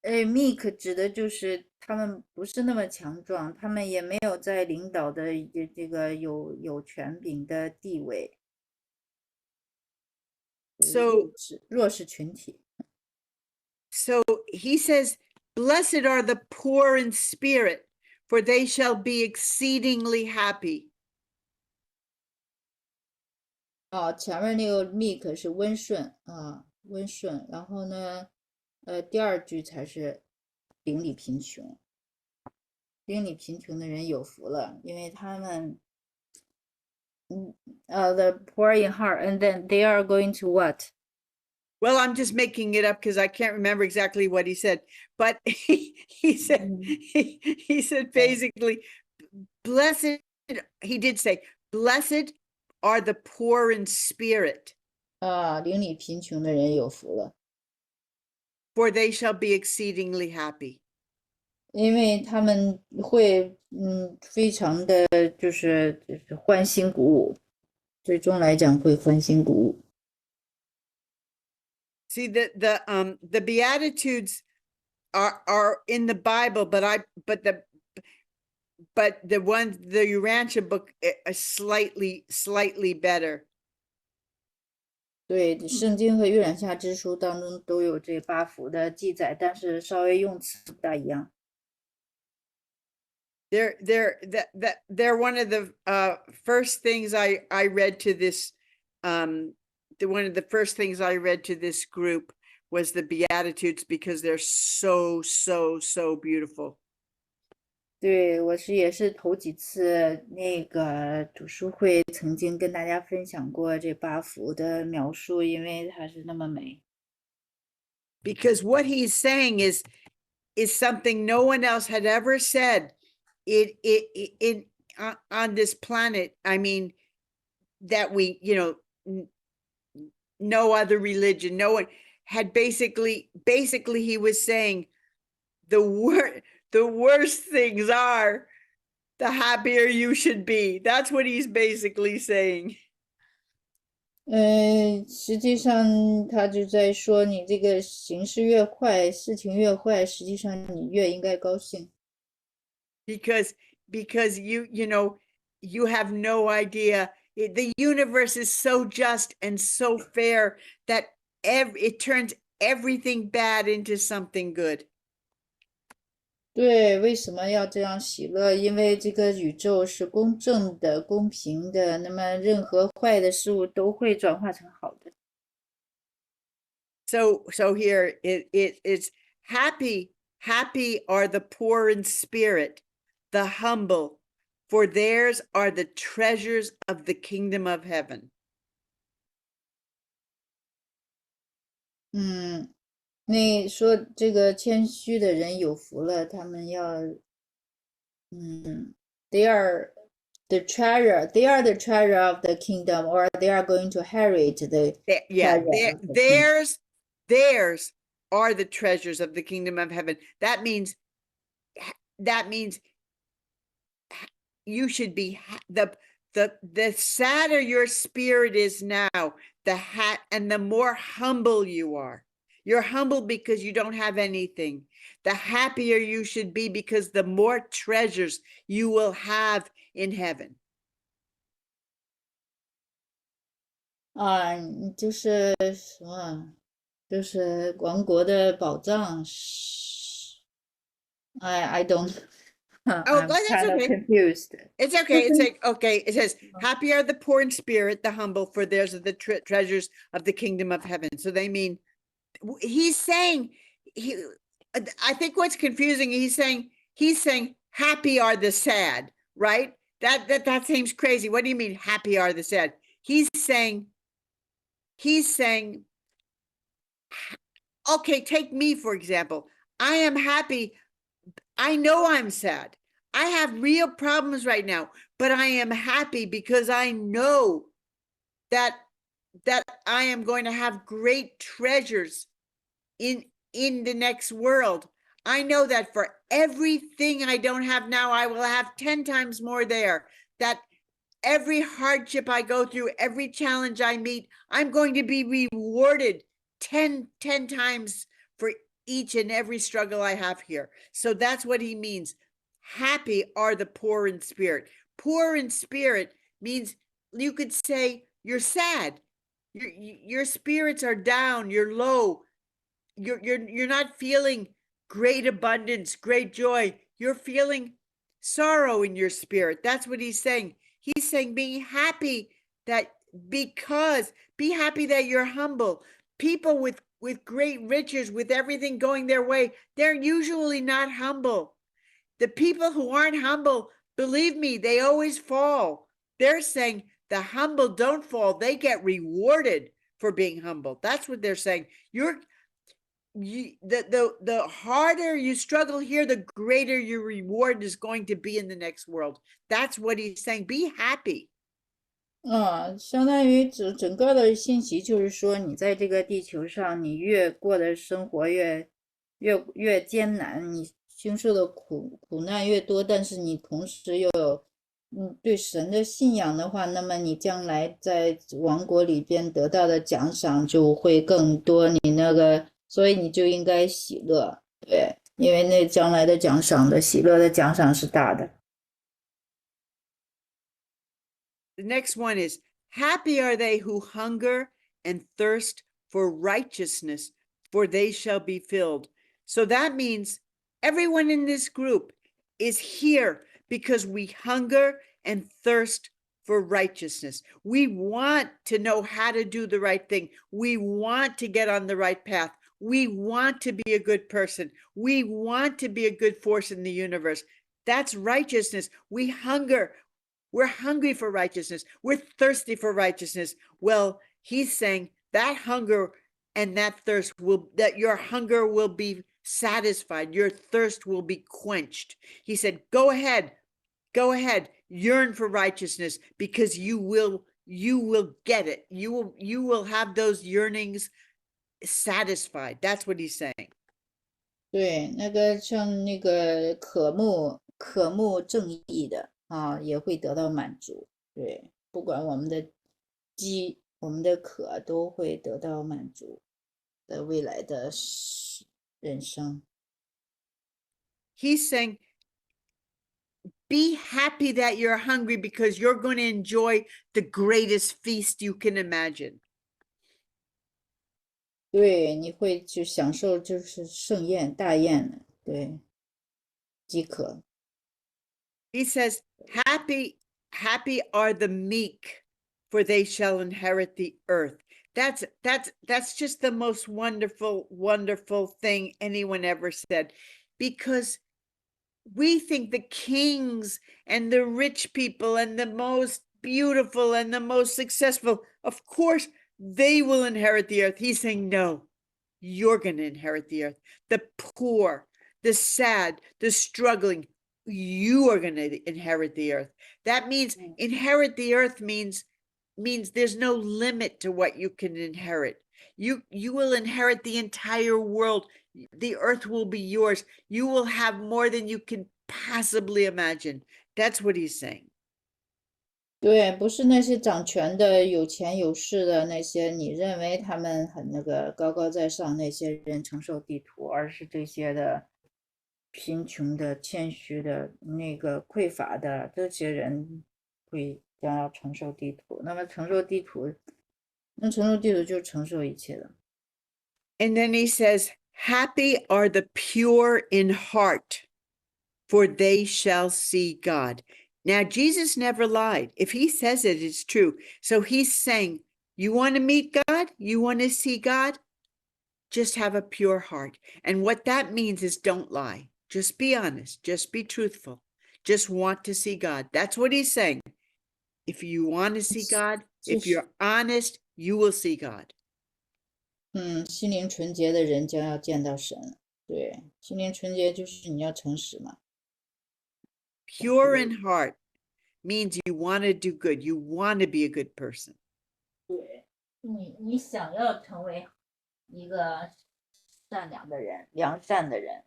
meek 指的就是他们不是那么强壮，他们也没有在领导的这个有权柄的地位，
So
弱势群体。
So he says, "Blessed are the poor in spirit, for they shall be exceedingly happy."
前面那个 meek 是温顺啊，温顺，然后呢，第二句才是邻里贫穷，邻里贫穷的人有福了，因为他们，the poor in heart, and then they are going to what?
Well, I'm just making it up because I can't remember exactly what he said, but he said he said basically, "Blessed," he did say, "Blessed are the poor in spirit,
邻里贫穷的人有福了，
for they shall be exceedingly happy."
因为他们会非常的就是欢欣鼓舞，最终来讲会欢欣鼓舞。
See, the Beatitudes are in the Bible, but the ones, the Urantia book is slightly better.
对，圣经和约珥下之书当中都有这八福的记载，但是稍微用词不大一样。
They're one of the first things I read to this one of the first things I read to this group was the Beatitudes because they're so beautiful.
对，也是头几次那个读书会曾经跟大家分享过这八福的描述，因为它是那么美。
Because what he's saying is something no one else had ever said on this planet. I mean, that we, no other religion, no one had basically he was saying the worst things are, the happier you should be. That's what he's basically saying.
实际上他就在说，你这个形势越坏，事情越坏，实际上你越应该高兴。
Because you have no idea. The universe is so just and so fair that it turns everything bad into something good.
对，为什么要这样喜乐？因为这个宇宙是公正的、公平的，那么任何坏的事物都会转化成好的。
So here it's happy are the poor in spirit, the humble, for theirs are the treasures of the kingdom of heaven.
那说这个谦虚的人有福了，他们要they are the treasure of the kingdom, or they are going to inherit the
theirs are the treasures of the kingdom of heaven. That means you should be the sadder your spirit is now, the more humble you are. You're humble because you don't have anything. The happier you should be because the more treasures you will have in heaven.
就是什么？就是王国的宝藏。I don't I'm
that's
kind of
okay.
confused.
It's okay. It's like, okay. It says, happy are the poor in spirit, the humble, for theirs are the treasures of the kingdom of heaven. So they mean, he's saying, I think what's confusing, he's saying, happy are the sad, right? That seems crazy. What do you mean, happy are the sad? He's saying, okay, take me, for example. I am happy. I know I'm sad. I have real problems right now, but I am happy because I know that I am going to have great treasures in the next world. I know that for everything I don't have now, I will have 10 times more there. That every hardship I go through, every challenge I meet, I'm going to be rewarded 10 times for each and every struggle I have here. So that's what he means. Happy are the poor in spirit. Poor in spirit means you could say you're sad. Your spirits are down, you're low. You're not feeling great abundance, great joy. You're feeling sorrow in your spirit. That's what he's saying. He's saying be happy that be happy that you're humble. People with great riches, with everything going their way, they're usually not humble. The people who aren't humble, believe me, they always fall. They're saying the humble don't fall. They get rewarded for being humble. That's what they're saying. The harder you struggle here, the greater your reward is going to be in the next world. That's what he's saying. Be happy.
相当于整个的信息就是说，你在这个地球上，你越过的生活越艰难，你经受的苦难越多，但是你同时又有对神的信仰的话，那么你将来在王国里边得到的奖赏就会更多，所以你就应该喜乐，对，因为那将来的奖赏的喜乐的奖赏是大的。
The next one is, happy are they who hunger and thirst for righteousness, for they shall be filled. So that means everyone in this group is here because we hunger and thirst for righteousness. We want to know how to do the right thing. We want to get on the right path. We want to be a good person. We want to be a good force in the universe. That's righteousness. We're hungry for righteousness. We're thirsty for righteousness. Well, he's saying that hunger and that thirst that your hunger will be satisfied. Your thirst will be quenched. He said, go ahead, yearn for righteousness because you will get it. You will have those yearnings satisfied. That's what he's saying.
对，像那个渴慕正义的也会得到满足。对，不管我们的我们的渴都会得到满足的未来的人生。
He's saying, be happy that you're hungry because you're going to enjoy the greatest feast you can imagine.
对，你会去享受就是盛宴大宴的，对，饥渴。
He says, happy are the meek, for they shall inherit the earth. That's just the most wonderful thing anyone ever said, because we think the kings and the rich people and the most beautiful and the most successful, of course, they will inherit the earth. He's saying, no, you're going to inherit the earth. The poor, the sad, the struggling, you are going to inherit the earth. That means inherit the earth means there's no limit to what you can inherit. You will inherit the entire world. The earth will be yours. You will have more than you can possibly imagine. That's what he's saying.
对，不是那些掌权的、有钱有势的那些，你认为他们很高高在上那些人承受地土，而是这些的贫穷的、谦虚的、匮乏的这些人将要承受地土。那么承受地土就是承受一切的。
And then he says, happy are the pure in heart, for they shall see God. Now, Jesus never lied. If he says it, it's true. So he's saying, you want to meet God? You want to see God? Just have a pure heart. And what that means is don't lie. Just be honest. Just be truthful. Just want to see God. That's what he's saying. If you want to see God, if you're honest, you will see God.
心灵纯洁的人将要见到神。对，心灵纯洁就是你要诚实嘛。
Pure in heart means you want to do good. You want to be a good person.
对，你想要成为一个善良的人，良善的人。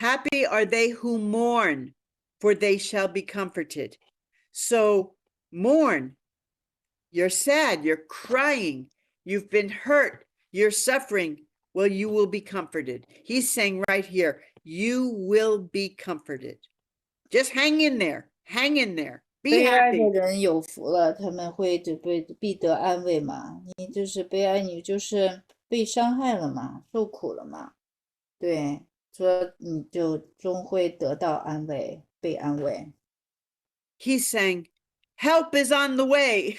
Happy are they who mourn, for they shall be comforted. So mourn. You're sad, you're crying, you've been hurt, you're suffering. Well, you will be comforted. He's saying right here, you will be comforted. Just hang in there. Hang in there. Be
悲哀
happy.
的人有福了，他们会必得安慰嘛。你就是悲哀，你就是被伤害了嘛，受苦了嘛。对，说你就终会得到安慰，被安慰。
He's saying, help is on the way.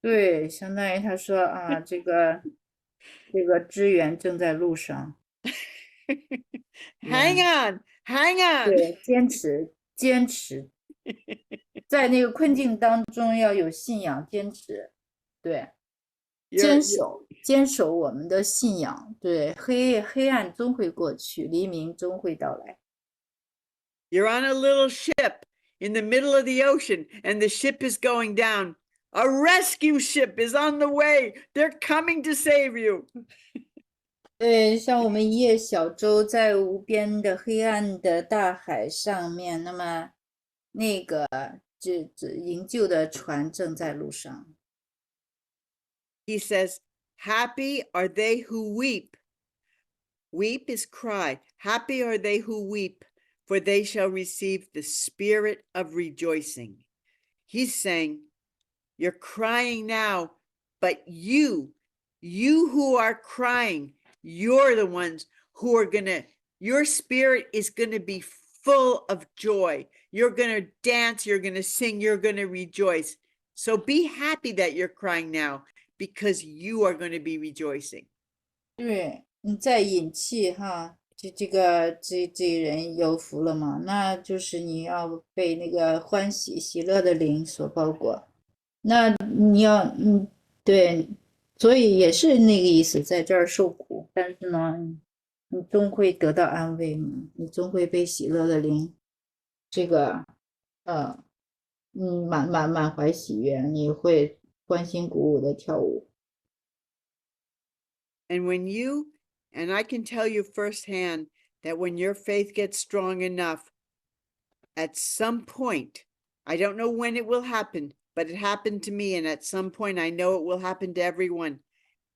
对，相当于他说啊，这个支援正在路上。
Hang on. Hang on.
对，坚持，坚持，在那个困境当中要有信仰，坚持，对，坚守我们的信仰，对，黑暗终会过去，黎明终会到来。
You're on a little ship in the middle of the ocean and the ship is going down. A rescue ship is on the way. They're coming to save you.
对，像我们一叶小舟在无边的黑暗的大海上面，那么那个这营救的船正在路上。
He says, happy are they who weep. Weep is cry. Happy are they who weep, for they shall receive the spirit of rejoicing. He's saying, you're crying now, but you who are crying, you're the ones who are your spirit is gonna be full of joy. You're gonna dance, you're gonna sing, you're gonna rejoice. So be happy that you're crying now because you are gonna be rejoicing.
对，你在引气哈，这人有福了嘛？那就是你要被那个欢喜喜乐的灵所包裹。那你要对，所以也是那个意思，在这儿受苦，但是呢，你终会得到安慰嘛，你终会被喜乐的灵这个满怀喜悦，你会欢欣鼓舞的跳舞。
And and I can tell you firsthand that when your faith gets strong enough, at some point, I don't know when it will happen, but it happened to me. And at some point, I know it will happen to everyone.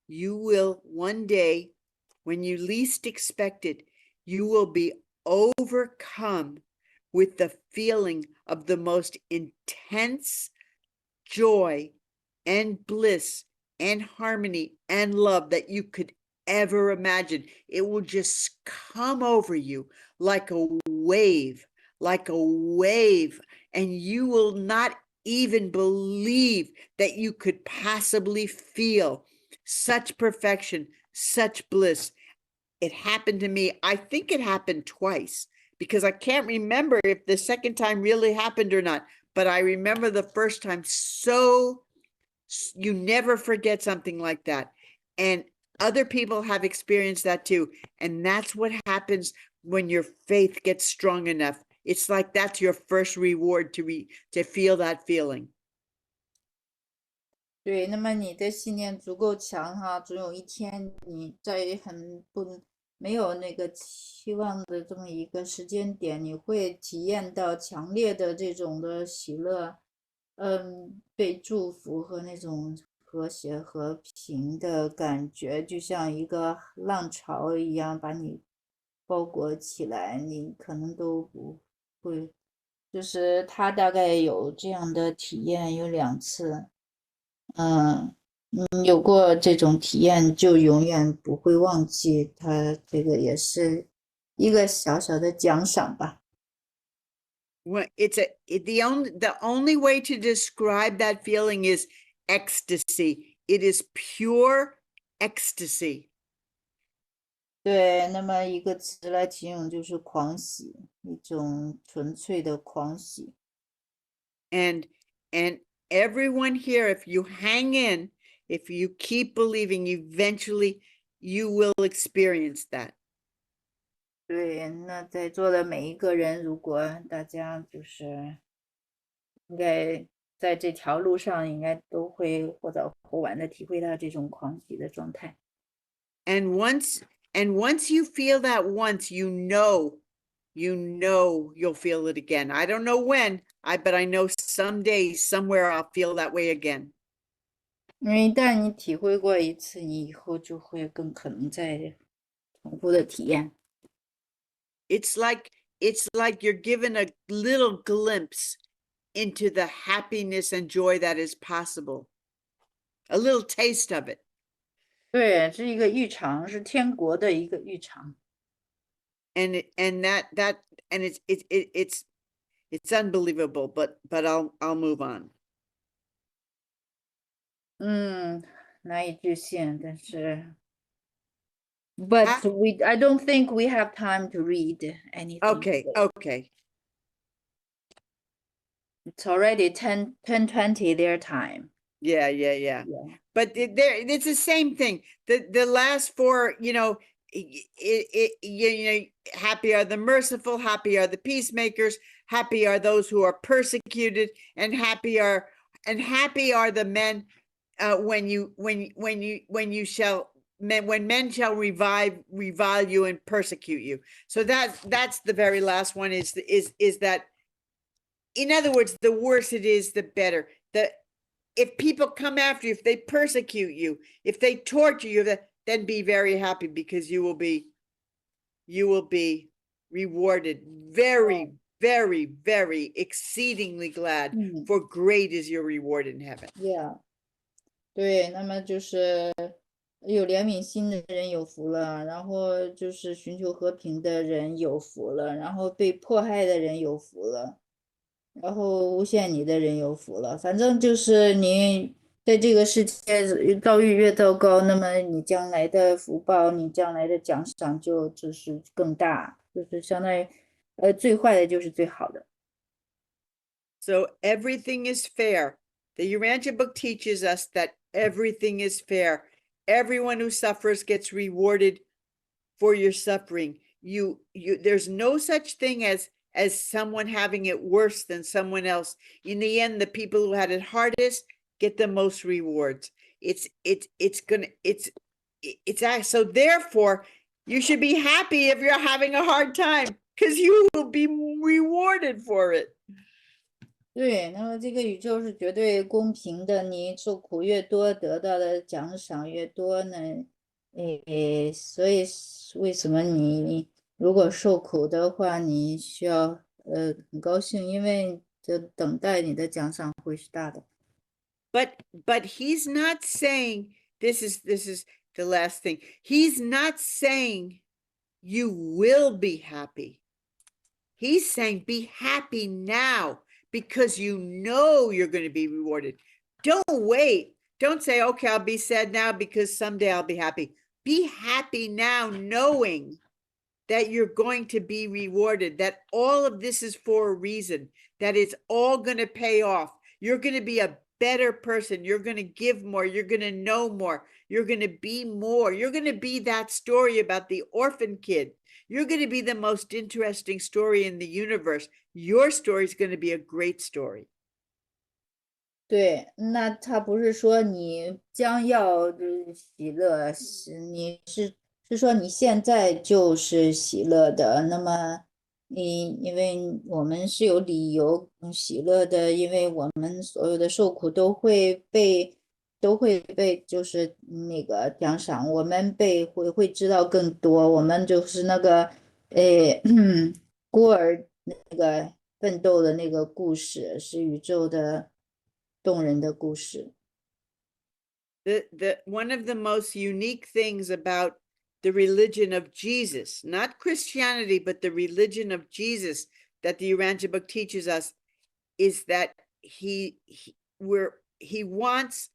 You will one day, when you least expect it, you will be overcome with the feeling of the most intense joy and bliss and harmony and love that you could ever imagine. It will just come over you like a wave, and you will not even believe that you could possibly feel such perfection, such bliss. It happened to me. I think it happened twice because I can't remember if the second time really happened or not, but I remember the first time. So you never forget something like that. And other people have experienced that too. And that's what happens when your faith gets strong enough. It's like that's your first reward to feel that feeling.
对，那么你的信念足够强哈，总有一天你在没有那个期望的这么一个时间点，你会体验到强烈的这种的喜乐，被祝福和那种和谐和平的感觉，就像一个浪潮一样把你包裹起来，你可能都不会，就是他大概有这样的体验有2次。有过这种体验，就永远不会忘记。它这个也是一个小小的奖赏吧。
When the only way to describe that feeling is ecstasy. It is pure ecstasy.
对，那么一个词来形容就是狂喜，一种纯粹的狂喜。
And everyone here, if you hang in, if you keep believing, eventually you will experience that.
对，那在座的每一个人，如果大家就是应该在这条路上，应该都会或早或晚的体会到这种狂喜的状态。
And once you feel that once, you know you'll feel it again. I don't know when, but I know someday, somewhere I'll feel that way again.
因为一旦你体会过一次，你以后就会更可能再重复的体验。
It's like you're given a little glimpse into the happiness and joy that is possible. A little taste of it.
对，是一个浴场，是天国的一个浴场。
And it's unbelievable, but I'll move on.
难以置信，但是，but I don't think we have time to read anything.
Okay.
It's already 10:20 their time.
Yeah. But it's the same thing. The last four, happy are the merciful, happy are the peacemakers, happy are those who are persecuted, and happy are the men when men shall revile you and persecute you. So that's the very last one is that, in other words, the worse it is, the better. If people come after you, if they persecute you, if they torture you, then be very happy, because you will be rewarded very, very, very exceedingly glad, for great is your reward in heaven.
Yeah. 对，那么就是有怜悯心的人有福了，然后就是寻求和平的人有福了，然后被迫害的人有福了。然后诬陷你的人有福了，反正就是你在这个世界遭遇越糟糕，那么你将来的福报，你将来的奖赏就是更大，就是相当于，最坏的就是最好的。
So everything is fair. The Urantia book teaches us that everything is fair. Everyone who suffers gets rewarded for your suffering. There's no such thing as someone having it worse than someone else. In the end, the people who had it hardest get the most rewards. So therefore, you should be happy if you're having a hard time, because you will be rewarded for it.
对，那么这个宇宙是绝对公平的，你受苦越多，得到的奖赏越多呢。所以为什么你如果受苦的话，你需要很高兴，因为这等待你的奖赏会是大的。
But he's not saying, this is the last thing. He's not saying you will be happy. He's saying be happy now, because you know you're going to be rewarded. Don't wait. Don't say, okay, I'll be sad now because someday I'll be happy. Be happy now, knowing that you're going to be rewarded, that all of this is for a reason, that it's all going to pay off. You're going to be a better person. You're going to give more. You're going to know more. You're going to be more. You're going to be that story about the orphan kid. You're going to be the most interesting story in the universe. Your story is going to be a great story.
对，那他不是说你将要喜乐，是说你现在就是喜乐的。那么因为我们是有理由喜乐的，因为我们所有的受苦都会被就是那个奖赏，我们会知道更多，我们就是那个孤儿那个奋斗的那个故事，是宇宙的动人的故事。
The one of the most unique things about the religion of Jesus, not Christianity, but the religion of Jesus that the Urantia book teaches us, is that he wants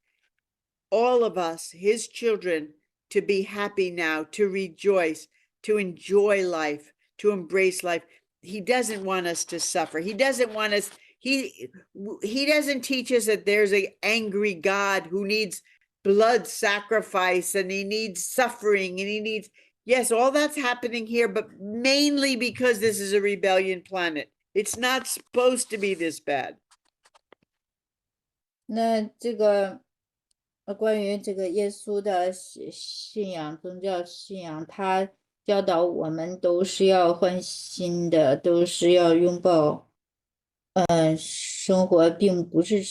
all of us, his children, to be happy now, to rejoice, to enjoy life, to embrace life. He doesn't want us to suffer. He doesn't want us, he doesn't teach us that there's an angry God who needs blood sacrifice and he needs suffering and he needs, yes, all that's happening here, but mainly because this is a rebellion planet. It's not supposed to be this bad.
那这个关于这个耶稣的信仰、宗教信仰，他教导我们都是要换新的，都是要拥抱。生活并不是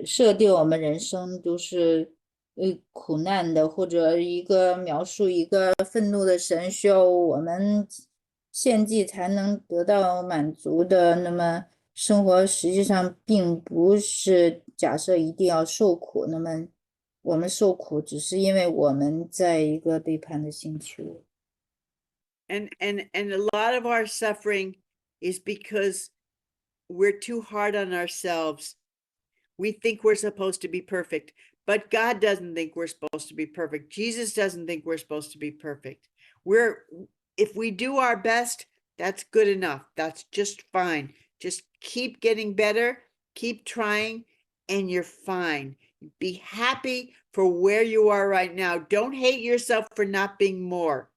设定我们人生都是苦难的，或者一个描述一个愤怒的神需要我们献祭才能得到满足的。那么生活实际上并不是假设一定要受苦，那么我们受苦只是因为我们在一个背叛的星球。
And a lot of our suffering is because we're too hard on ourselves. We think we're supposed to be perfect, but God doesn't think we're supposed to be perfect. Jesus doesn't think we're supposed to be perfect. If we do our best, that's good enough. That's just fine. Just keep getting better, keep trying, and you're fine. Be happy for where you are right now. Don't hate yourself for not being more.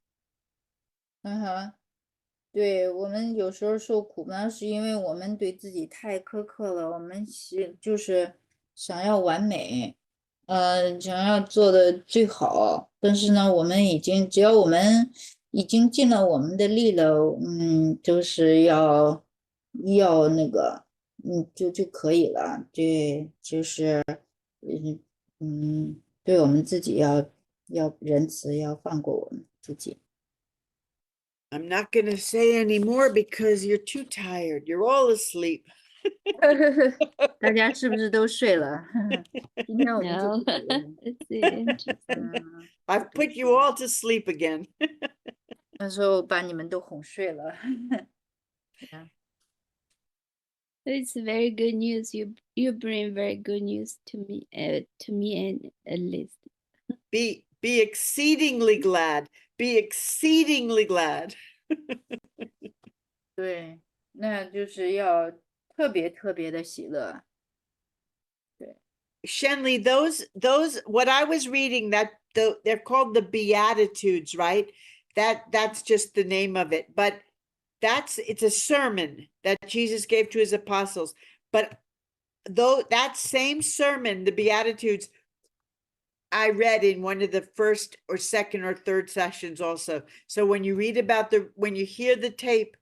对，我们有时候受苦呢，是因为我们对自己太苛刻了，我们就是想要完美，想要做的最好。但是呢，只要我们已经尽了我们的力了，就是要那个，就可以了。对，就是对我们自己要仁慈，要放过我们自己。
I'm not going to say anymore because you're too tired. You're all asleep.
大家是不是都睡了？今天我们就
No,
不讨论了。
it's interesting.
I've put you all to sleep again.
那时候把你们都哄睡了。
It's very good news. You bring very good news to me and Liz.
Be exceedingly glad. Be exceedingly glad.
对，那就是要特别特别的喜乐。
Shenley, those what I was reading, they're called the Beatitudes, right? That's just the name of it, but it's a sermon that Jesus gave to his apostles. But though that same sermon, the Beatitudes, I read in one of the first or second or third sessions also. So when you read about when you hear the tape,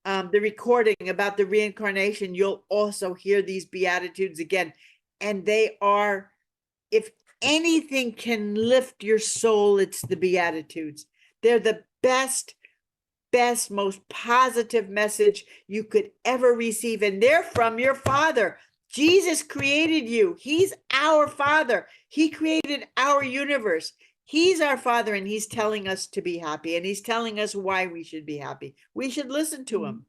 the recording about the reincarnation, you'll also hear these Beatitudes again. And they are, if anything can lift your soul, it's the Beatitudes. They're the best, most positive message you could ever receive. And they're from your Father. Jesus created you. He's our Father. He created our universe. He's our Father, and he's telling us to be happy. And he's telling us why we should be happy. We should listen to him.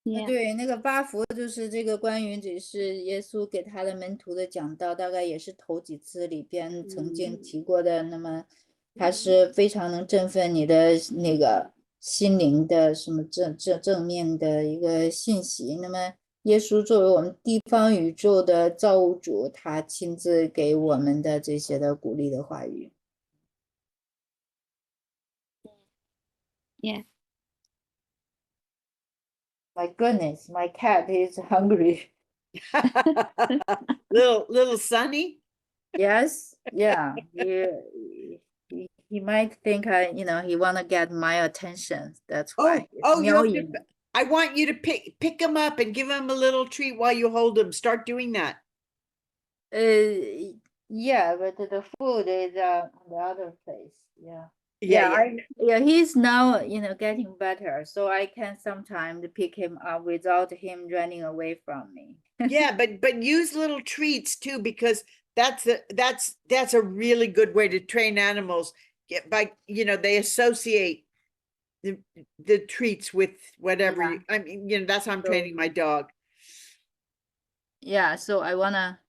Yeah.
对，那个八福就是这个关于只是耶稣给他的门徒的讲道，大概也是头几次里边曾经提过的。那么它是非常能振奋你的那个心灵的什么正面的一个信息。那么耶稣作为我们地方宇宙的造物主，他亲自给我们的这些的鼓励的话语。
Yeah.
My goodness, my cat is hungry.
little Sonny.
Yes, yeah. He might think he wanna get my attention. That's why.
Oh,
Meowing.
I want you to pick him up and give him a little treat while you hold him. Start doing that.
Yeah, but the food is on the other place. Yeah.
Yeah,
yeah, he's now, getting better, so I can sometimes pick him up without him running away from me.
yeah, but use little treats too, because that's a really good way to train animals. By they associate the treats with whatever
Yeah.
I mean, that's how I'm
So-
training my dog.
Yeah, so I wanna,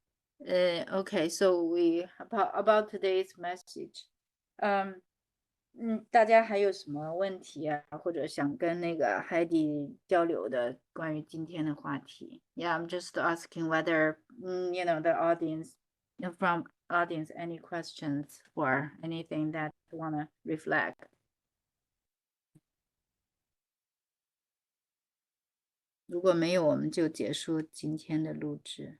okay, so we about today's message. 大家还有什么问题啊，或者想跟那个海底交流的关于今天的话题？Yeah, I'm just asking whether, the audience, from audience, any questions or anything that you wanna reflect. 如果没有，我们就结束今天的录制。